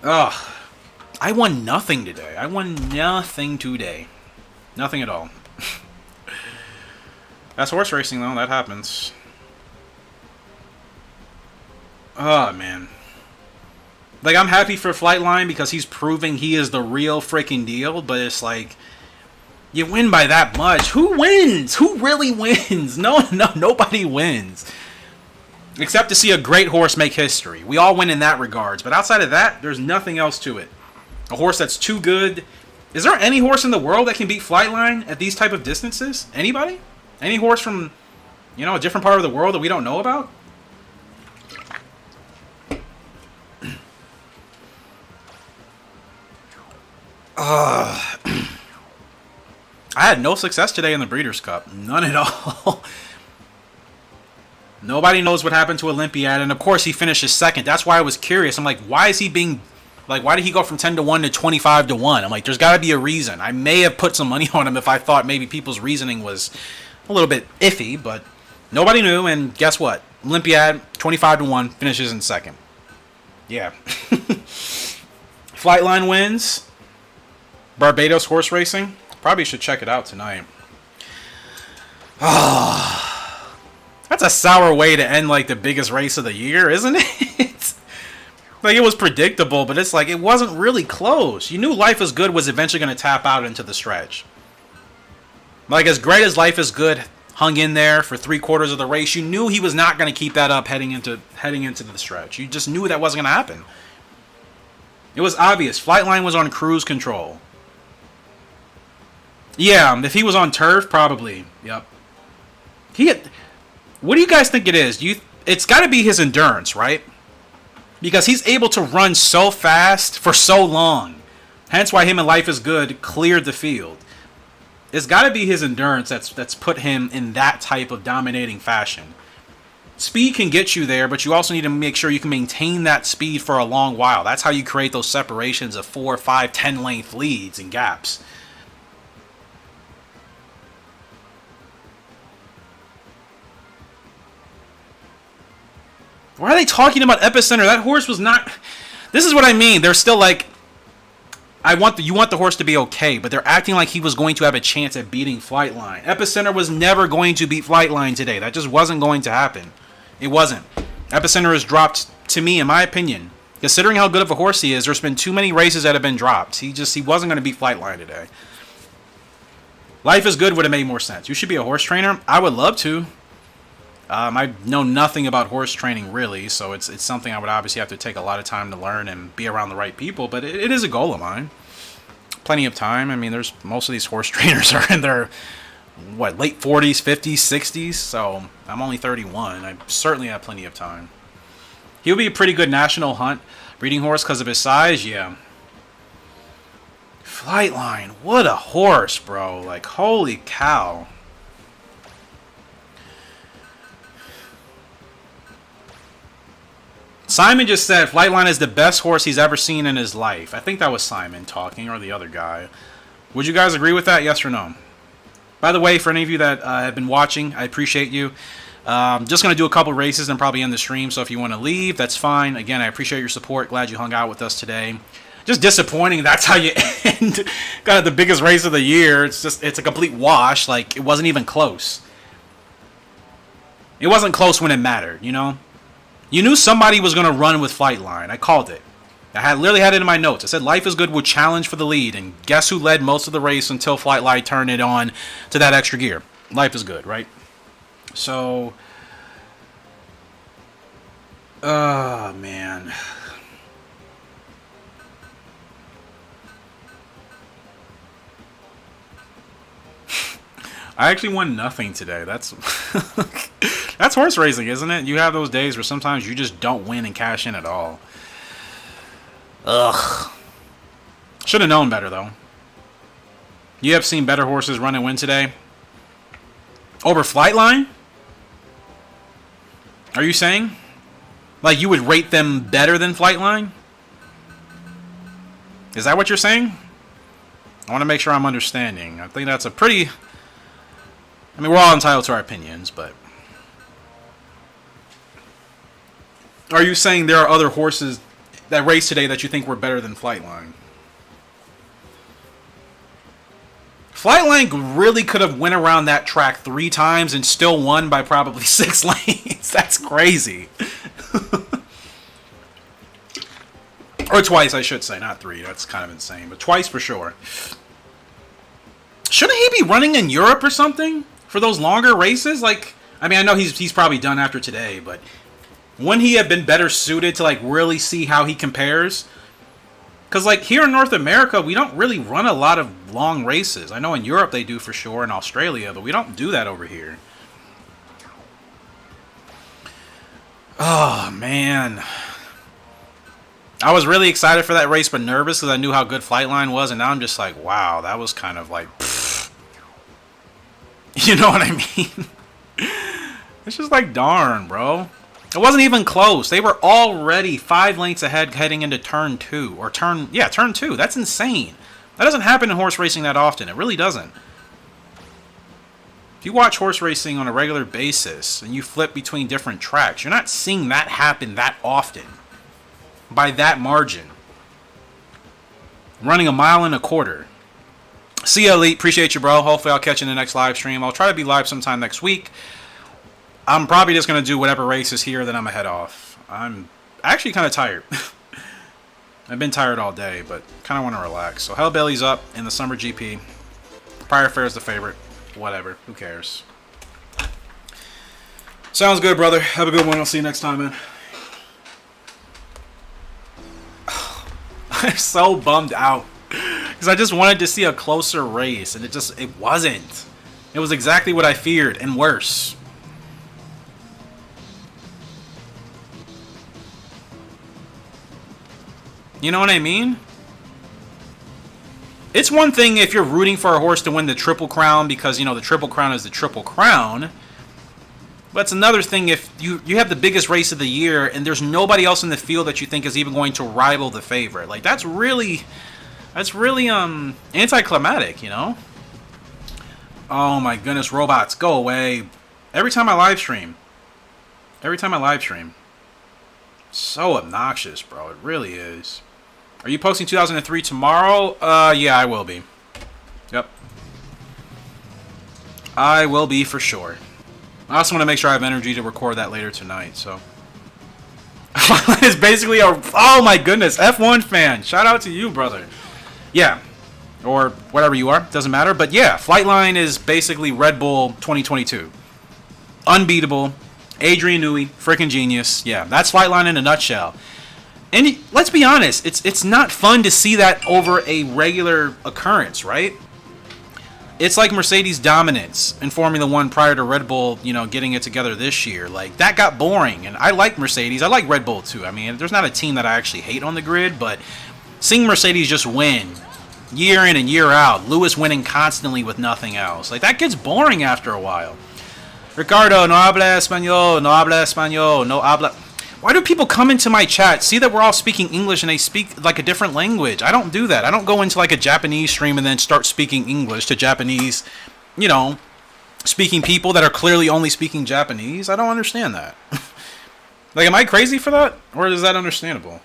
Ugh. I won nothing today. Nothing at all. That's horse racing, though. That happens. Oh, man. Like, I'm happy for Flightline because he's proving he is the real freaking deal, but it's like, you win by that much. Who wins? Who really wins? No, nobody wins. Except to see a great horse make history. We all win in that regards, but outside of that, there's nothing else to it. A horse that's too good. Is there any horse in the world that can beat Flightline at these type of distances? Anybody? Any horse from, a different part of the world that we don't know about? I had no success today in the Breeders' Cup. None at all. Nobody knows what happened to Olympiad, and of course he finishes second. That's why I was curious. I'm like, why is he being... Like, why did he go from 10 to 1 to 25 to 1? I'm like, there's got to be a reason. I may have put some money on him if I thought maybe people's reasoning was a little bit iffy, but nobody knew, and guess what? Olympiad, 25 to 1, finishes in second. Yeah. Flightline wins. Barbados Horse Racing. Probably should check it out tonight. Oh, that's a sour way to end, like, the biggest race of the year, isn't it? Like, it was predictable, but it's like, it wasn't really close. You knew Life is Good was eventually going to tap out into the stretch. Like, as great as Life is Good hung in there for 3/4 of the race, you knew he was not going to keep that up heading into the stretch. You just knew that wasn't going to happen. It was obvious. Flightline was on cruise control. Yeah, if he was on turf, probably. Yep. What do you guys think it is? It's got to be his endurance, right? Because he's able to run so fast for so long. Hence why him and Life is Good cleared the field. It's got to be his endurance that's put him in that type of dominating fashion. Speed can get you there, but you also need to make sure you can maintain that speed for a long while. That's how you create those separations of 4, 5, 10 length leads and gaps. Why are they talking about Epicenter? That horse was not... This is what I mean. They're still like... You want the horse to be okay, but they're acting like he was going to have a chance at beating Flightline. Epicenter was never going to beat Flightline today. That just wasn't going to happen. It wasn't. Epicenter is dropped, to me, in my opinion. Considering how good of a horse he is, there's been too many races that have been dropped. He wasn't going to beat Flightline today. Life is Good would have made more sense. You should be a horse trainer. I would love to. I know nothing about horse training, really, so it's something I would obviously have to take a lot of time to learn and be around the right people, but it is a goal of mine. Plenty of time. I mean, most of these horse trainers are in their, late 40s, 50s, 60s, so I'm only 31. I certainly have plenty of time. He'll be a pretty good national hunt breeding horse because of his size, yeah. Flightline, what a horse, bro. Like, holy cow. Simon just said Flightline is the best horse he's ever seen in his life. I think that was Simon talking, or the other guy. Would you guys agree with that, yes or no? By the way, for any of you that have been watching, I appreciate you. Just going to do a couple races and probably end the stream, so if you want to leave, that's fine. Again, I appreciate your support. Glad you hung out with us today. just disappointing. That's how you end kind of the biggest race of the year. It's a complete wash. Like, it wasn't even close. It wasn't close when it mattered, you know? You knew somebody was going to run with Flightline. I called it. Literally had it in my notes. I said Life is Good would challenge for the lead, and guess who led most of the race until Flightline turned it on to that extra gear? Life is Good, right? So, oh man. I actually won nothing today. That's that's horse racing, isn't it? You have those days where sometimes you just don't win and cash in at all. Ugh. Should have known better, though. You have seen better horses run and win today? Over Flightline? Are you saying? Like, you would rate them better than Flightline? Is that what you're saying? I want to make sure I'm understanding. I think that's a pretty... I mean, we're all entitled to our opinions, but... Are you saying there are other horses that race today that you think were better than Flightline? Flightline really could have went around that track 3 times and still won by probably 6 lanes. That's crazy. Or twice, I should say. Not 3. That's kind of insane. But twice for sure. Shouldn't he be running in Europe or something for those longer races? Like, I mean, I know he's probably done after today, but wouldn't he have been better suited to, like, really see how he compares? Because, like, here in North America, we don't really run a lot of long races. I know in Europe they do for sure, in Australia, but we don't do that over here. Oh, man. I was really excited for that race, but nervous because I knew how good Flightline was, and now I'm just like, wow, that was kind of like, pfft. You know what I mean? It's just like, darn, bro. It wasn't even close. They were already 5 lengths ahead heading into turn 2. Or turn 2. That's insane. That doesn't happen in horse racing that often. It really doesn't. If you watch horse racing on a regular basis and you flip between different tracks, you're not seeing that happen that often. By that margin. Running 1.25 miles. See ya, Elite. Appreciate you, bro. Hopefully I'll catch you in the next live stream. I'll try to be live sometime next week. I'm probably just going to do whatever race is here, then I'm going to head off. I'm actually kind of tired. I've been tired all day, but kind of want to relax. So Hellbelly's up in the Summer GP. Prior Fair is the favorite. Whatever. Who cares? Sounds good, brother. Have a good one. I'll see you next time, man. I'm so bummed out. Because I just wanted to see a closer race, and it wasn't. It was exactly what I feared, and worse. You know what I mean? It's one thing if you're rooting for a horse to win the Triple Crown because, you know, the Triple Crown is the Triple Crown. But it's another thing if you have the biggest race of the year and there's nobody else in the field that you think is even going to rival the favorite. Like, that's really anticlimactic, you know? Oh my goodness, robots, go away. Every time I live stream. So obnoxious, bro. It really is. Are you posting 2003 tomorrow? Yeah, I will be. Yep. I will be for sure. I also want to make sure I have energy to record that later tonight, so. It's basically a... Oh my goodness, F1 fan. Shout out to you, brother. Yeah. Or whatever you are. Doesn't matter. But yeah, Flightline is basically Red Bull 2022. Unbeatable. Adrian Newey, freaking genius. Yeah, that's Flightline in a nutshell. And let's be honest, it's not fun to see that over a regular occurrence, right? It's like Mercedes' dominance in Formula One prior to Red Bull, you know, getting it together this year. Like, that got boring, and I like Mercedes. I like Red Bull, too. I mean, there's not a team that I actually hate on the grid, but seeing Mercedes just win year in and year out, Lewis winning constantly with nothing else, like, that gets boring after a while. Ricardo, no habla español, no habla español, no habla... Why do people come into my chat, see that we're all speaking English, and they speak like a different language? I don't do that. I don't go into like a Japanese stream and then start speaking English to Japanese, you know, speaking people that are clearly only speaking Japanese. I don't understand that. Like, am I crazy for that? Or is that understandable?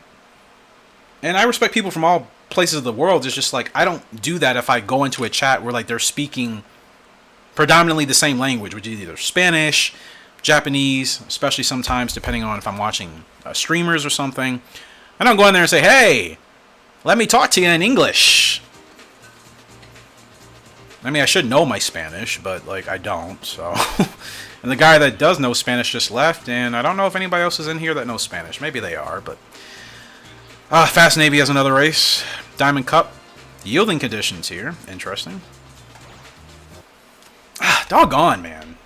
And I respect people from all places of the world. It's just like I don't do that if I go into a chat where like they're speaking predominantly the same language, which is either Spanish, Japanese, especially sometimes depending on if I'm watching streamers or something. I don't go in there and say, "Hey, let me talk to you in English." I mean, I should know my Spanish, but like I don't. So, and the guy that does know Spanish just left, and I don't know if anybody else is in here that knows Spanish. Maybe they are, but Fast Navy has another race. Diamond Cup. Yielding conditions here. Interesting. Doggone, man.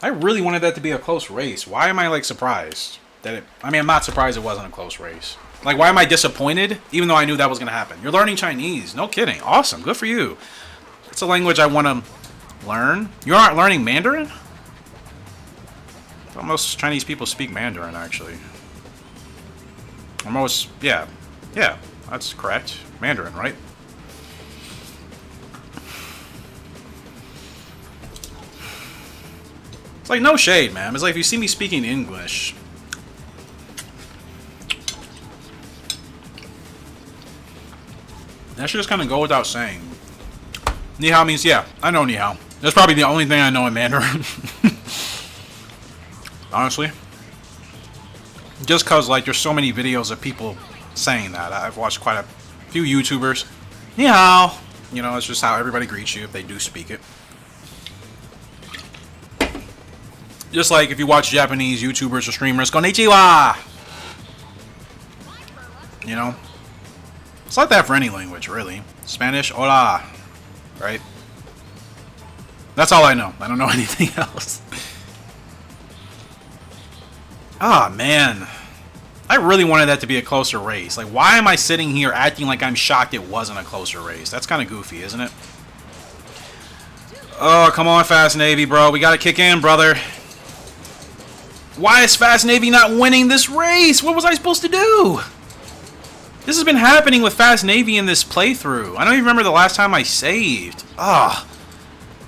I really wanted that to be a close race. Why am I, like, surprised? I mean, I'm not surprised it wasn't a close race. Like, why am I disappointed? Even though I knew that was going to happen. You're learning Chinese. No kidding. Awesome. Good for you. It's a language I want to learn. You aren't learning Mandarin? Well, most Chinese people speak Mandarin, actually. Almost, yeah. Yeah, that's correct. Mandarin, right? It's like no shade, man. It's like if you see me speaking English, that should just kind of go without saying. Ni hao means, yeah, I know ni hao. That's probably the only thing I know in Mandarin. Honestly. Just cause like there's so many videos of people saying that. I've watched quite a few YouTubers. Ni hao. You know, it's just how everybody greets you if they do speak it. Just like if you watch Japanese YouTubers or streamers, konnichiwa. You know? It's like that for any language, really. Spanish, hola. Right? That's all I know. I don't know anything else. Ah, man. I really wanted that to be a closer race. Like, why am I sitting here acting like I'm shocked it wasn't a closer race? That's kind of goofy, isn't it? Oh, come on, Fast Navy, bro. We got to kick in, brother. Why is Fast Navy not winning this race? What was I supposed to do? This has been happening with Fast Navy in this playthrough. I don't even remember the last time I saved. Ah.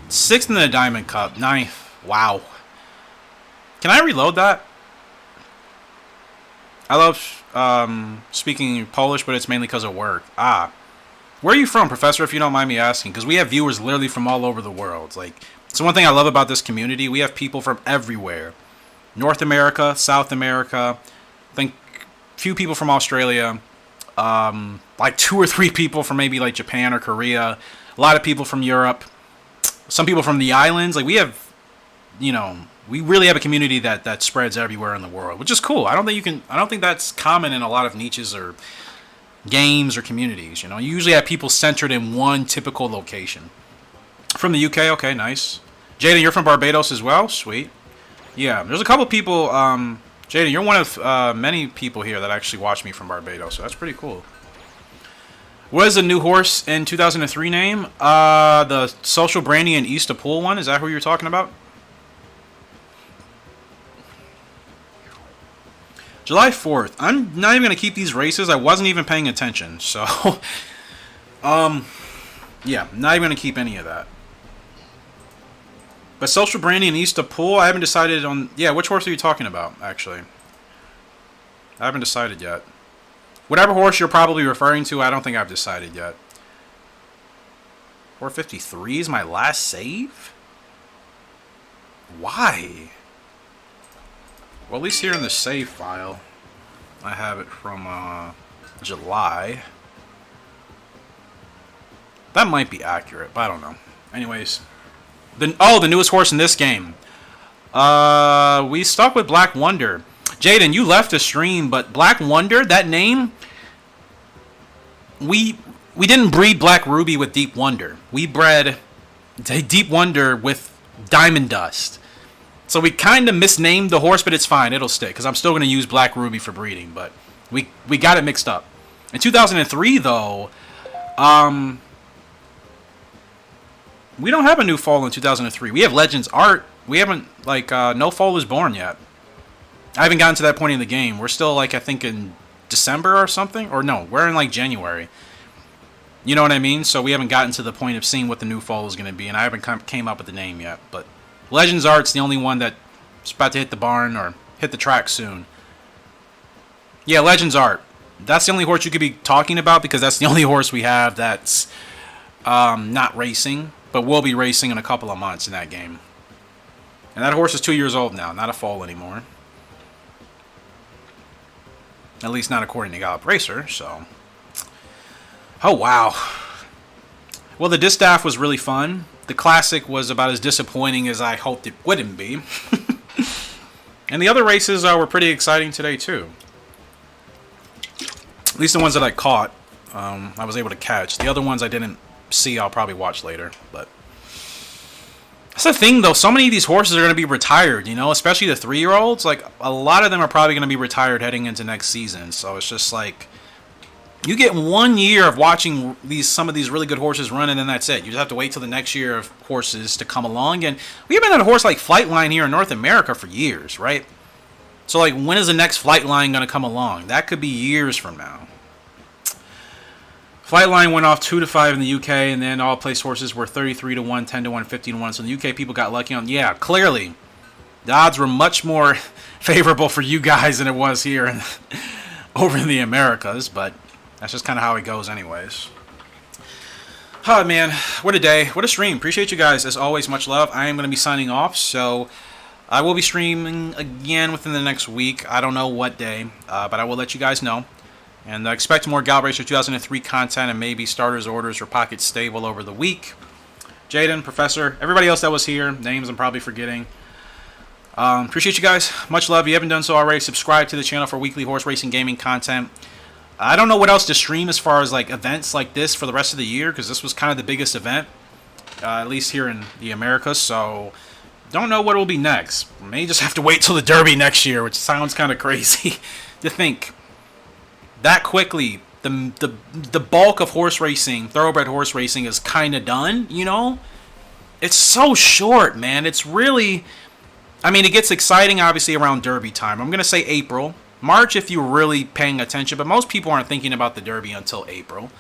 6th in the Diamond Cup. 9th. Wow. Can I reload that? I love speaking Polish, but it's mainly because of work. Ah. Where are you from, Professor, if you don't mind me asking? Because we have viewers literally from all over the world. Like, it's one thing I love about this community. We have people from everywhere. North America, South America. I think a few people from Australia. Like 2 or 3 people from maybe like Japan or Korea. A lot of people from Europe. Some people from the islands. Like, we have, you know, we really have a community that spreads everywhere in the world, which is cool. I don't think that's common in a lot of niches or games or communities. You know, you usually have people centered in one typical location. From the UK, okay, nice. Jaden, you're from Barbados as well? Sweet. Yeah, there's a couple people. Jaden, you're one of many people here that actually watch me from Barbados, so that's pretty cool. What is the new horse in 2003 name? The Social Brandy and East of Pool one. Is that who you're talking about? July 4th. I'm not even going to keep these races. I wasn't even paying attention. So, yeah, not even going to keep any of that. But Social Brandy and East of Pool, I haven't decided on... Yeah, which horse are you talking about, actually? I haven't decided yet. Whatever horse you're probably referring to, I don't think I've decided yet. 453 is my last save? Why? Well, at least here in the save file, I have it from July. That might be accurate, but I don't know. Anyways, the newest horse in this game. We stuck with Black Wonder. Jaden, you left the stream, but Black Wonder, that name, we didn't breed Black Ruby with Deep Wonder. We bred Deep Wonder with Diamond Dust. So we kind of misnamed the horse, but it's fine. It'll stick, because I'm still going to use Black Ruby for breeding, but we got it mixed up. In 2003, though, we don't have a new foal in 2003. We have Legends Art. We haven't, like, no foal is born yet. I haven't gotten to that point in the game. We're still, like, I think in December or something. Or no, we're in, like, January. You know what I mean? So we haven't gotten to the point of seeing what the new foal is going to be, and I haven't came up with the name yet, but... Legends Art's the only one that's about to hit the barn or hit the track soon. Yeah, Legends Art. That's the only horse you could be talking about because that's the only horse we have that's not racing, but will be racing in a couple of months in that game. And that horse is 2 years old now, not a foal anymore. At least not according to Gallop Racer, so. Oh, wow. Well, the Distaff was really fun. The Classic was about as disappointing as I hoped it wouldn't be. And the other races were pretty exciting today, too. At least the ones that I caught, I was able to catch. The other ones I didn't see, I'll probably watch later. But that's the thing, though. So many of these horses are going to be retired, you know, especially the 3-year-olds. Like, a lot of them are probably going to be retired heading into next season. So it's just like, you get 1 year of watching some of these really good horses run, and then that's it. You just have to wait till the next year of horses to come along. And we've been at a horse like Flightline here in North America for years, right? So, like, when is the next Flightline going to come along? That could be years from now. Flightline went off 2-5 in the UK, and then all place horses were 33-1, 10-1, 15-1. So the UK people got lucky on. Yeah, clearly, the odds were much more favorable for you guys than it was here and over in the Americas. But that's just kind of how it goes, anyways. Oh man, what a day, what a stream. Appreciate you guys as always. Much love. I am going to be signing off, so I will be streaming again within the next week. I don't know what day, but I will let you guys know. And expect more Gallop Racer 2003 content and maybe starters, orders, or pocket stable over the week. Jaden, Professor, everybody else that was here, names I'm probably forgetting. Appreciate you guys. Much love. If you haven't done so already, subscribe to the channel for weekly horse racing gaming content. I don't know what else to stream as far as like events like this for the rest of the year, because this was kind of the biggest event, at least here in the Americas. So don't know what will be next. May just have to wait till the Derby next year, which sounds kind of crazy to think. That quickly, the bulk of horse racing, thoroughbred horse racing, is kind of done, you know? It's so short, man. It's really, I mean, it gets exciting, obviously, around Derby time. I'm going to say April. March, if you're really paying attention, but most people aren't thinking about the Derby until April.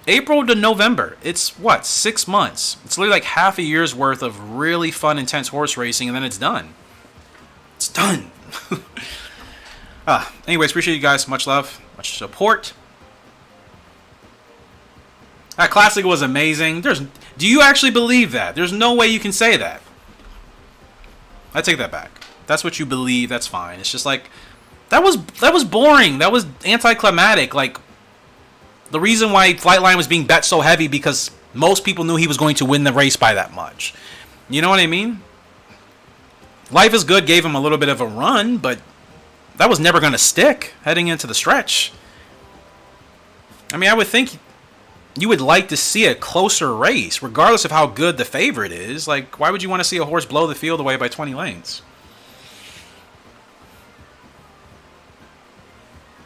April to November. It's, what, 6 months? It's literally like half a year's worth of really fun, intense horse racing, and then it's done. It's done. Anyways, appreciate you guys. Much love. Much support. That Classic was amazing. Do you actually believe that? There's no way you can say that. I take that back. That's what you believe. That's fine. It's just like, that was boring. That was anticlimactic. Like, the reason why Flightline was being bet so heavy because most people knew he was going to win the race by that much. You know what I mean? Life is Good gave him a little bit of a run, but that was never going to stick heading into the stretch. I mean, I would think you would like to see a closer race, regardless of how good the favorite is. Like, why would you want to see a horse blow the field away by 20 lengths?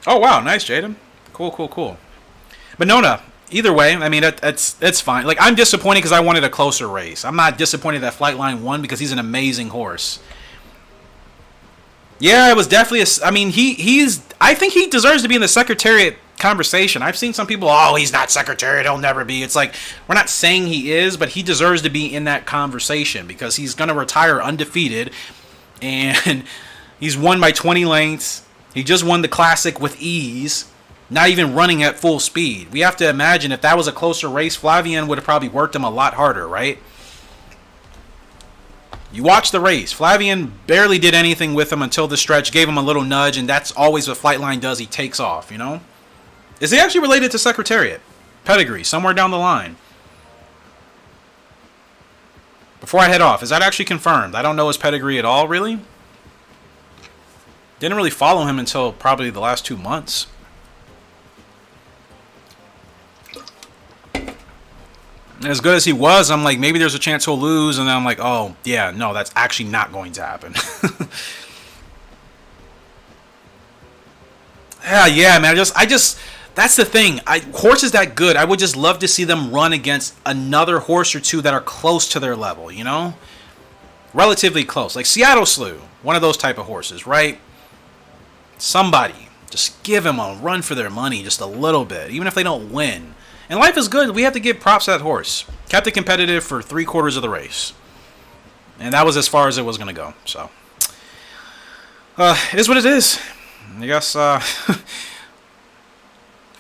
Oh, wow. Nice, Jaden. Cool. But no. Either way, I mean, it's fine. Like, I'm disappointed because I wanted a closer race. I'm not disappointed that Flightline won because he's an amazing horse. Yeah, it was definitely I think he deserves to be in the Secretariat conversation. I've seen some people, oh, he's not Secretariat, he'll never be. It's like, we're not saying he is, but he deserves to be in that conversation because he's going to retire undefeated, and he's won by 20 lengths. He just won the Classic with ease, not even running at full speed. We have to imagine if that was a closer race, Flavien would have probably worked him a lot harder, right? You watch the race. Flavien barely did anything with him until the stretch, gave him a little nudge, and that's always what Flightline does. He takes off, you know? Is he actually related to Secretariat? Pedigree, somewhere down the line. Before I head off, is that actually confirmed? I don't know his pedigree at all, really. Didn't really follow him until probably the last 2 months. As good as he was, I'm like, maybe there's a chance he'll lose, and then I'm like, oh, yeah, no, that's actually not going to happen. yeah, man, I just, that's the thing. Horses that good, I would just love to see them run against another horse or two that are close to their level, you know? Relatively close. Like Seattle Slew, one of those type of horses, right? Somebody, just give them a run for their money just a little bit, even if they don't win. And Life is Good, we have to give props to that horse. Kept it competitive for 3/4 of the race. And that was as far as it was going to go. So, it is what it is. I guess,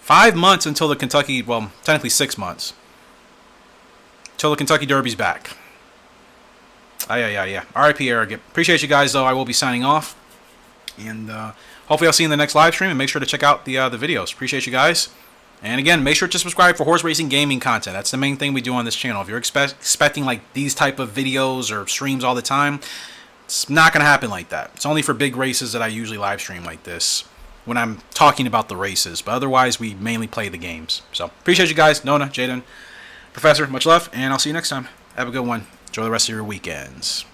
5 months until the Kentucky, well, technically 6 months. Till the Kentucky Derby's back. Yeah. RIP Arrogant. Appreciate you guys, though. I will be signing off. And hopefully I'll see you in the next live stream. And make sure to check out the videos. Appreciate you guys. And again, make sure to subscribe for horse racing gaming content. That's the main thing we do on this channel. If you're expecting like these type of videos or streams all the time, it's not going to happen like that. It's only for big races that I usually live stream like this when I'm talking about the races. But otherwise, we mainly play the games. So appreciate you guys. Nona, Jaden, Professor, much love. And I'll see you next time. Have a good one. Enjoy the rest of your weekends.